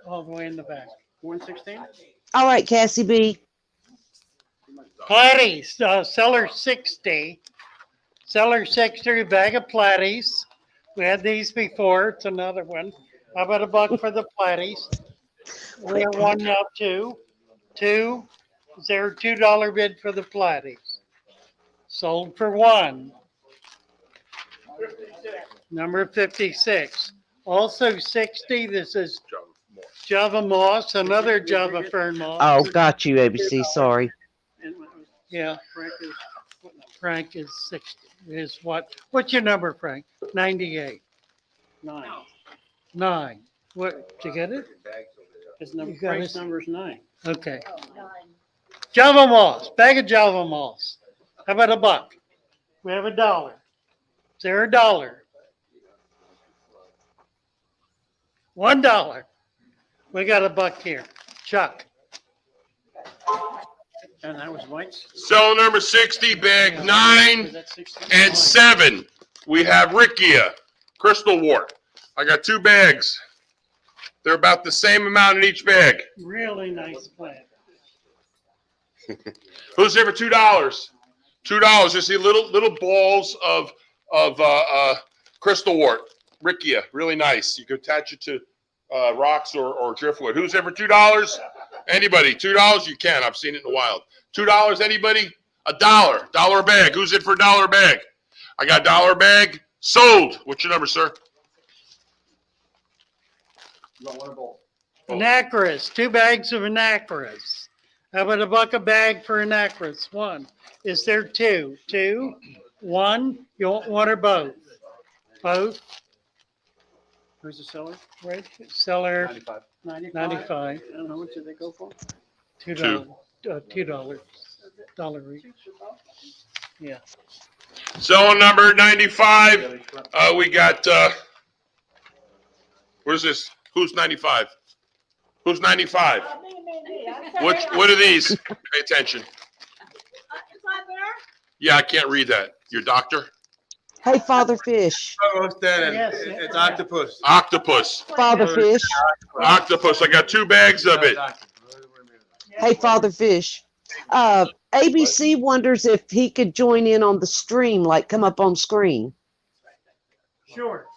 All the way in the back. 116? All right, Cassie B. Platies, seller 60. Seller 60, bag of platies. We had these before. It's another one. How about $1 for the platies? We have one now, 2. 2. Is there a $2 bid for the platies? Sold for 1. Number 56. Also 60. This is Java moss, another Java fern moss. Oh, got you, ABC. Sorry. Yeah. Frank is 60. Is what? What's your number, Frank? 98. 9. 9. What? Did you get it? His number, You got Frank's it? number is 9. Okay. Java moss. Bag of Java moss. How about $1? We have $1. Is there $1? $1. We got $1 here. Chuck. And that was Mike's. Cell number 60, bag 9 Was that 60? and 7. We have Rickia, crystal wart. I got 2 bags. They're about the same amount in each bag. Really nice plant. Who's there for $2? $2. You see little balls of crystal wart, Rickia, really nice. You could attach it to rocks or driftwood. Who's there for $2? Anybody? $2? You can. I've seen it in the wild. $2. Anybody? $1. $1 a bag. Who's it for $1 a bag? I got $1 a bag. Sold. What's your number, sir? Anacris. 2 bags of Anacris. How about $1 a bag for Anacris? 1. Is there 2? 2? 1? You want 1 or both? Both. Who's the seller? Right. Seller 95. 95. And how much did they go for? $2. $2. $1 each. Yeah. Cell number 95. We got, where's this? Who's 95? Who's 95? What are these? Pay attention. Yeah, I can't read that. Your doctor? Hey, Father Fish. Yes, It's octopus. Octopus. Father Fish. Octopus. I got 2 bags of it. Hey, Father Fish. ABC wonders if he could join in on the stream, like come up on screen. Sure.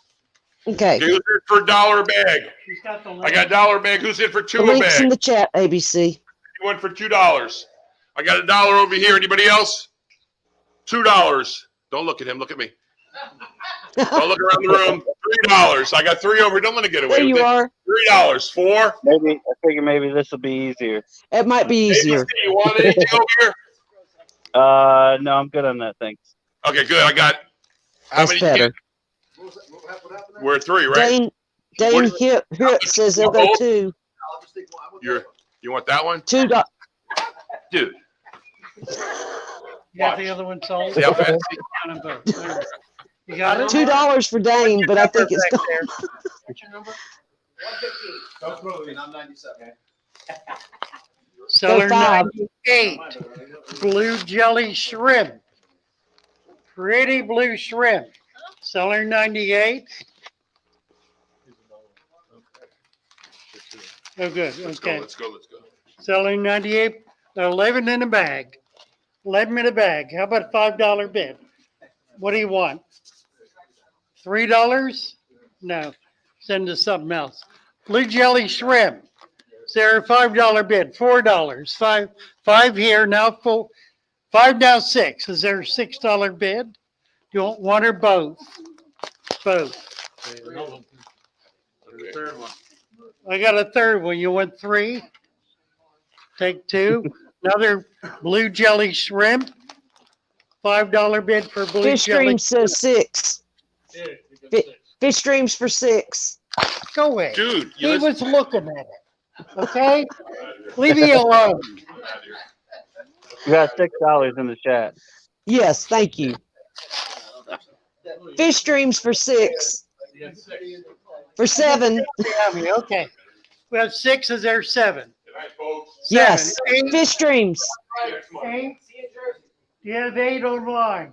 Okay. Who's in for $1 a bag? She's got the I got $1 a bag. Who's in for The 2 a link's in bag? the chat, ABC. Anyone for $2? I got $1 over here. Anybody else? $2. Don't look at him. Look at me. Don't look around the room. $3. I got 3 over. Don't let it get away There with you it. are. $3. 4. Maybe I figure maybe this will be easier. It might be easier. ABC, you want anything over here? No, I'm good on that. Thanks. Okay, good. I got how That's many? better. We're 3, right? Dane Hip says they'll go 2. You want that one? $2. Dude. You got the other one sold? See how fast he- Count them both. All right. You got it? $2 for Dane, but I think it's Back gone. there. What's your number? 115. I'm 97. Seller 5. 98. Blue jelly shrimp. Pretty blue shrimp. Seller 98. Oh, good. Let's go. Okay. Let's go. Let's go. Selling 98. They're 11 in a bag. 11 in a bag. How about a $5 bid? What do you want? $3? No. Send us something else. Blue jelly shrimp. Is there a $5 bid? $4. Five here, now 4. 5 now 6. Is there a $6 bid? Do you want 1 or both? Both. The third one. I got a third one. You want 3? Take two. Another blue jelly shrimp. $5 bid for blue Fish jelly. Stream says 6. Fish Streams for 6. Go away. Dude, He was looking at it. Okay? Leave me alone. We got $6 in the chat. Yes, thank you. Fish Streams for 6. For 7. Okay. We have 6. Is there 7? Yes. 8. Fish Streams. 8. You have 8 online.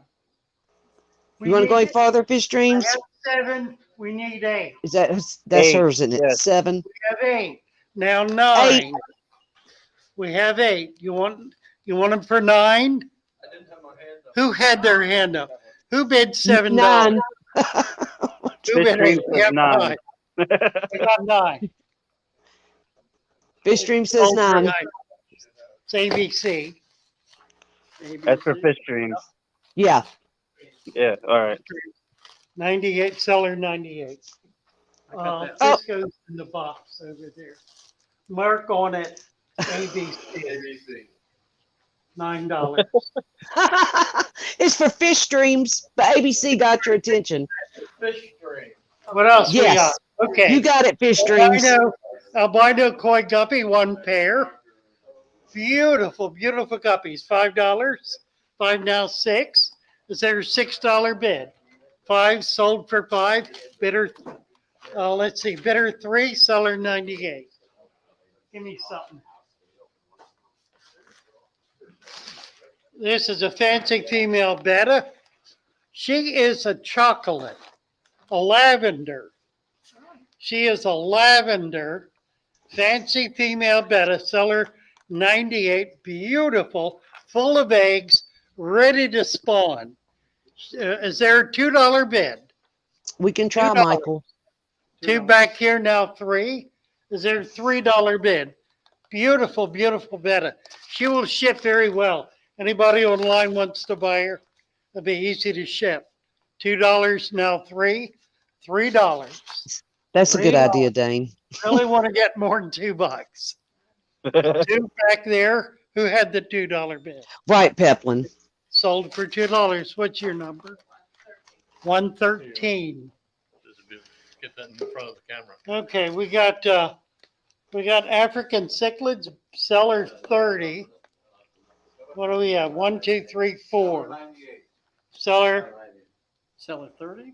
You want to go any farther, Fish Streams? We have 7. We need 8. Is that's 8, hers, isn't it? yes. 7. We have 8. Now 9. We have 8. You want them for 9? Who had their hand up? Who bid $7? 9. Who bid 8? We have 9. 9. We got 9. Fish Stream says Oh, for 9. It's ABC. That's for fish streams. Yeah. Yeah, all right. 98, seller 98. Oh. This goes in the box over there. Mark on it, ABC. $9. It's for Fish Streams, but ABC got your attention. What else we got? Yes. Okay. You got it, Fish Streams. Albino koi guppy, 1 pair. Beautiful, beautiful guppies. $5. 5 now 6. Is there a $6 bid? 5 sold for 5. Bidder, let's see, bidder 3, seller 98. Give me something. This is a fancy female betta. She is a chocolate, a lavender. She is a lavender, fancy female betta, seller 98, beautiful, full of eggs, ready to spawn. Is there a $2 bid? We can try, $2. Michael. 2 back here, now 3. Is there a $3 bid? Beautiful, beautiful betta. She will ship very well. Anybody online wants to buy her? It'll be easy to ship. $2 now 3. $3. That's a good idea, Dane. Really want to get more than $2. 2 back there. Who had the $2 bid? Right, Peplin. Sold for $2. What's your number? 113. Get that in front of the camera. Okay, we got African cichlids, seller 30. What do we have? 1, 2, 3, 4. Seller 30.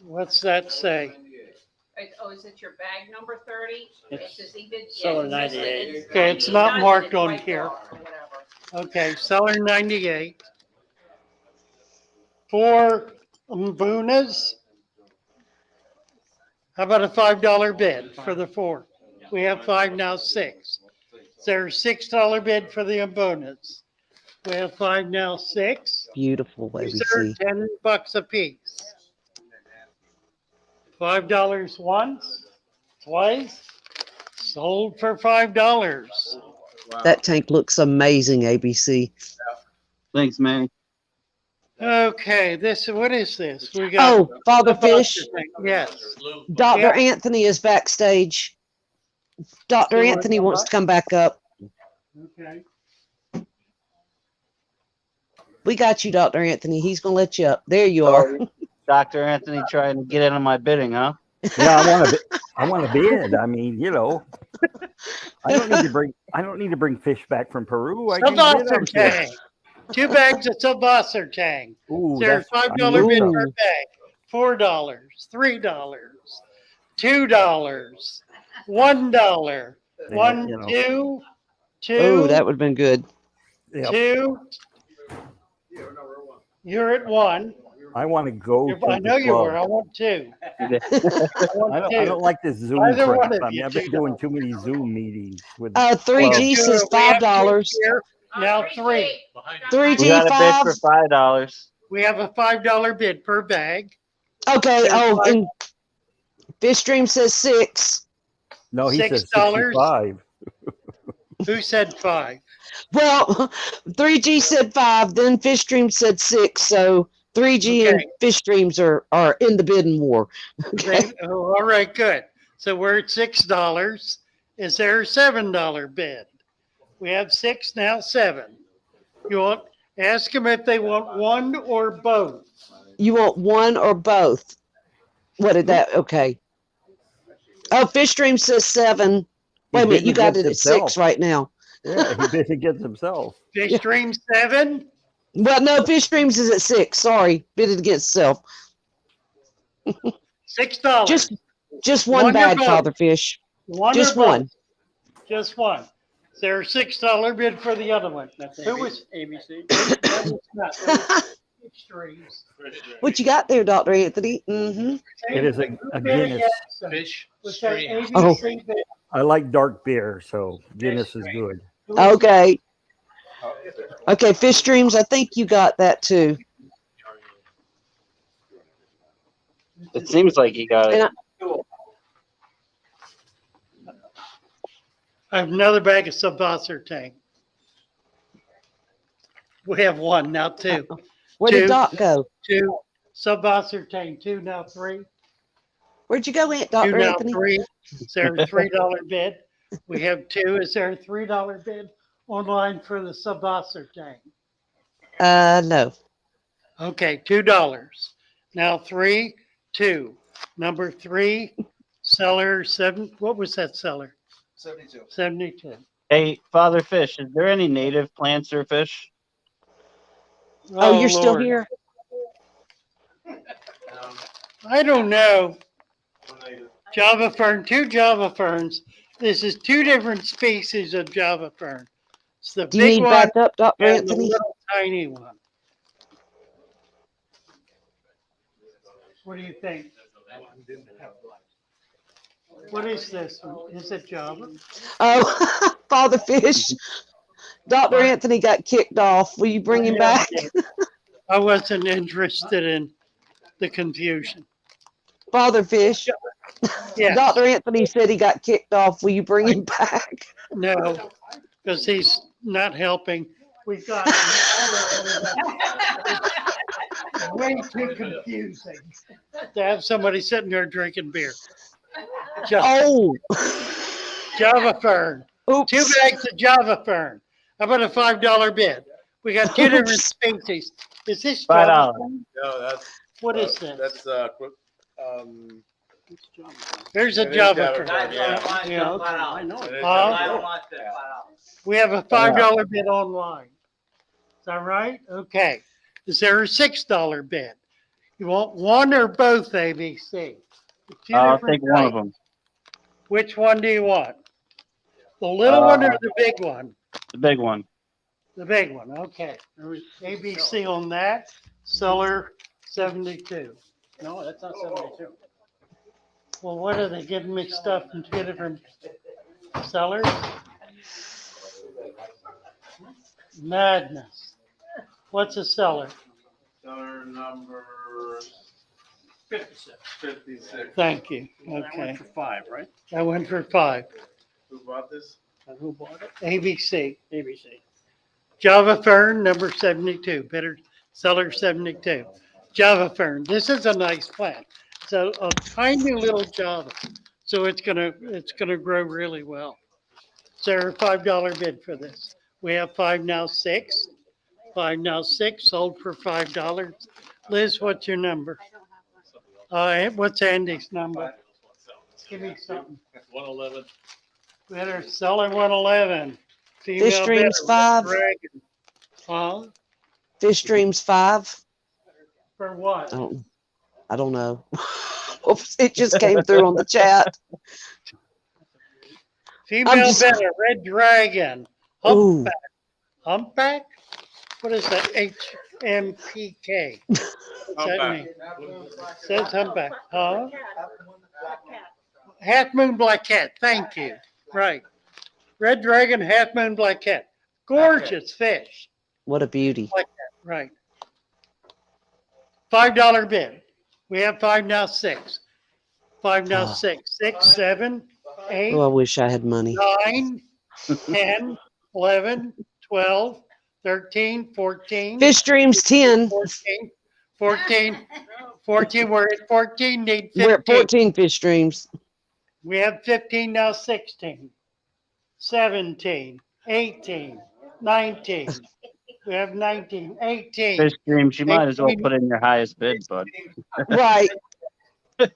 What's that say? Oh, is it your bag number 30? It's It says he bid. seller yeah, it says 98. it's Okay, it's not 99, marked it's on right here. bar or whatever. Okay, seller 98. 4 Mbunas. How about a $5 bid for the 4? We have 5 now 6. Is there a $6 bid for the Mbunas? We have 5 now 6. Beautiful, These are ABC. $10 a piece. $5 once, twice, sold for $5. That tank looks amazing, ABC. Thanks, man. Okay, what is this? We got Oh, Father the Fish. monster tank. Yes. Dr. Yeah. Anthony is backstage. Dr. Still Anthony in wants to come back up. Okay. We got you, Dr. Anthony. He's going to let you up. There you are. Dr. Anthony trying to get into my bidding, huh? Yeah, I want to bid. I mean, you know, I don't need to bring fish back from Peru. I can bid Sabasser on fish. tang. 2 bags of Sabasser tang. Ooh, Is there a that's- $5 bid Ooh. per bag? $4, $3, $2, $1, Yeah, 1, you know. 2, 2. Oh, that would have been good. Yeah. 2. You're at 1. I want to go. I know you were. I want 2. I don't like this Zoom Either crap. one of I mean, you I've been two doing too many Zoom meetings with. 3G says We have $5. 2 here, now 3. 3G We got a bid 5. for $5. We have a $5 bid per bag. Okay. There's Oh, 5. and Fish Stream says 6. No, he says $6. 65. Who said 5? Well, 3G said 5. Then Fish Stream said 6. So 3G and Okay. Fish Streams are in the bidding war. All right, good. So we're at $6. Is there a $7 bid? We have 6, now 7. You want, ask them if they want one or both. You want one or both? What did that? Okay. Oh, Fish Stream says 7. Wait a minute, you got it at 6 right now. Yeah, he bid against himself. Fish Stream 7? Well, no, Fish Streams is at 6. Sorry, bid it against self. $6. Just one One or bag, both? Father Fish. One Just or both? one. Just one. Is there a $6 bid for the other one? Who was ABC? that was not- that was Fish Streams. What you got there, Dr. Anthony? Mm-hmm. It is a Who bid Guinness. against them? Fish Was that Streams. ABC bid? I like dark beer, so Guinness is good. Who was Okay. Okay, Fish Streams, I think you got that too. It seems like he got And it. I have another bag of Subbosser Tank. We have 1, now 2. Where Two. did Doc go? 2. Subbosser Tank, 2, now 3. Where'd you go, 2, Dr. now Anthony? 3. Is there a $3 bid? We have 2. Is there a $3 bid online for the Subbosser Tank? No. Okay, $2. Now 3, 2. Number 3, seller 7. What was that seller? 72. 72. Hey, Father Fish, is there any native plants or fish? Oh, you're still Lord. here? I don't know. Java fern, 2 Java ferns. This is 2 different species of Java fern. It's the Do you big need one back up, Dr. and the Anthony? little tiny one. What do you think? What is this one? Is it Java? Oh, Father Fish. Dr. Anthony got kicked off. Will you bring him back? I wasn't interested in the confusion. Father Fish. Yes. Dr. Anthony said he got kicked off. Will you bring him back? No, because he's not helping. We've got way too confusing to have somebody sitting there drinking beer. Oh. Java fern. Oops. 2 bags of Java fern. How about a $5 bid? We got 2 different species. Is this Java $5. fern? No, that's. What is this? That's, There's a it is Java Java fern. fern, yeah. Yeah, okay. I know It it. is Huh? Java fern. We have a $5 bid online. Is that right? Okay. Is there a $6 bid? You want one or both ABC? 2 I'll different take one of types. them. Which one do you want? The little one or the big one? The big one. The big one, okay. There was ABC on that, seller 72. No, that's not 72. Well, what are they giving me stuff from 2 different sellers? Madness. What's a seller? Seller number 56. 56. Thank you, That okay. went for 5, right? I went for 5. Who bought this? And who bought it? ABC. ABC. Java fern, number 72, bidder, seller 72. Java fern, this is a nice plant. It's a tiny little Java, so it's gonna grow really well. Is there a $5 bid for this? We have 5 now, 6. 5 now, 6, sold for $5. Liz, what's your number? What's Andy's number? Give me something. 111. Bidder, seller 111. Fish Female Streams bidder, 5. Dragon. Huh? Fish Streams 5. For what? I don't know. Oops, it just came through on the chat. Female just- bidder, Red Dragon. Ooh. Humpback. Humpback? What is that? HMPK. What's that mean? Says humpback. Huh? Half Moon Black Cat. Thank you. Right. Red Dragon, Half Moon Black Cat. Gorgeous fish. What a beauty. Like that. Right. $5 bid. We have 5 now, 6. 5 now, Oh. 6. 6, 7, 8, Oh, I wish I had money. 9, 10, 11, 12, 13, 14. Fish Streams 10. 14, 14, 14. We're at 14, need 15. We're at 14 Fish Streams. We have 15 now, 16, 17. 18, 19. We have 19, 18. Fish dreams, you might as well 18. put in your highest bid, bud. Right. For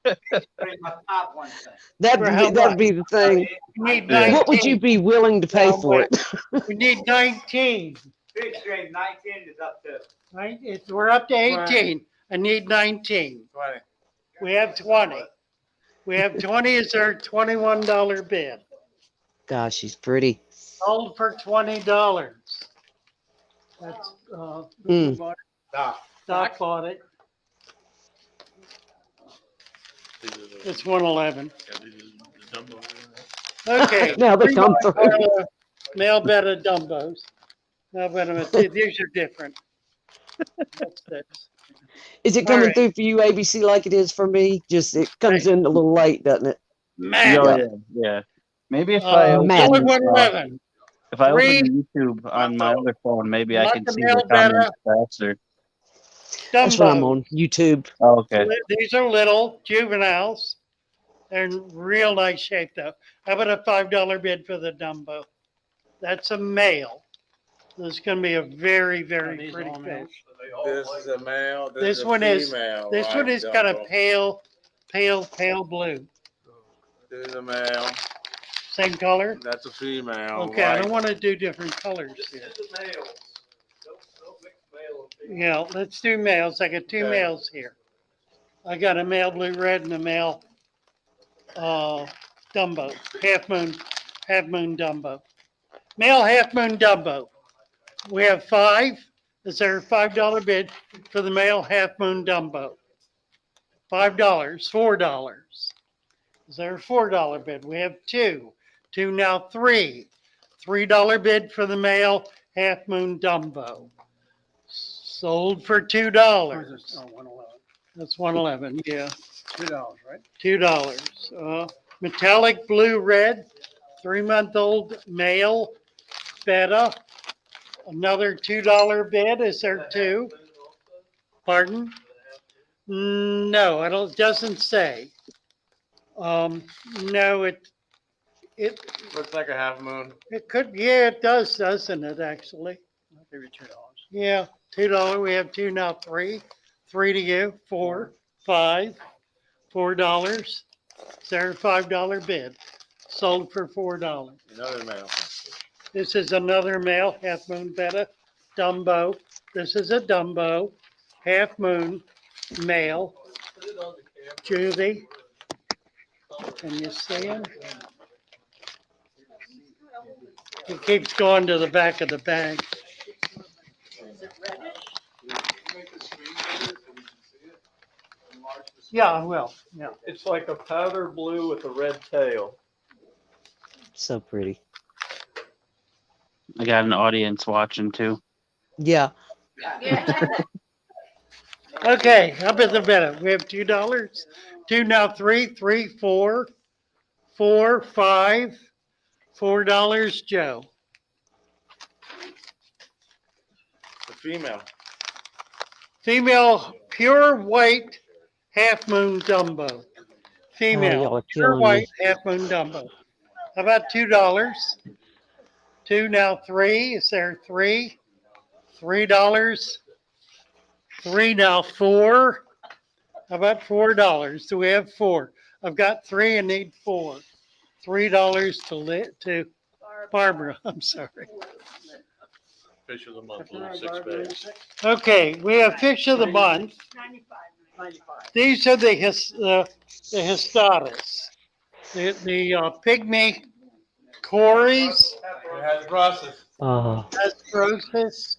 how That'd be the thing. We need Yeah. 19. What would you be willing to pay for it? We need 19. Fish stream 19 is up to. Right? We're up to 18. I need 19. 20. We have 20. We have 20 is our $21 bid. Gosh, she's pretty. Sold for $20. That's, Hmm. Doc bought it. It's 111. Okay. Now they come through. Male betta Dumbos. Now, wait a minute. These are different. That's this. Is it All coming right. through for you, ABC, like it is for me? Just it comes in a little late, doesn't it? Matt. Oh, yeah. Maybe if I open, Matt. Only 111. if I Three- open YouTube on my other phone, maybe I Not can the see male the comments faster. That's what I'm Dumbo. on YouTube. Oh, okay. These are little juveniles. They're in real nice shape, though. How about a $5 bid for the Dumbo? That's a male. This is going to be a very, very pretty fish. This is a male. This is a one is female, this right, one is kind of Dumbo? pale blue. This is a male. Same color. That's a female. Okay, I right. don't want to do different colors here. Yeah, let's do males. I got two Okay. males here. I got a male blue red and a male Dumbo, half moon Dumbo. Male half moon Dumbo. We have 5. Is there a $5 bid for the male half moon Dumbo? $5, $4. Is there a $4 bid? We have 2. 2 now 3. $3 bid for the male half moon Dumbo. Sold for $2. Oh, 111. That's 111, yeah. $2, right? $2. Metallic blue red, 3-month-old male betta. Another $2 bid. Is there 2? Pardon? No, it doesn't say. No, it Looks like a half moon. could, yeah, it does, doesn't it, actually? I'll give you $2. Yeah, $2. We have 2 now, 3. 3 to you, 4, 5, $4. Is there a $5 bid? Sold for $4. Another male. This is another male half moon betta Dumbo. This is a Dumbo half moon male juvie. Can you see him? He keeps going to the back of the bag. Yeah, I will. Yeah. It's like a powder blue with a red tail. So pretty. I got an audience watching too. Yeah. Okay, how about the betta? We have $2. 2 now, 3, 3, 4, 4, 5, $4, Joe. The female. Female pure white half moon Dumbo. Oh, Female y'all are pure killing white me. half moon Dumbo. How about $2? 2 now, 3. Is there 3? $3. 3 now, 4. How about $4? Do we have 4? I've got 3 and need 4. $3 to Barbara. I'm sorry. Fish of the month, little 6 bags. Okay, we have fish of the month. 95. These are the Histatus. The pygmy cories, It has process. astrosis.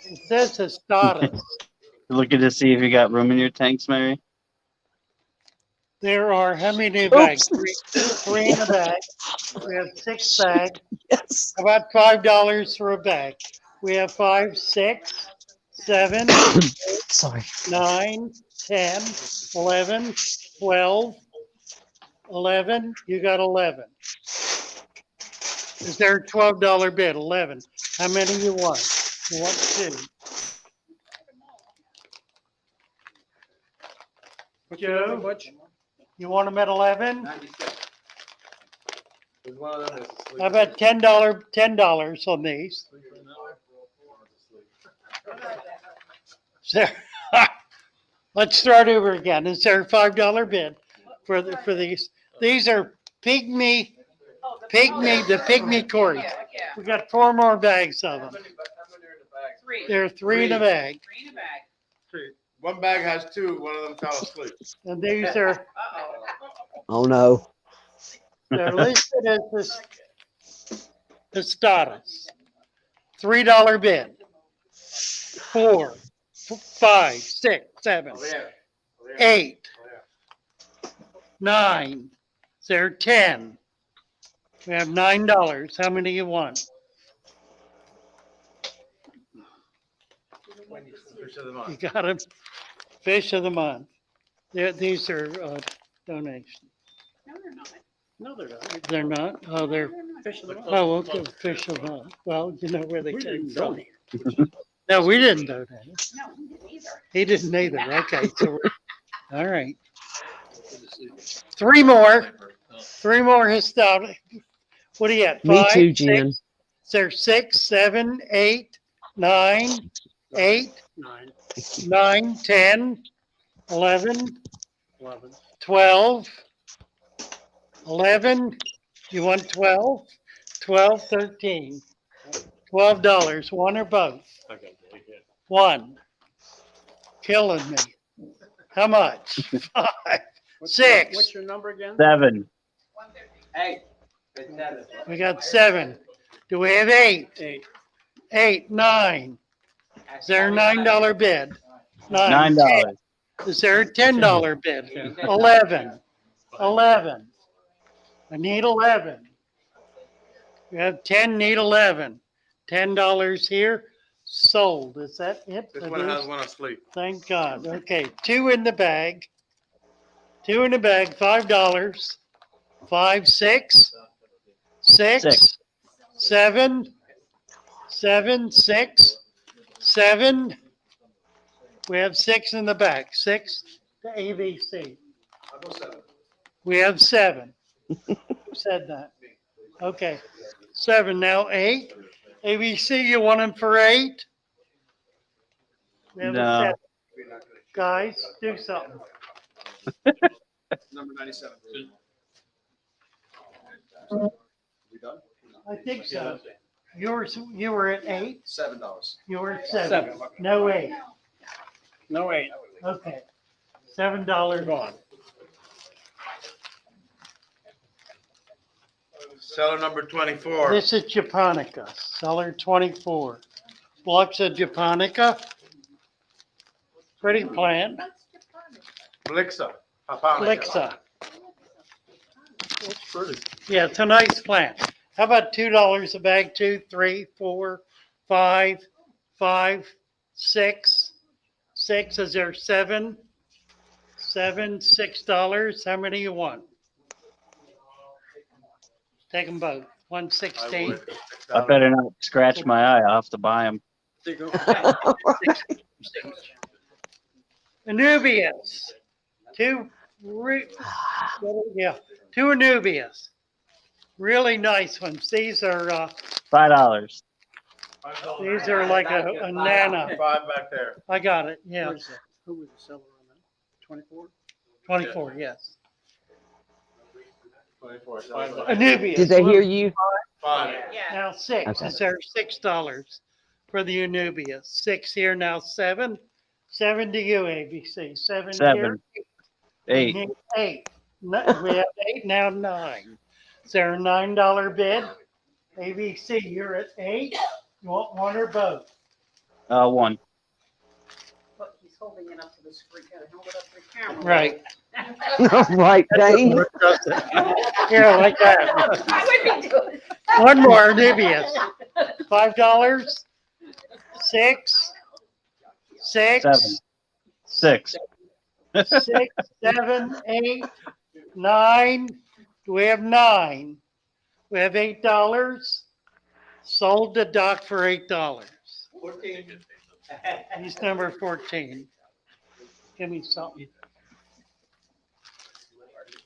It says Histatus. Looking to see if you got room in your tanks, Mary. There are how many bags? 3 in a bag. We have 6 bags. Yes. About $5 for a bag. We have 5, 6, 7, 8, Sorry. 9, 10, 11, 12, 11. You got 11. Is there a $12 bid? 11. How many you want? You want 2. Joe, you want them at 11? How about $10 on these? So, let's start over again. Is there a $5 bid for these? These are the pygmy corys. We got 4 more bags of them. There are 3 in a bag. One bag has 2, one of them fell asleep. And these are, Oh, no. they're listed as the status. $3 bid. 4, 5, 6, 7, 8, 9. There 10. We have $9. How many you want? You got them. Fish of the month. These are donations. No, they're not. No, they're not. They're not. Oh, they're. Fish of the month. Oh, okay. Fish of the month. Well, you know where they came from. No, we didn't donate it. No, we didn't either. He didn't either. Okay, so all right. 3 more. 3 more historic. What do you got? Me 5, too, 6? Jen. There's 6, 7, 8, 9, 8, 9, 10, 11, 12, 11. You want 12? 12, 13. $12. One or both? One. Killing me. How much? 5, 6. What's your number again? 7. Hey. We got 7. Do we have 8? 8, 9. Is there a $9 bid? $9. 10. Is there a $10 bid? 11. 11. I need 11. We have 10, need 11. $10 here. Sold. Is that it? This for one has these? one asleep. Thank God. Okay, 2 in the bag. 2 in the bag, $5. 5, 6, 6, 7, 7, 6, 7. We have 6 in the back. 6 to ABC. We have 7. Who said that? Okay. 7. Now 8. ABC, you want them for 8? We have a No. 7. Guys, do something. Number 97. We done? I think so. You were at 8? $7. You were at 7. No 8. No, 8. Okay. $7 on. Seller number 24. This is Japonica, seller 24. Blocks of Japonica. Pretty plant. Blixa. Japonica. Blixa. That's pretty. Yeah, it's a nice plant. How about $2 a bag? 2, 3, 4, 5, 5, 6. 6, is there 7? 7, $6. How many you want? Take them both. 116. I better not scratch my eye. I'll have to buy them. Anubias. 2 Anubias. Really nice ones. These are $5. these are like a nana. 5 back there. I got it. Yeah. Who was the seller on that? 24? 24, yes. 24. Anubias. Did they hear you? 5. Now 6. Okay. Is there $6 for the Anubias? 6 here, now 7. 7 to you, ABC. 7 here. 7. 8. 8. We have 8, now 9. Is there a $9 bid? ABC, you're at 8. You want one or both? 1. Look, he's holding it up to the screen. Hold it up to the camera. Right. Right, Dane. Here, like that. I would be doing. One more, Anubias. $5. 6. 6. 7. 6. 6, 7, 8, 9. Do we have 9? We have $8. Sold to Doc for $8. 14. He's number 14. Give me something.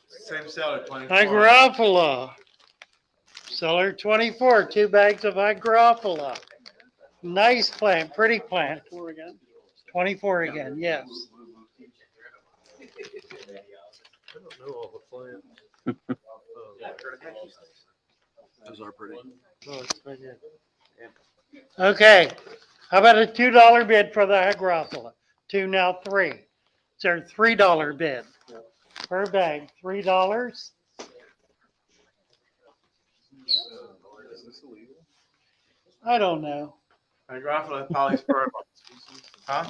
Same seller, 24. Hygrophila. Seller 24, 2 bags of Hygrophila. Nice plant, pretty plant. 24 again, yes. I don't know all the plants. Those are pretty. Oh, it's right here. Okay, how about a $2 bid for the Hygrophila? 2, now 3. Is there a $3 bid? Per bag, $3? I don't know. Hygrophila polysperma. Huh?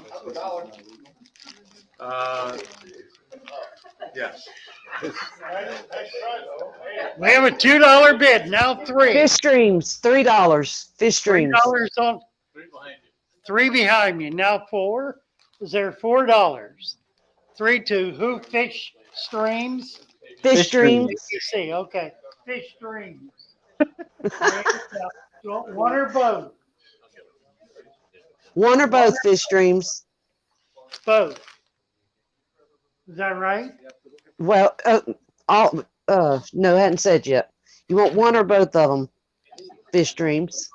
Yes. We have a $2 bid, now 3. Fish streams, $3. Fish streams. $3 on 3 behind me, now 4. Is there $4? 3 to who? Fish streams? Fish streams. You see, okay. Fish streams. One or both? One or both fish streams. Both. Is that right? Well, no, I hadn't said yet. You want one or both of them? Fish streams.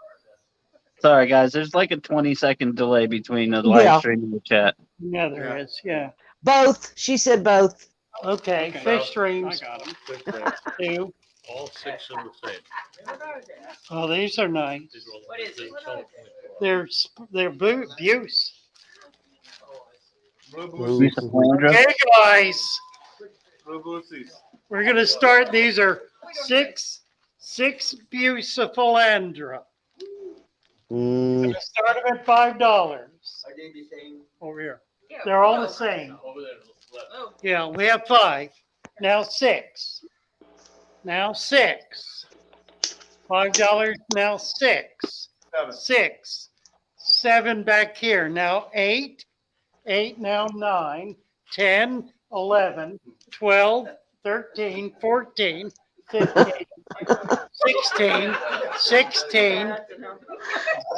Sorry, guys. There's like a 20-second delay between the live stream and the chat. Yeah, there is. Yeah. Both. She said both. Okay. Fish streams. I got them. 2. All 6 are the same. Oh, these are nice. What is it? They're Buse. Okay, Okay, guys. We're gonna start. These are six Bucephalandra. We're gonna start them at $5. Over here. They're all the same. Yeah, we have 5. Now 6. Now 6. $5. Now 6. 6. 7 back here. Now 8. 8 now 9. 10. 11. 12. 13. 14. 15. 16. 16.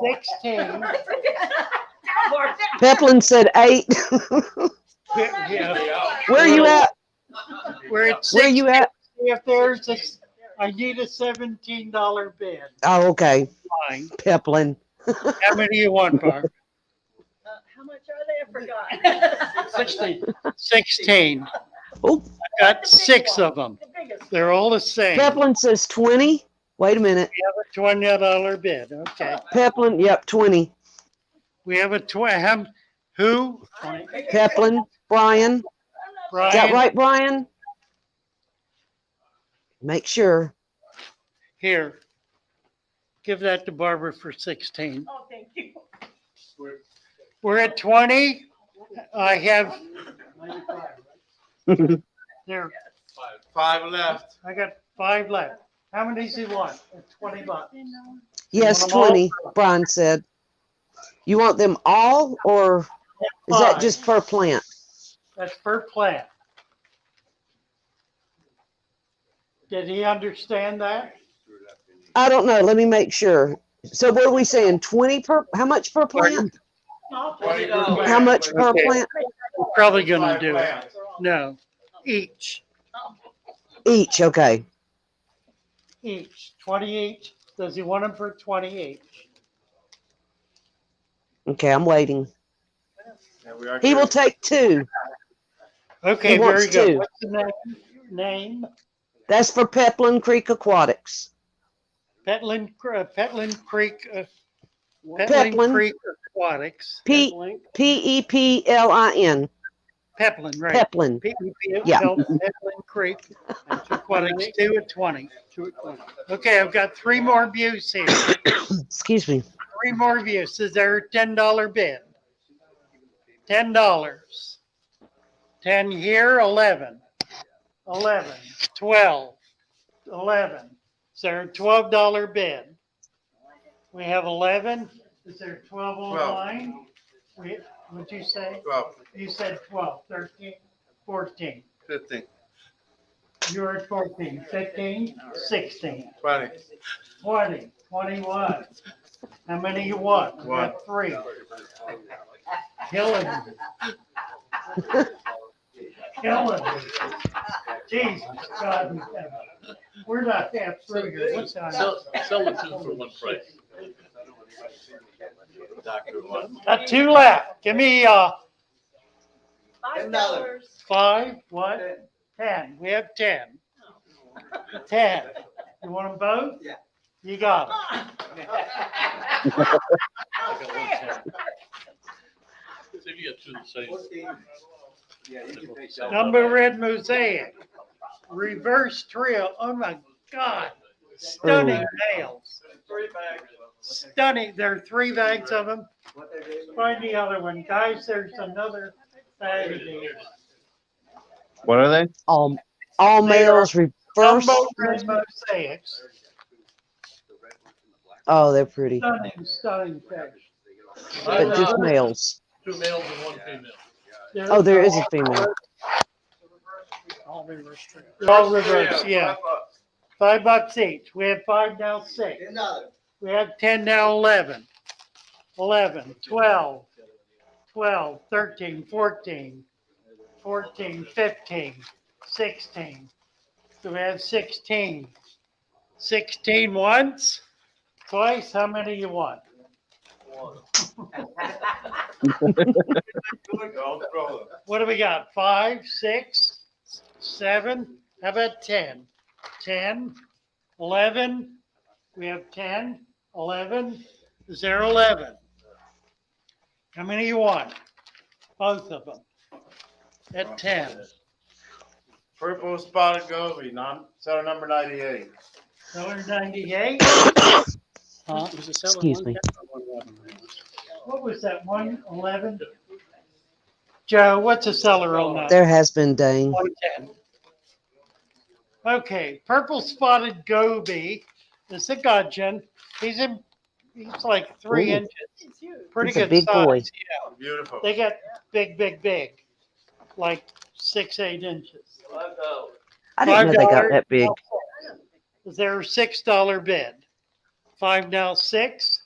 16. Peplin said 8. Yeah. Where are you at? We're at 6. Where are you at? If there's a, I need a $17 bid. Oh, okay. Fine. Peplin. How many do you want, Barb? How much are they? I forgot. 16. 16. Oh. I got 6 of them. They're all the same. Peplin says 20. Wait a minute. We have a $20 bid. Okay. Peplin, yep, 20. We have a who? Peplin, Brian. Brian. Is that right, Brian? Make sure. Here. Give that to Barbara for 16. Oh, thank you. We're at 20. I have there. 5 left. I got 5 left. How many does he want? $20. Yes, You want 'em 20, Brian said. You want them all, or is that just per plant? That's per plant. Did he understand that? I don't know. Let me make sure. So what are we saying? 20 per, how much per plant? How much per Okay. plant? We're probably gonna do it. No, each. Each, okay. Each, 20 each. Does he want them for 20 each? Okay, I'm waiting. He will take 2. Okay, He wants very good. 2. What's the name? That's for Peplin Creek Aquatics. Petlin Creek. Peplin. Creek Aquatics. Peplin. Peplin, right. Peplin. Yeah. Petlin Creek Aquatics, 2 at 20. Okay, I've got 3 more views here. Excuse me. 3 more views. Is there a $10 bid? $10. 10 here, 11. 11. 12. 11. Is there a $12 bid? We have 11. Is there 12 online? What'd you say? 12. You said 12, 13, 14. 15. You're at 14, 15, 16, 20. 20, 21. How many you want? We One. got 3. Killing me. Killing me. Jesus, God in heaven. We're not half through here. What's on? Sell the two for one price. Doctor one. Got two left. Give me, $5. 5, what? 10. We have 10. 10. You want them both? Yeah. You got them. I got 110. See if you get two the same. Yeah, you can pay Number red mosaic. Reverse trio. Oh my God. Stunning nails. Stunning. There are 3 bags of them. Find the other one. Guys, there's another bag of these. What are they? All They males reverse. Jumbo red mosaics. Oh, they're pretty. Stunning fish. But just males. 2 males and 1 female. Oh, there is a female. All reverse trio. All reverse, yeah. $5 each. We have 5 now, 6. We have 10 now, 11. 11, 12, 12, 13, 14, 14, 15, 16. So we have 16. 16 once, twice. How many you want? What do we got? 5, 6, 7. How about 10? 10, 11. We have 10, 11. Is there 11? How many you want? Both of them. At 10. Purple spotted goby, seller number 98. Seller 98? Huh? Excuse me. What was that, 111? Joe, what's the seller on that? There has been Dane. 110. Okay, purple spotted goby is a gudgeon. He's like 3 Ooh. inches. Pretty He's a good big size. boy. Yeah. Beautiful. They got big, like 6, 8 inches. I didn't know they got $5. that big. Is there a $6 bid? 5 now, 6.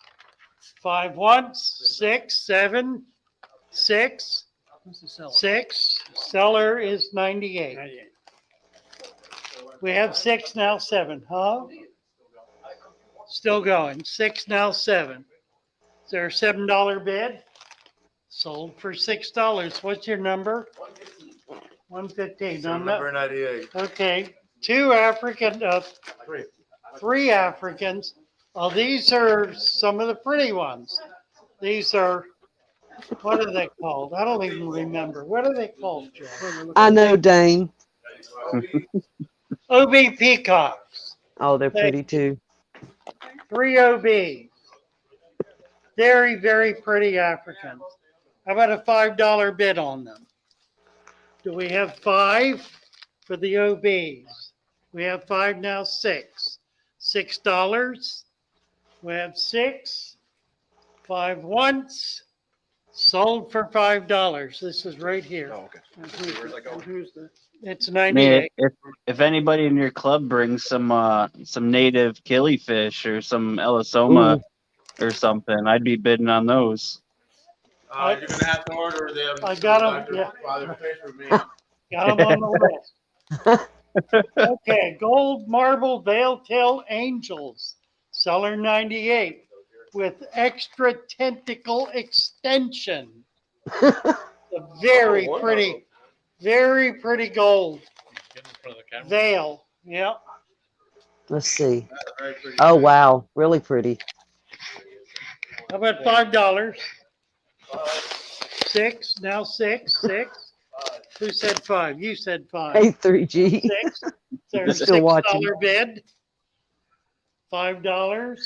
5 once, 6, 7, 6, 6. Seller is 98. We have 6 now, 7, huh? Still going. 6 now, 7. Is there a $7 bid? Sold for $6. What's your number? 115. Seller number 98. Okay, 2 African, 3 Africans. Oh, these are some of the pretty ones. These are, what are they called? I don't even remember. What are they called, Joe? I know Dane. OB peacocks. Oh, they're pretty too. 3 OBs. Very, very pretty Africans. How about a $5 bid on them? Do we have 5 for the OBs? We have 5 now, 6. $6. We have 6. 5 once. Sold for $5. This is right here. Oh, okay. Where's that going? It's I mean, 98. if anybody in your club brings some native killifish or some elisoma or something, I'd be bidding on those. You're gonna have to order them. I got 'em, Dr. yeah. Father Fish with me. Got them on the list. Okay, gold marble veil tail angels. Seller 98 with extra tentacle extension. A very pretty gold veil. Yep. Let's see. Oh, wow. Really pretty. How about $5? 6, now 6, 6. Who said 5? You said 5. Hey, 3G. 6. There's a Still $6 watching. bid. $5.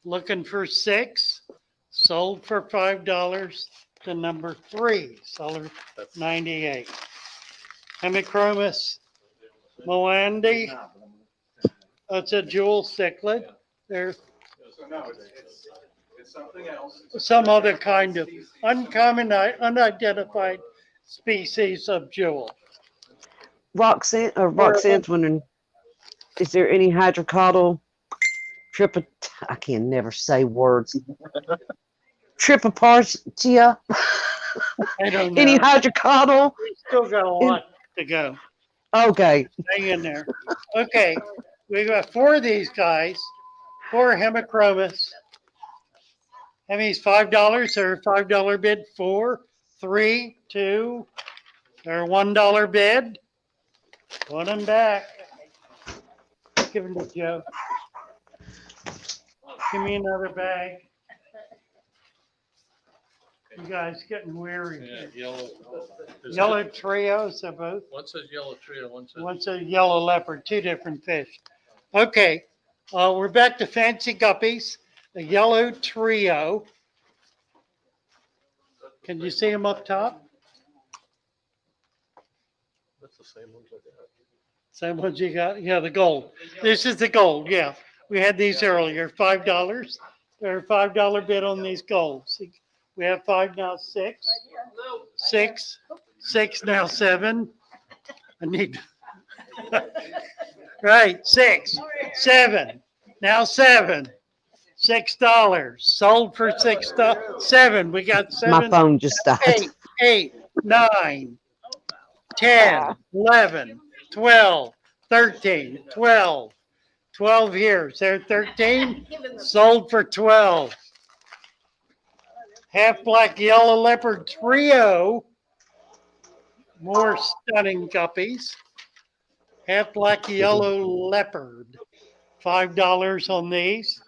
Looking for 6. Sold for $5 to number 3. Seller 98. Hemichromis Moandi. That's a jewel cichlid. There's It's something else. some other kind of uncommon, unidentified species of jewel. Roxanne's wondering, is there any hydrocaudal I can never say words. Tripipartia? I don't know. Any hydrocaudal? We still got a lot to go. Okay. Hang in there. Okay, we got 4 of these guys, 4 hemichromas. That means $5. They're a $5 bid. 4, 3, 2. They're a $1 bid. Put them back. Give them to Joe. Give me another bag. You guys getting weary. Yeah, yellow. Yellow trios are both. One says yellow trio, one says. One's a yellow leopard, 2 different fish. Okay, we're back to fancy guppies. The yellow trio. Can you see them up top? That's the same ones I got. Same ones you got? Yeah, the gold. This is the gold, yeah. We had these earlier, $5. They're a $5 bid on these golds. We have 5 now, 6. 6 now, 7. I need, right, 6, 7, now 7. $6 sold for $6. 7. We got 7. My phone just died. 8, 9, 10, 11, 12, 13, 12. 12 here. There 13. Sold for 12. Half black yellow leopard trio. More stunning guppies. Half black yellow leopard. $5 on these.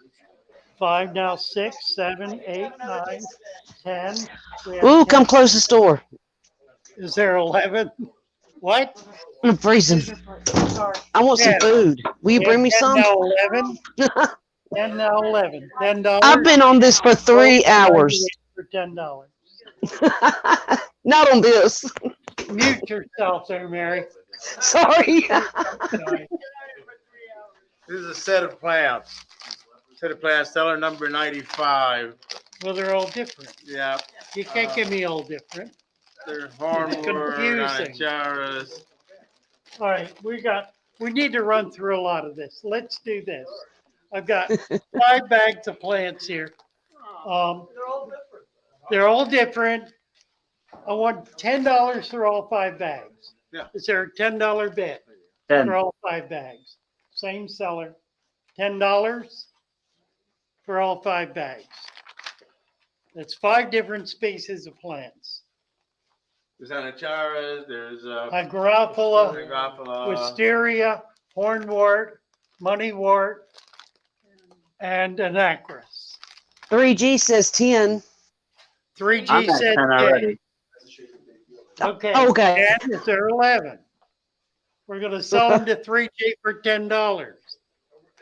5 now, 6, 7, 8, 9, 10. We have Ooh, 10. come close this door. Is there 11? What? I'm freezing. I want some 10. food. Will you We bring have me 10 some? now, 11. 10 now, 11. $10. I've been on this for 3 hours. For $10. Not on this. Mute yourself there, Mary. Sorry. This is a set of plants. Set of plants, seller number 95. Well, they're all different. Yeah. You can't give me all different. They're It's hornwort, confusing. anacharas. All right, we need to run through a lot of this. Let's do this. I've got 5 bags of plants here. They're all different. I want $10 for all 5 bags. Yeah. Is there a $10 bid 10. for all 5 bags? Same seller. $10 for all 5 bags. That's 5 different species of plants. There's anacharas, there's Hygrophila, Hygrophila, wisteria, hornwort, moneywort, and anacris. 3G says 10. 3G I'm at said 10 already. 10. Okay. Okay. 10 is there 11. We're going to sell them to 3G for $10.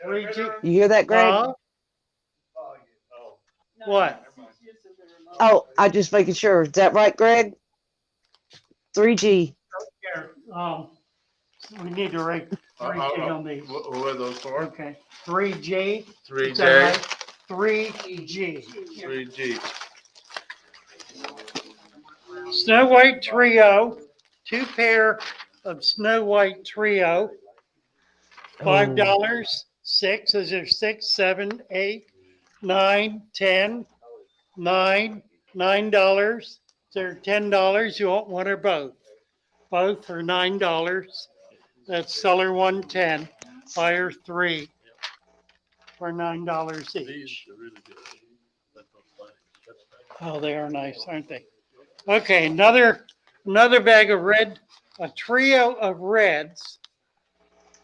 3G. You hear that, Greg? What? Oh, I just making sure. Is that right, Greg? 3G. We need to rate 3G on these. Who are those for? Okay. 3G. 3J. Is that right? 3G. 3G. Snow White Trio, 2 pair of Snow White Trio, $5. 6, is there 6, 7, 8, 9, 10, 9, $9. Is there $10? You want one or both? Both for $9. That's seller 110, buyer 3 for $9 each. Oh, they are nice, aren't they? Okay, another bag of red, a trio of reds.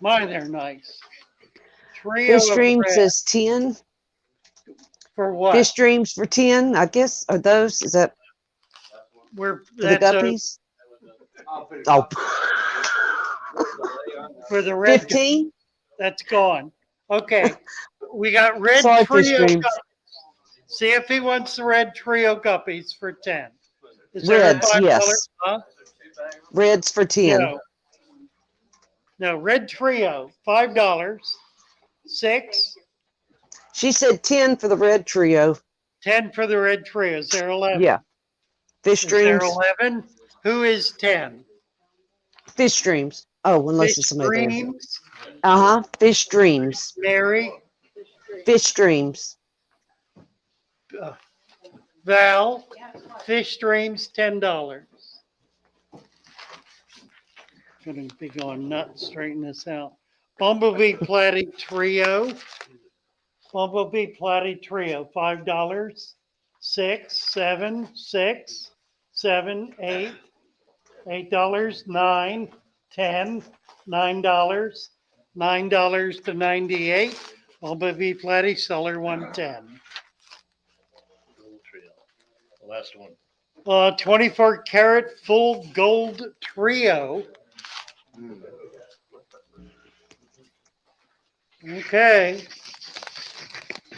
My, they're nice. Trio Fish of Stream reds. says 10. For what? Fish Streams for 10, I guess. Are those? Is that We're, for the that's guppies? Oh, for the red. 15? That's gone. Okay, we got red Sorry, Fish trio Streams. guppies. See if he wants the red trio guppies for 10. Is there a Reds, $5? yes. Huh? Reds for 10. No. No, red trio, $5. 6, She said 10 for the red trio. 10 for the red trio. Is there 11? Yeah. Fish Is there Streams. 11? Who is 10? Fish Streams. Oh, unless Fish it's somebody there. Streams, Uh-huh. Fish Streams. Mary, Fish Streams. Fish Fish Streams, $10. gonna be going nuts, straighten this out. Bumblebee Platy Trio. Bumblebee Platy Trio, $5. 6, 7, 6, 7, 8, $8, 9, 10, $9, $9 to 98. Bumblebee Platy, seller 110. The last one. 24 karat full gold trio. Okay.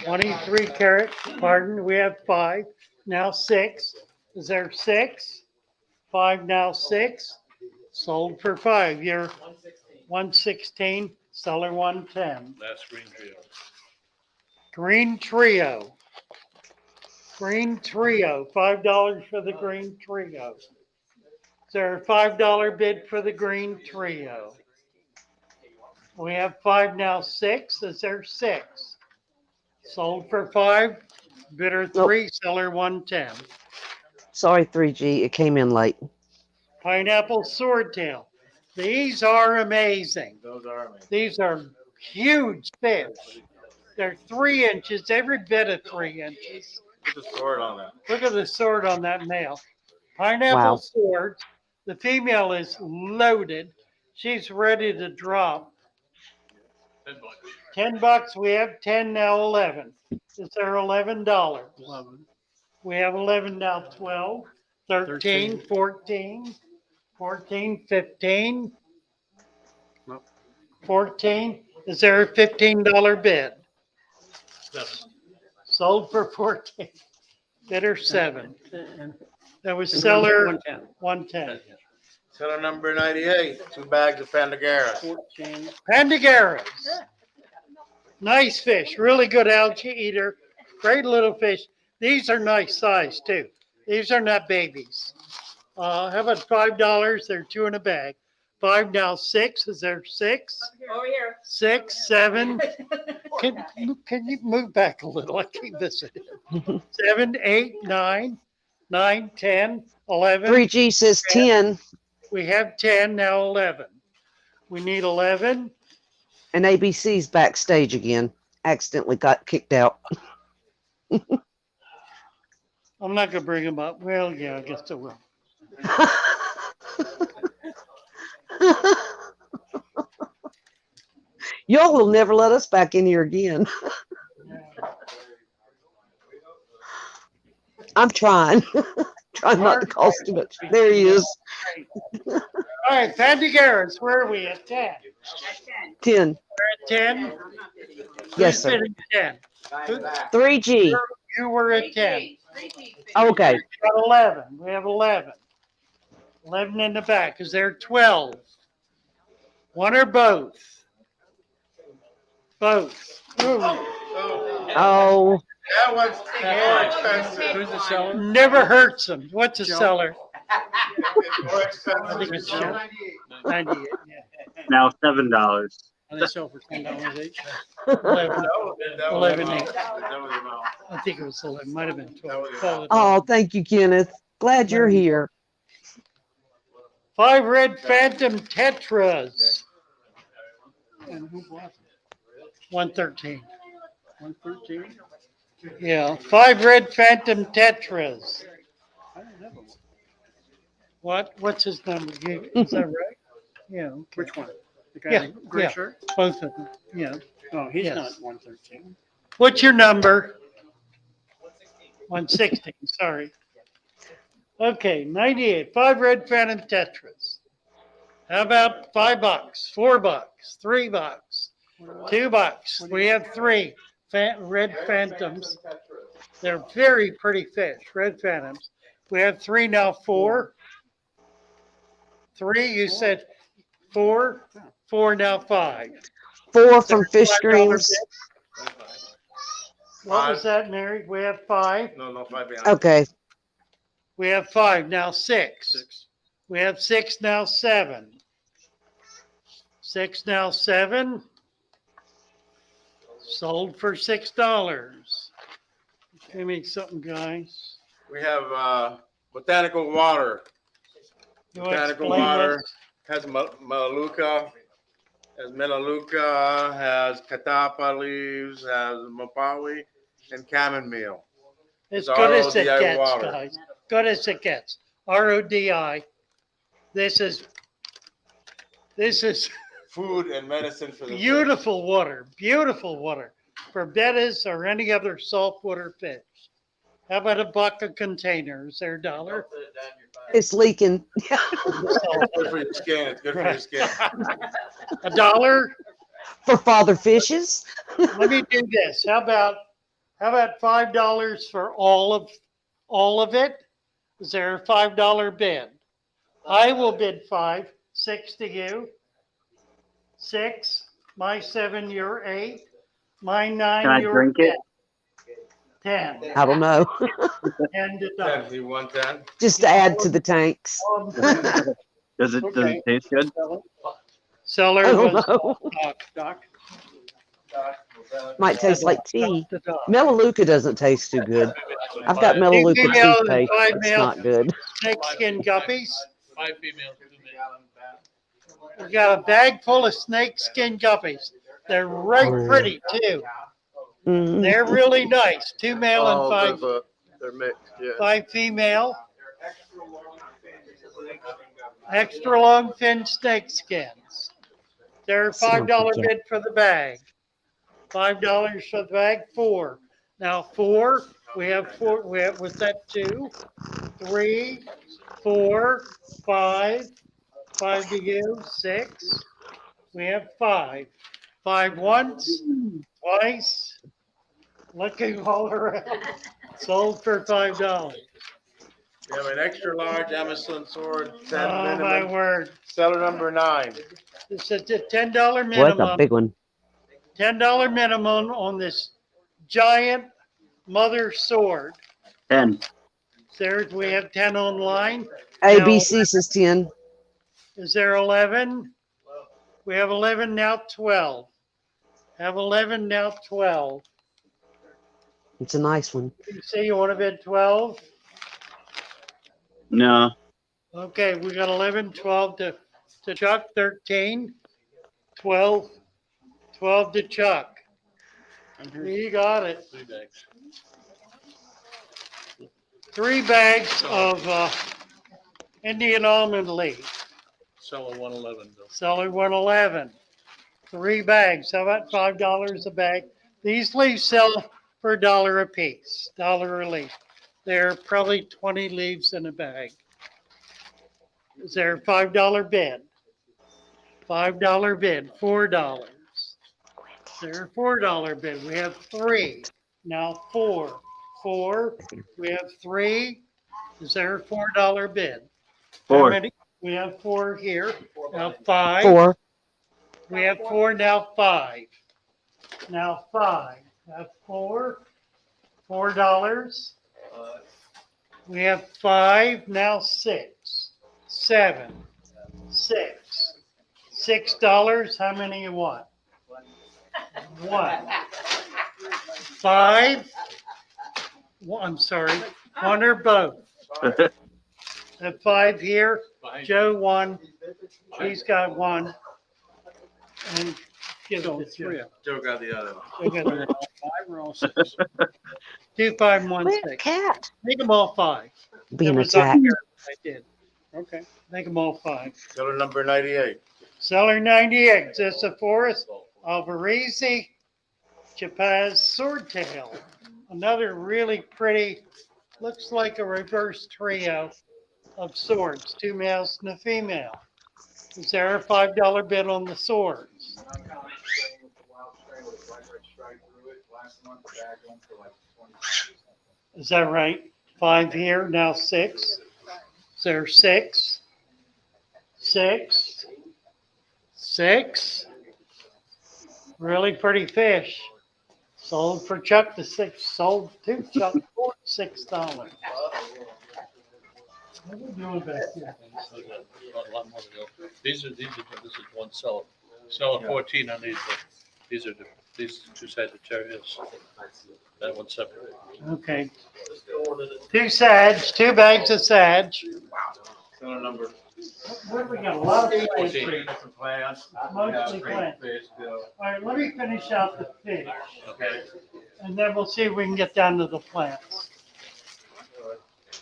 23 karat, pardon, we have 5, now 6. Is there 6? 5, now 6. Sold for 5. You're 116, seller 110. Last green trio. Green trio. Green trio, $5 for the green trio. Is there a $5 bid for the green trio? We have 5, now 6. Is there 6? Sold for 5. Bidder 3, seller 110. Sorry, 3G. It came in late. Pineapple swordtail. These are amazing. Those are amazing. These are huge fish. They're 3 inches, every bit of 3 inches. Put the sword on that. Look at the sword on that male. Pineapple Wow. sword. The female is loaded. She's ready to drop. $10. We have 10, now 11. Is there $11? 11. We have 11, now 12, 13, 14, 14, 15, Nope. 14. Is there a $15 bid? Yes. Sold for 14. Bidder 7. And That was seller 110. 110. Seller number 98, 2 bags of Pandagaras. 14. Pandagaras. Nice fish, really good algae eater, great little fish. These are nice size too. These are not babies. How about $5? They're 2 in a bag. 5, now 6. Is there 6? Over here. 6, 7. Can you move back a little? I keep missing it. 7, 8, 9, 9, 10, 11. 3G says 10, We have 10, now 11. We need 11. and ABC's backstage again. Accidentally got kicked out. I'm not gonna bring them up. Well, yeah, I guess I will. Y'all will never let us back in here again. I'm trying. Trying not to cost too much. There he is. All right, Pandagaras, where are we at 10? 10. We're at 10? Yes, Who's sir. bidding 10? 3G. You were at 10. Okay. We got 11. We have 11. 11 in the back. Is there 12? One or both? Both. Ooh. Oh. That one's more expensive. Who's the seller? Never hurts them. What's the Joe. seller? It's more I expensive. think it's Joe. 98. Yeah. Now $7. And they sell for $10 each. 11. That was 11 the each. amount. That was the amount. I think it was 11. Might have been 12. Oh, thank you, Kenneth. Glad you're here. 5 red phantom tetras. And who bought it? 113. 113? Yeah, 5 red phantom tetras. I don't have one. What's his number? Is that right? Yeah. Okay. Which one? The guy Yeah, in the gray yeah. shirt? Both of them. Yeah. No, he's Yes. not 113. What's your number? 116. Sorry. Okay, 98. 5 red phantom tetras. How about $5, $4, $3, $2? We have 3 red phantoms. They're very pretty fish, red phantoms. We have 3 now. 4. 3. You said 4. 4 now. 5. 4 from Fish Streams. What was that, Mary? We have 5. No, 5 behind. Okay. We have 5 now. 6. We have 6 now. 7. 6 now. 7. Sold for $6. Give me something, guys. We have botanical water. You wanna Botanical explain water, this? has Melaleuca, has Catapa leaves, has Mapawi, and chamomile. As It's good as it RODI gets, water. guys. Good as it gets. RODI. This is Food and medicine for the fish. beautiful water. Beautiful water for bettas or any other saltwater fish. How about a buck of containers? They're $1. It's leaking. It's good for your skin. It's good for your skin. $1 For father fishes. Let me do this. How about $5 for all of it? Is there a $5 bid? I will bid 5. 6 to you. 6. My 7, your 8. My 9, Can I your drink it? 10. I don't know. 10 to 10, $10. you want 10? Just to add to the tanks. Does it taste good? Seller I don't was know. Doc. Might taste like tea. The Doc. Melaleuca doesn't taste too good. I've got Two Melaleuca female and toothpaste. 5 It's male not good. snakeskin guppies. 5 females, 2 males. We got a bag full of snakeskin guppies. They're right pretty too. Mm. They're really nice. 2 male and 5, They're mixed, yeah. 5 female. Extra long fin snake skins. They're $5 bid for the bag. $5 for the bag. 4. Now 4. We have 4. Was that 2, 3, 4, 5. 5 to you. 6. We have 5. 5 once, twice. Looking all around. Sold for $5. We have an extra large Amazon sword, 10 Oh minimum. my word! Seller number 9. It's a $10 Well, minimum. that's a big one. $10 minimum on this giant mother sword. 10. There, we have 10 online. ABC says 10. Is there 11? We have 11 now. 12. Have 11 now. 12. It's a nice one. You say you want to bid 12? No. Okay, we got 11, 12 to Chuck, 13, 12, 12 to Chuck. You got it. 3 bags. 3 bags of Indian almond leaf. Seller 111, Bill. Seller 111. 3 bags. How about $5 a bag? These leaves sell for $1 a piece. $1 a leaf. There are probably 20 leaves in a bag. Is there a $5 bid? $5 bid. $4. Is there a $4 bid? We have 3. Now 4. 4. We have 3. Is there a $4 bid? 4. How many? We have 4 here. Now 5. 4. We have 4, now 5. Now 5. That's 4. $4. We have 5, now 6. 7. 6. $6. How many you want? 1. 5. Well, I'm sorry. 1 or both. Have 5 here. Joe 1. He's got 1. And give it to Joe. Joe got the other one. Joe got the 5 or all 6? 2, 5, and 1, Where's 6. cat? Make them all 5. Being It was attacked. up here. I did. Okay. Make them all 5. Seller number 98. Seller 98. Zesiphorus, Alvarezi, Chapaz, Swordtail. Another really pretty, looks like a reverse trio of swords. 2 males and a female. Is there a $5 bid on the swords? Is that right? 5 here, now 6. Is there 6? 6. 6. Really pretty fish. Sold for Chuck to 6. Sold to Chuck for $6. What are we doing back here? A lot more to go. This is one seller. Seller 14 on these. These are these 2 sides of chariots. That one's separate. Okay. 2 sage, 2 bags of sage. Seller number We got a lot of plants. Some plants. Mostly plants. All right, let me finish out the fish. Okay. And then we'll see if we can get down to the plants.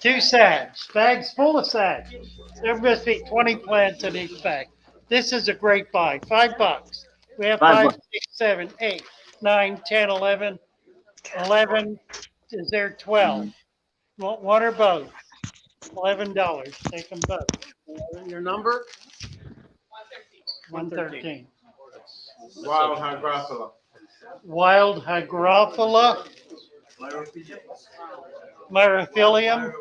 2 sags, bags full of sags. There must be 20 plants in each bag. This is a great buy, $5. We have 5, 6, 7, 8, 9, 10, 11. 11, is there 12? Want one or both? $11, take them both. Your number? 113. Wild Hygrophila. Wild Hygrophila, Myrophilium.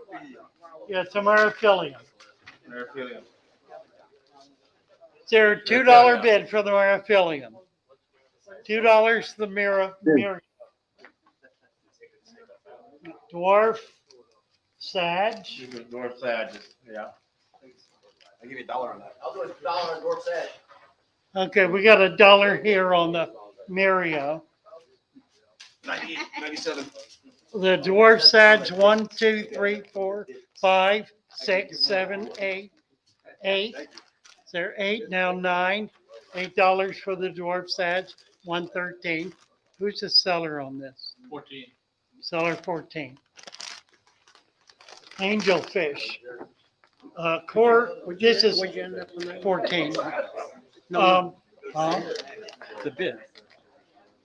Yeah, it's a Myrophilium. Myrophilium. Is there a $2 bid for the Myrophilium? $2 the dwarf sag. Dwarf sag, yeah. I'll give you $1 on that. I'll do $1 on Dwarf Sag. Okay, we got $1 here on the Mirio. 97. The dwarf sag, 1, 2, 3, 4, 5, 6, 7, 8. 8. Is there 8? Now 9. $8 for the dwarf sag, 113. Who's the seller on this? 14. Seller 14. Angelfish. Core, this is 14. No, Huh? the bid.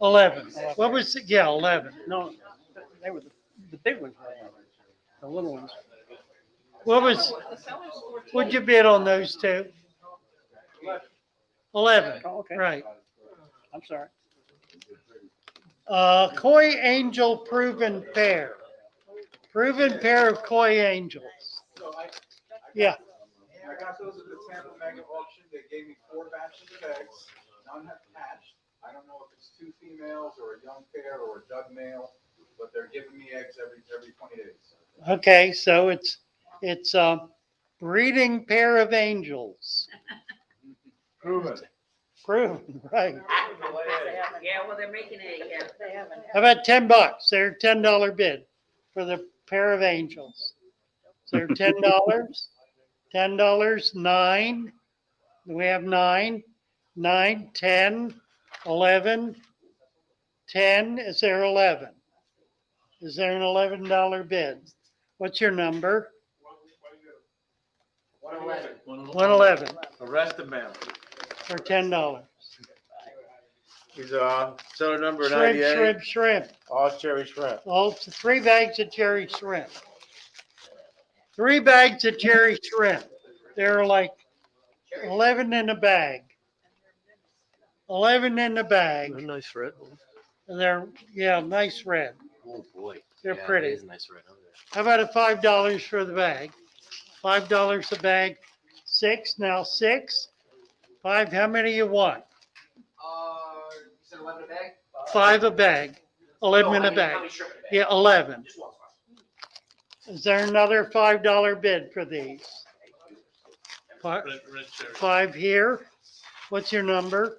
11. What was it? Yeah, 11. No, they were the big ones. The little ones. What'd you bid on those two? 11. Oh, okay. Right. I'm sorry. Koi angel proven pair. Proven pair of koi angels. Yeah. I got those at the Tampa Mega auction. They gave me 4 batches of eggs. None have hatched. I don't know if it's 2 females or a young pair or a dud male, but they're giving me eggs every 20 days. Okay, so it's a breeding pair of angels. Proven. Proven, right. Yeah, well, they're making it, yeah. They haven't. How about $10? They're $10 bid for the pair of angels. So they're $10. $10, 9. We have 9. 9, 10, 11. 10, is there 11? Is there an $11 bid? What's your number? 111. 111 The rest of them. for $10. He's seller number Shrimp, 98. shrimp. All cherry shrimp. All 3 bags of cherry shrimp. 3 bags of cherry shrimp. They're like 11 in a bag. 11 in the bag. Nice red. And they're, yeah, nice red. Oh, boy. They're Yeah, pretty. It is nice red. How about a $5 for the bag? $5 a bag. 6, now 6. 5, how many you want? You said 11 a bag? 5 a bag. 11 in a How bag. many shrimp in a bag? Yeah, 11. Just one. Is there another $5 bid for these? 5 here. What's your number?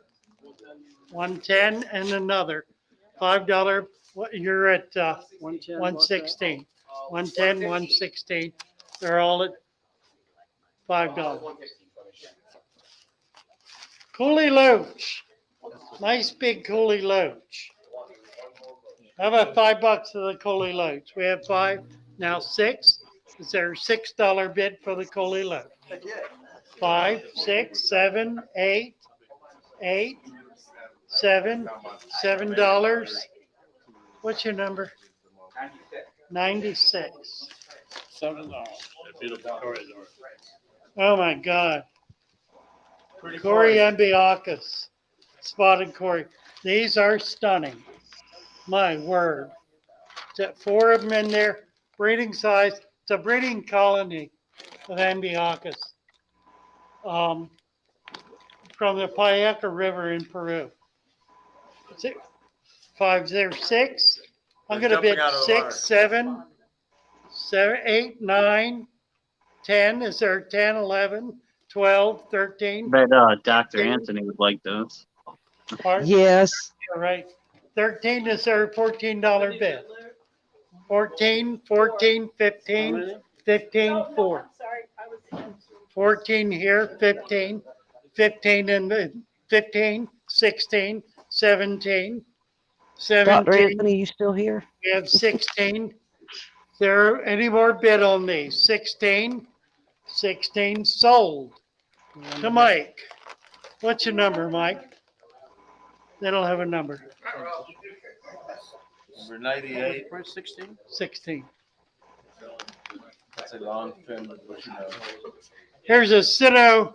110 and another $5. What you're at 116. 110, 116. They're all at $5. Coolie Loach. Nice big Coolie Loach. How about $5 for the Coolie Loach? We have 5, now 6. Is there a $6 bid for the Coolie Loach? 5, 6, 7, 8, 8, 7, $7. What's your number? 96. $7. Oh my God. Cory ambiacus, spotted Cory. These are stunning. My word. 4 of them in there, breeding size. It's a breeding colony of ambiacus from the Payaca River in Peru. 5, there, 6. I'm going to bid 6, 7, 8, 9, 10. Is there 10, 11, 12, 13? Bet Dr. Anthony would like those. Pardon? Yes. All right. 13, is there a $14 bid? 14, 14, 15, 15, 4. 14 here, 15, 15 in the 15, 16, 17, Dr. 17. Anthony, you still here? We have 16. Is there any more bid on these? 16, 16 sold to Mike. What's your number, Mike? They don't have a number. Number 98. 16? 16. That's a long fin bushy nose. Here's a Sino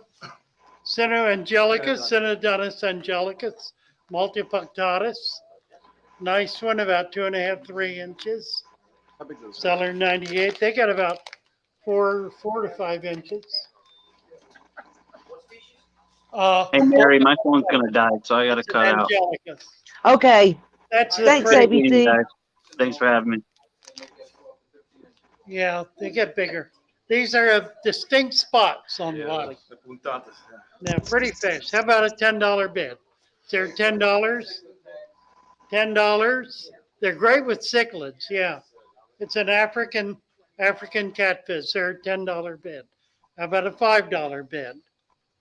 Angelicus, Sinodonus Angelicus, multipunctatus. Nice one, about 2.5, 3 inches. How big those? Seller 98. They got about 4 to 5 inches. Hey Mary, my phone's gonna die, so I gotta cut out. Angelicus. Okay. That's the Thanks, pretty- Thank you, ABC. guys. Thanks for having me. Yeah, they get bigger. These are distinct spots on the body. The puntatas. Now, pretty fish. How about a $10 bid? Is there $10? $10? They're great with cichlids, yeah. It's an African catfish. They're a $10 bid. How about a $5 bid?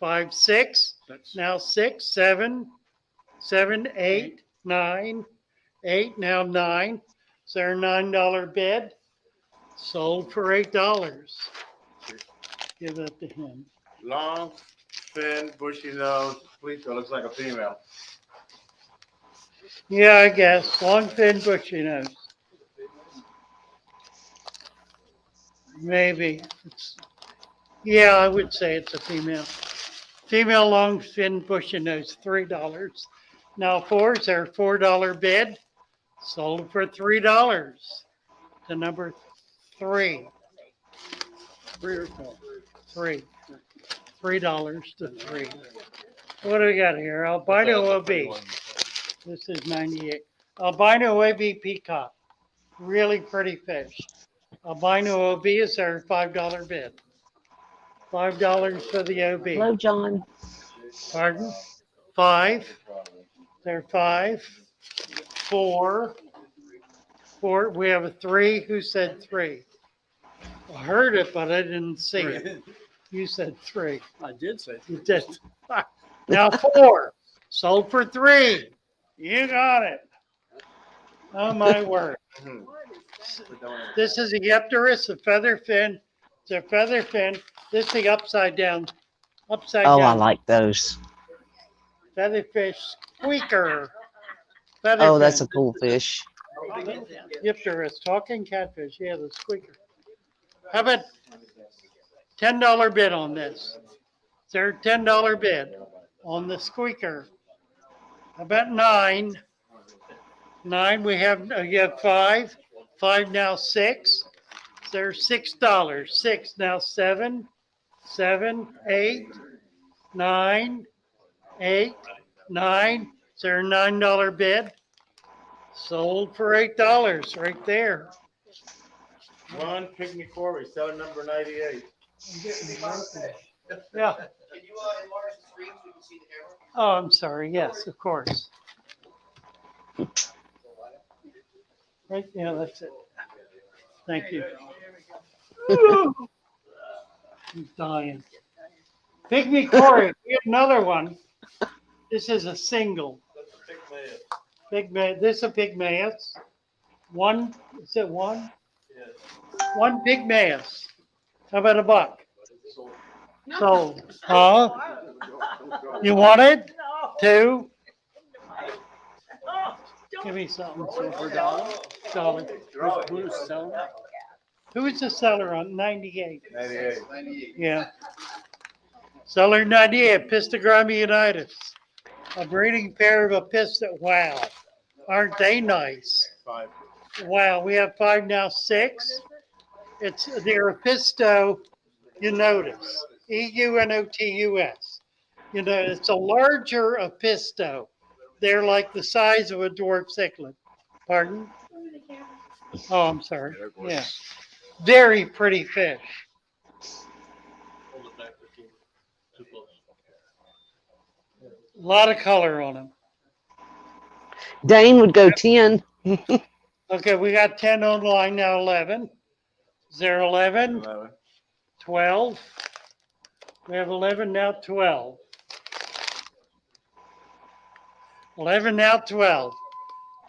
5, 6, now 6, 7, 8, 9, 8, now 9. Is there a $9 bid? Sold for $8. Give that to him. Long fin bushy nose. Pleato looks like a female. Yeah, I guess. Long fin bushy nose. Maybe. Yeah, I would say it's a female. Female long fin bushy nose, $3. Now fours, they're a $4 bid. Sold for $3 to number 3. 3 or 4? 3. $3 to 3. What do we got here? Albino OB. This is 98. Albino OB peacock. Really pretty fish. Albino OB is their $5 bid. $5 for the OB. Hello, John. Pardon? 5. They're 5. 4. 4. We have a 3. Who said 3? I heard it, but I didn't see it. You said 3. I did say You did. Now 4. Sold for 3. You got it. Oh my word. This is a Yepterus, a feather fin. It's a feather fin. This is the upside down. Upside Oh, I down. like those. Featherfish squeaker. Feather Oh, that's fin. a cool fish. Yepterus, talking catfish. Yeah, the squeaker. How about $10 bid on this? Is there a $10 bid on the squeaker? How about 9? 9, we have, you have 5. 5 now 6. Is there $6? 6 now 7. 7, 8, 9, 8, 9. Is there a $9 bid? Sold for $8 right there. One pygmy quarry, seller number 98. Yeah. Can you enlarge the screen so you can see the camera? Oh, I'm sorry. Yes, of course. Right, yeah, that's it. Thank you. I'm dying. Pygmy Corey, we have another one. This is a single. This is a Pygmaeus. One, is it one? One Pygmaeus. How about a buck? Sold. Huh? You want it? 2? Give me something. Dollar. Who's selling? Who is the seller on 98? 98. Yeah. Seller 98, Pistogramma unitus. A breeding pair of a piston. Wow. Aren't they nice? 5. Wow. We have 5 now, 6. They're a pisto unitus. EUNOTUS. You know, it's a larger apisto. They're like the size of a dwarf cichlid. Pardon? Oh, I'm sorry. Yeah. Very pretty fish. A lot of color on them. Dane would go 10. Okay, we got 10 online now, 11. Is there 11? 12. We have 11, now 12. 11, now 12.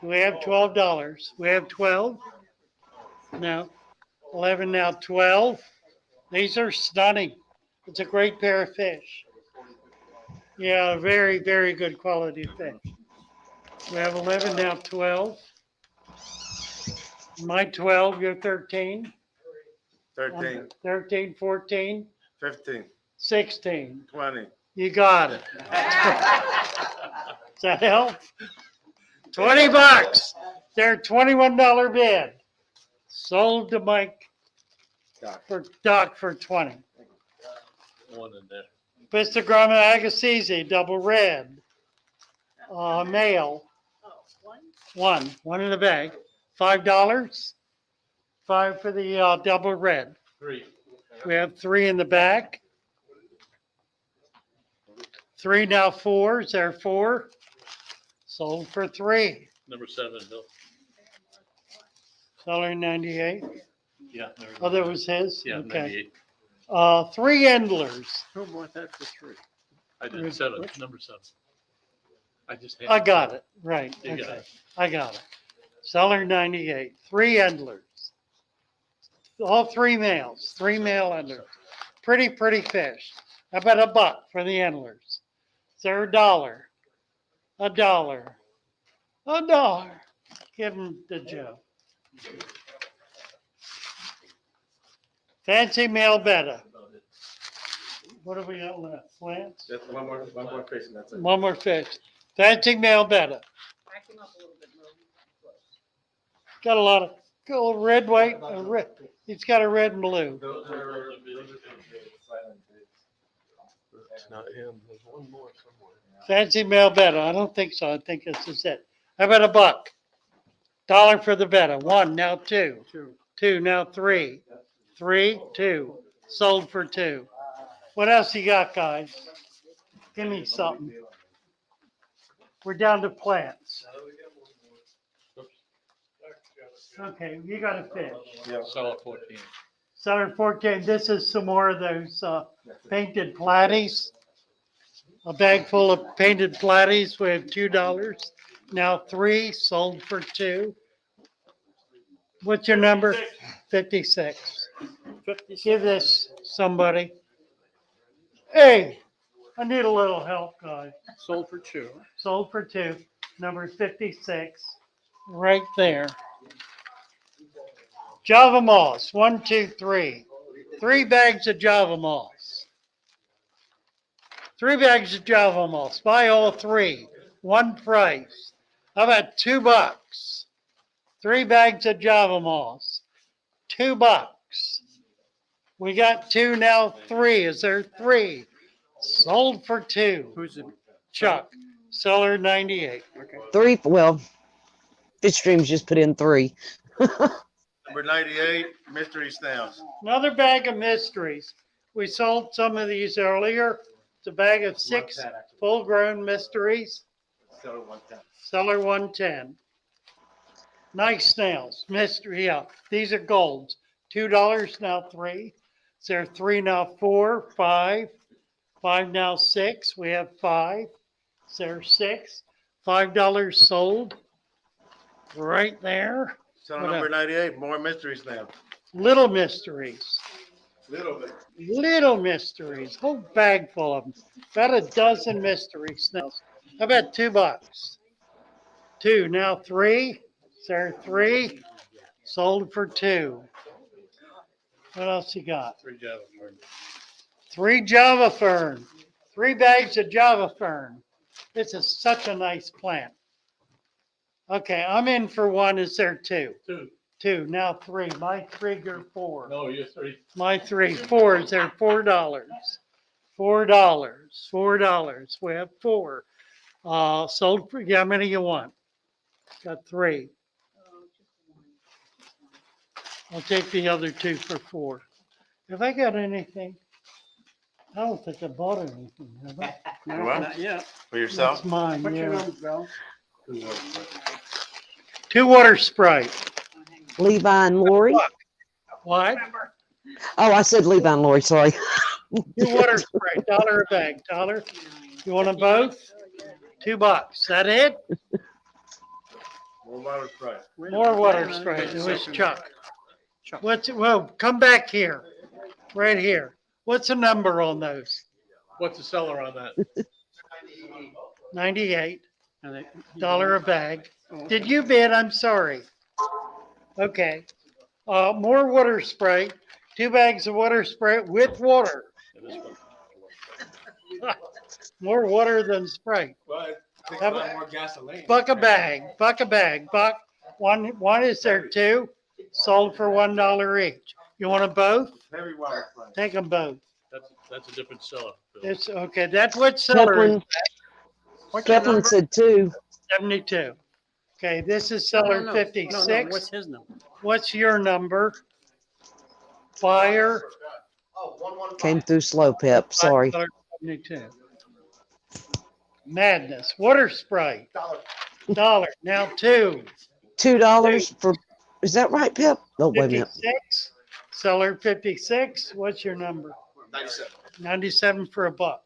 Do we have $12? We have 12? No. 11, now 12. These are stunning. It's a great pair of fish. Yeah, very, very good quality fish. We have 11, now 12. My 12, you're 13. 13, 13, 14, 15, 16. 20. You got it. Does that help? $20. They're $21 bid. Sold to Mike for Doc for 20. One in there. Pistogramma agassiz, double red. Male. One in the bag. $5. 5 for the double red. 3. We have 3 in the back. 3, now 4. Is there 4? Sold for 3. Number 7, Bill. Seller 98. Yeah. there we Oh, go. that was his? Yeah, Okay. 98. 3 endlers. Who bought that for 3? I did 7, number 7. I just. I got it. Right. You got Okay. it. I got it. Seller 98. 3 endlers. All 3 males. 3 male endlers. Pretty, pretty fish. How about $1 for the endlers? Is there $1? $1. $1. Give him to Joe. Fancy male betta. What have we got left? Plants? Just one more fish and that's it. One more fish. Fancy male betta. Back him up a little bit, Mo. Got a lot of gold, red, white, and red. He's got a red and blue. Those are It's not him. There's one more somewhere. Fancy male betta. I don't think so. I think this is it. How about $1? $1 for the betta. 1, now 2. 2, now 3. 3, 2. Sold for 2. What else you got, guys? Give me something. We're down to plants. Okay, you got a fish. Yeah. Seller 14. Seller 14. This is some more of those painted platies. A bag full of painted platies. We have $2. Now 3, sold for 2. What's your number? 56. Give this somebody. Hey, I need a little help, guys. Sold for 2. Sold for 2. Number 56. Right there. Java moss. 1, 2, 3. 3 bags of Java moss. 3 bags of Java moss. Buy all 3. One price. How about $2? 3 bags of Java moss. $2. We got 2, now 3. Is there 3? Sold for 2. Who's it? Chuck. Seller 98. Okay. 3. Well, Fish Streams just put in 3. Number 98, mystery snails. Another bag of mysteries. We sold some of these earlier. It's a bag of 6 full-grown mysteries. Seller 110. Nice snails. Mystery, yeah. These are golds. $2, now 3. Is there 3, now 4, 5. 5, now 6. We have 5. Is there 6? $5 sold. Right there. So What number else? 98, more mystery snails. Little mysteries. Little bit. Little mysteries. Whole bag full of them. About a dozen mystery snails. How about $2? 2, now 3. Is there 3? Sold for 2. What else you got? 3 Java Fern. 3 Java Fern. 3 bags of Java Fern. This is such a nice plant. Okay, I'm in for 1. Is there 2? 2. 2, now 3. My 3, you're 4. No, you're 3. My 3, 4. Is there $4? $4. $4. We have 4. Sold for, how many you want? Got 3. I'll take the other 2 for 4. Have I got anything? I don't think I bought anything, have I? No, what? not yet. For yourself? That's mine, What's your yeah. number, Bill? 2 water Sprite. Levi and Lori. What? Oh, I said Levi and Lori. Sorry. Two water spray, $1 a bag. $1. You want them both? $2. That it? More water spray. More water spray. It was Chuck. Well, come back here. Right here. What's the number on those? What's the seller on that? 98. $1 a bag. Did you bid? I'm sorry. Okay. More water spray. 2 bags of water spray with water. More water than spray. But takes a Have lot more gasoline. Buck a bag. Buck a bag. Buck. One is there 2. Sold for $1 each. You want them both? Heavy water spray. Take them both. That's a different seller. Phil. It's okay. That's what seller is. Kaplan said 2. 72. Okay, this is seller No, 56. what's his number? What's your number? Buyer. Came through slow, Pep. Sorry. 72. Madness. Water spray. $1. Now 2. $2 for, is that right, Pep? Oh, wait a minute. 56. Seller 56. What's your number? 97. 97 for $1.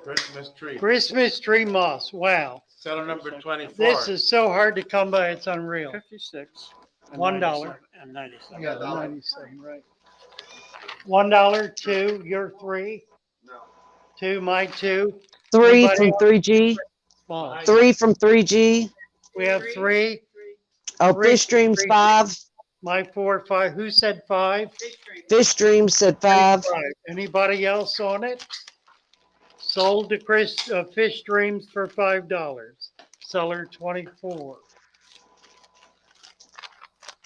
Christmas tree. Christmas tree moss. Wow. Seller number 24. This is so hard to come by. It's unreal. 56. and $1. 97, And 97. Yeah, 97, right. $1, 2, you're 3. 2, my 2. 3 Anybody from else? 3G. Small. 3 from 3G. We have 3. Oh, Three, Fish Dreams 5. My 4, 5. Who said 5? Fish Dreams said 5. 5. Anybody else on it? Sold to Fish Dreams for $5. Seller 24.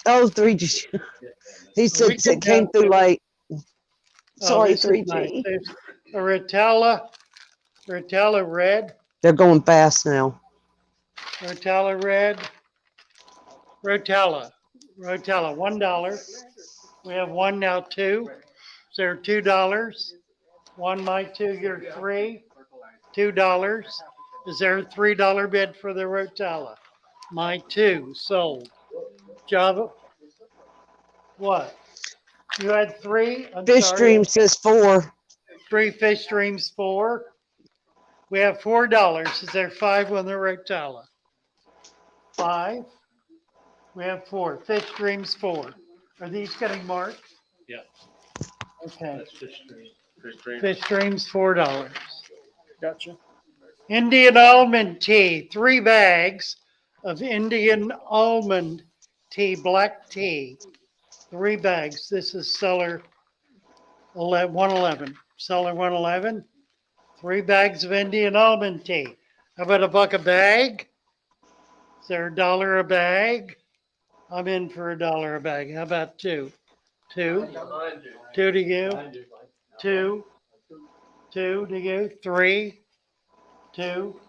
Oh, 3G. He said We can it came have through late. Oh, Sorry, this is 3G. nice. There's a Rotella red. They're going fast now. Rotella red. Rotella, $1. We have 1 now, 2. Is there $2? 1, my 2, you're 3. $2. Is there a $3 bid for the Rotella? My 2, sold. Java? What? You had 3? I'm Fish sorry. Dream says 4. 3 Fish Dreams, 4. We have $4. Is there 5 on the Rotella? 5. We have 4. Fish Dreams, 4. Are these getting marked? Yeah. Okay. That's Fish Dream. Fish Dream. Fish Dreams, $4. Gotcha. Indian almond tea, 3 bags of Indian almond tea, black tea. 3 bags. This is seller 111. Seller 111. 3 bags of Indian almond tea. How about $1 a bag? Is there $1 a bag? I'm in for $1 a bag. How about 2? 2? 2 to you? 2? 2 to you? 3? 2?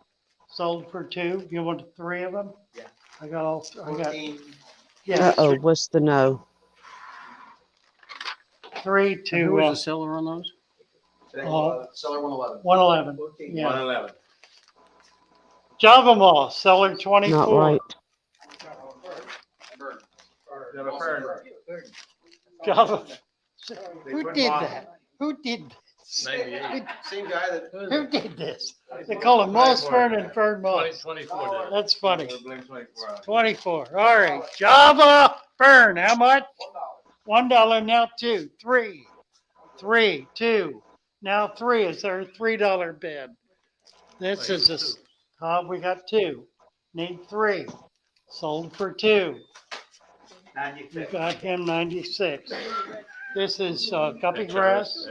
Sold for 2. You want 3 of them? Yeah. I got all. I got. Yeah. Uh-oh, what's the no? 3 to. Who was the seller on those? Seller 111. 111. Yeah. 111. Java moss, seller 24. Not right. Java. Who did that? Who did this? 98. Same guy that. Who did this? They call it moss fern and fern moss. 24. That's funny. 24. All right. Java fern. How much? $1. Now 2. 3. 3. 2. Now 3. Is there a $3 bid? This is a. We got 2. Need 3. Sold for 2. You got him 96. This is guppy grass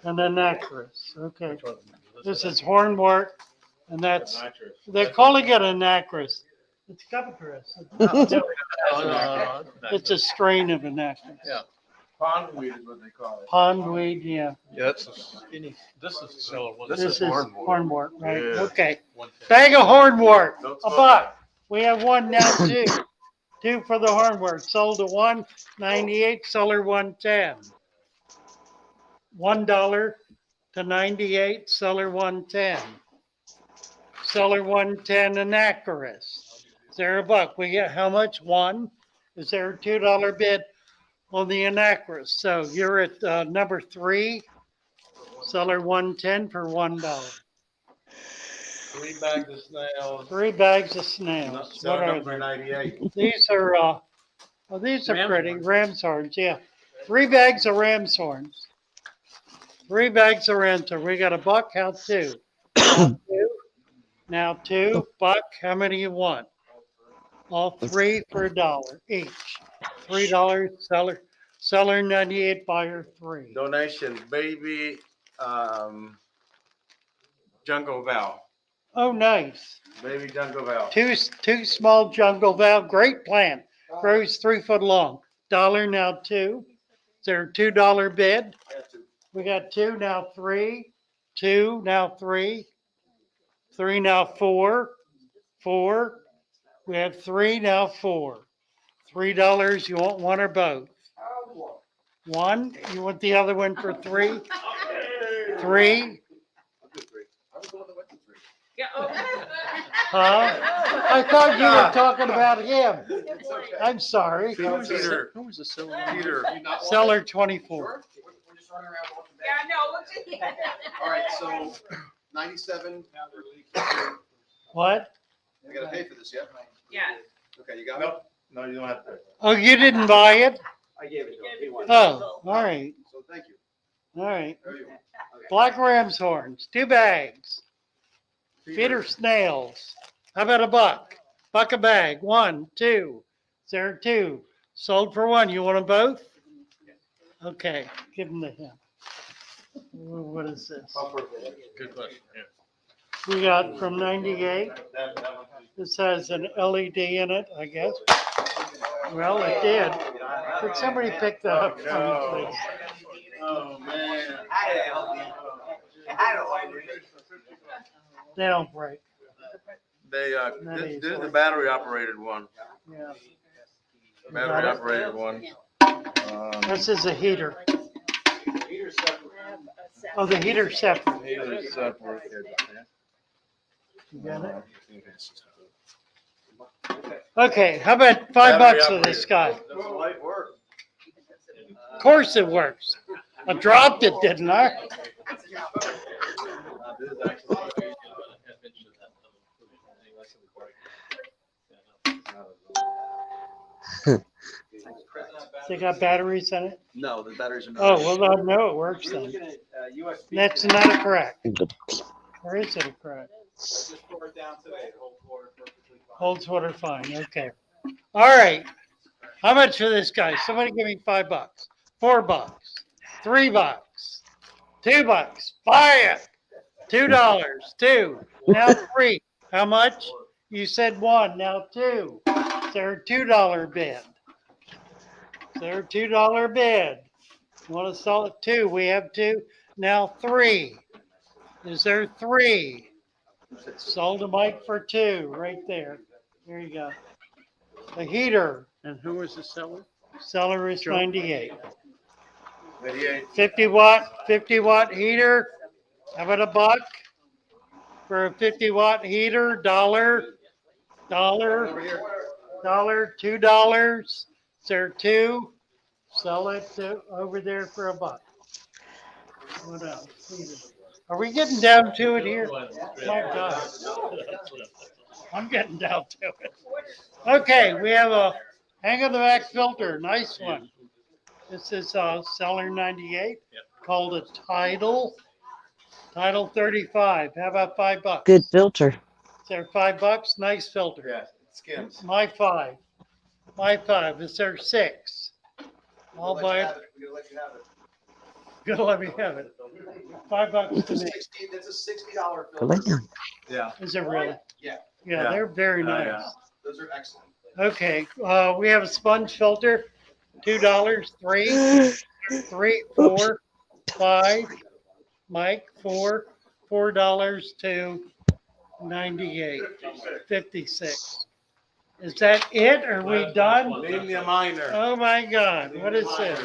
and then nacris. Okay. This is hornwort, and that's they're calling it a nacris. It's guppy grass. It's a strain of a nacris. Yeah. Pondweed is what they call it. Pondweed, yeah. Yeah, that's a skinny. This is the seller one. This is hornwort, right? Yeah. Okay. Bag of hornwort, $1. We have 1 now, 2. 2 for the hornwort. Sold to 198, seller 110. $1 to 98, seller 110. Seller 110 Anacris. Is there $1? We get how much? 1. Is there a $2 bid on the Anacris. So you're at number 3, seller 110 for $1. 3 bags of snails. 3 bags of snails. Cell What are number they? 98. These are, oh, these are Ram's pretty. horns. Ram's horns, yeah. 3 bags of ram's horns. 3 bags of ram's horns. We got a buck. How 2? Now 2. Now 2. Buck, how many you want? All 3 for $1 each. $3 seller 98, buyer 3. Donation, baby, jungle val. Oh, nice. Baby jungle val. Two small jungle val, great plant. Grows 3 foot long. $1 now 2. Is there a $2 bid? We got 2 now 3. 2 now 3. 3 now 4. 4. We have 3 now 4. $3. You want one or both? One. You want the other one for 3? 3. Yeah, oh. Huh? I thought you were talking about him. I'm sorry. Peter. Who was the silver? Peter. Seller 24. Yeah, no. All right, so 97. What? I gotta pay for this, yeah? Yeah. Okay, you got it? Nope. No, you don't have to. Oh, you didn't buy it? I gave it to him. Oh, all right. So thank you. All right. There you go. Black ram's horns, 2 bags. Feeder snails. How about a buck? Buck a bag. 1, 2. Is there 2? Sold for 1. You want them both? Okay, give them to him. What is this? Good question. Yeah. We got from 98. This has an LED in it, I guess. Well, it did. Could somebody pick that up for me, please? Oh, man. They don't break. They, this is the battery operated one. Yeah. Battery operated one. This is a heater. Oh, the heater's separate. Heater separate. You got it? Okay, how about $5 for this guy? Of course it works. I dropped it, didn't I? They got batteries in it? No, the batteries are not. Oh, well, I know it works then. That's not a crack. Or is it a crack? Holds water fine, okay. All right. How much for this guy? Somebody give me $5. $4. $3. $2. Buy it. $2. 2. Now 3. How much? You said 1. Now 2. Is there a $2 bid? Is there a $2 bid? You want to sell it 2? We have 2. Now 3. Is there 3? Sold a mic for 2 right there. There you go. A heater. And who was the seller? Seller is 98. 98. 50 watt heater. How about a buck for a 50 watt heater? $1. $2. Is there 2? Sell it to over there for a buck. What else? Are we getting down to it here? My God. I'm getting down to it. Okay, we have a hang of the back filter. Nice one. This is seller 98 called a Tidal. Tidal 35. How about $5? Good filter. Is there $5? Nice filter. Yeah, skins. My 5. My 5. Is there 6? I'll buy it. Gonna let me have it. $5 to me. It's a $60 filter. Yeah. Is it really? Yeah. Yeah, Yeah. they're very Yeah, nice. yeah. Those are excellent. Okay, we have a sponge filter, $2, 3, 4, 5. Mike, $4 to 98, 56. Is that it? Are we done? Name me a minor. Oh my God, what is this?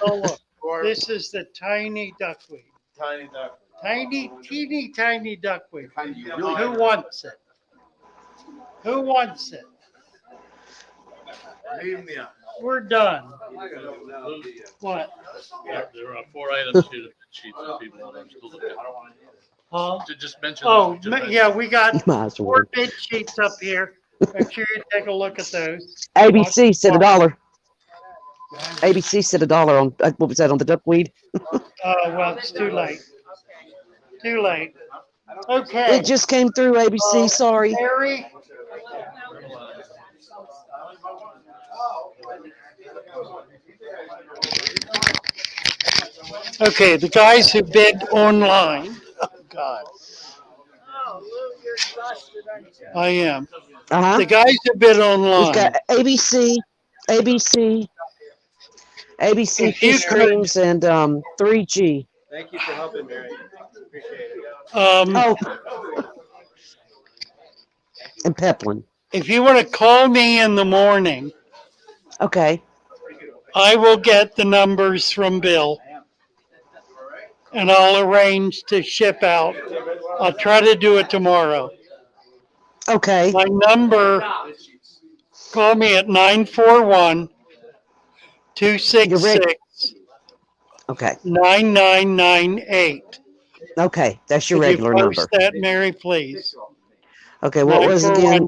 Oh, look, this is the tiny duckweed. Tiny duck. Tiny, teeny, tiny duckweed. Who wants it? Who wants it? Leave me a. we're done. What? There are 4 items here, the sheets that people want to still look at. Huh? Just mention. Oh, just mention. yeah, we got Might as 4 well. bid sheets up here. Make sure you take a look at those. ABC said $1. ABC said $1 on what was that on the duckweed? Well, it's too late. Too late. Okay. It just came through ABC. Sorry. Mary. Okay, the guys who bid online. Oh God. Oh, Lou, you're exhausted, aren't you? I am. Uh-huh. The guys who bid online. We've got ABC, If Fish you could- Dreams, and 3G. Thank you for helping, Mary. Appreciate it. Oh, and Peplin. If you want to call me in the morning, Okay. I will get the numbers from Bill. And I'll arrange to ship out. I'll try to do it tomorrow. Okay. My number, call me at 941-266. Okay. 9998. Okay. That's your Could regular you post number. that, Mary, please? Okay. What was it again?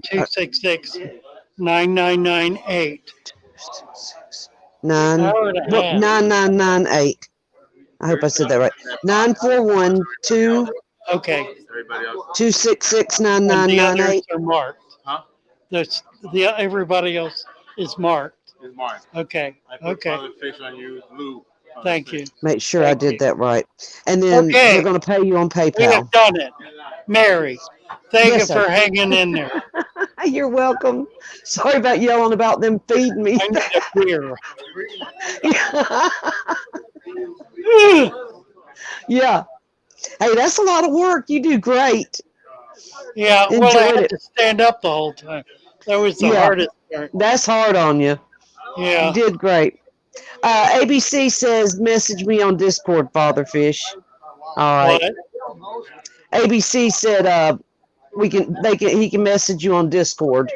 941-266-9998. 9998. I hope I said that right. 941-2. Okay. 266-9998. And the others are marked. Huh? Everybody else is marked. It's Mark. Okay. I put Okay. Father Fish on you, Lou. Thank you. Make sure I did that right. And then Okay. they're going to pay you on We PayPal. have done it. Mary, thank Yes, you sir. for hanging in there. You're welcome. Sorry about yelling about them feeding me. I need a beer. Yeah. Hey, that's a lot of work. You do great. Yeah, well, I Enjoyed had it. to stand up the whole time. That was the Yeah. hardest part. That's hard on you. Yeah. You did great. ABC says message me on Discord, Father Fish. All right. What? ABC said he can message you on Discord.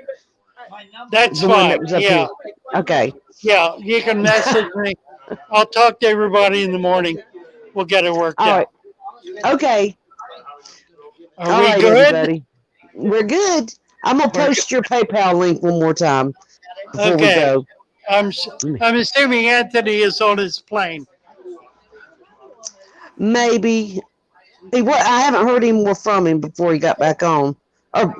That's The one fine. that was up Yeah. here. Okay. Yeah, you can message me. I'll talk to everybody in the morning. We'll get it worked All out. right. Okay. Are All we right, good? everybody. We're good. I'm gonna post your PayPal link one more time before we Okay. go. I'm assuming Anthony is on his plane. Maybe. I haven't heard any more from him before he got back on. Or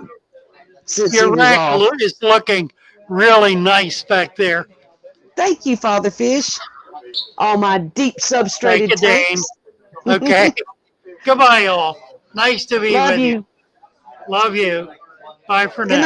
since he Your was rack off. is looking really nice back there. Thank you, Father Fish. All my deep substrated Thank you, Dane. tanks. Okay. Goodbye, all. Nice to be Love with you. Love you. Bye for Good now.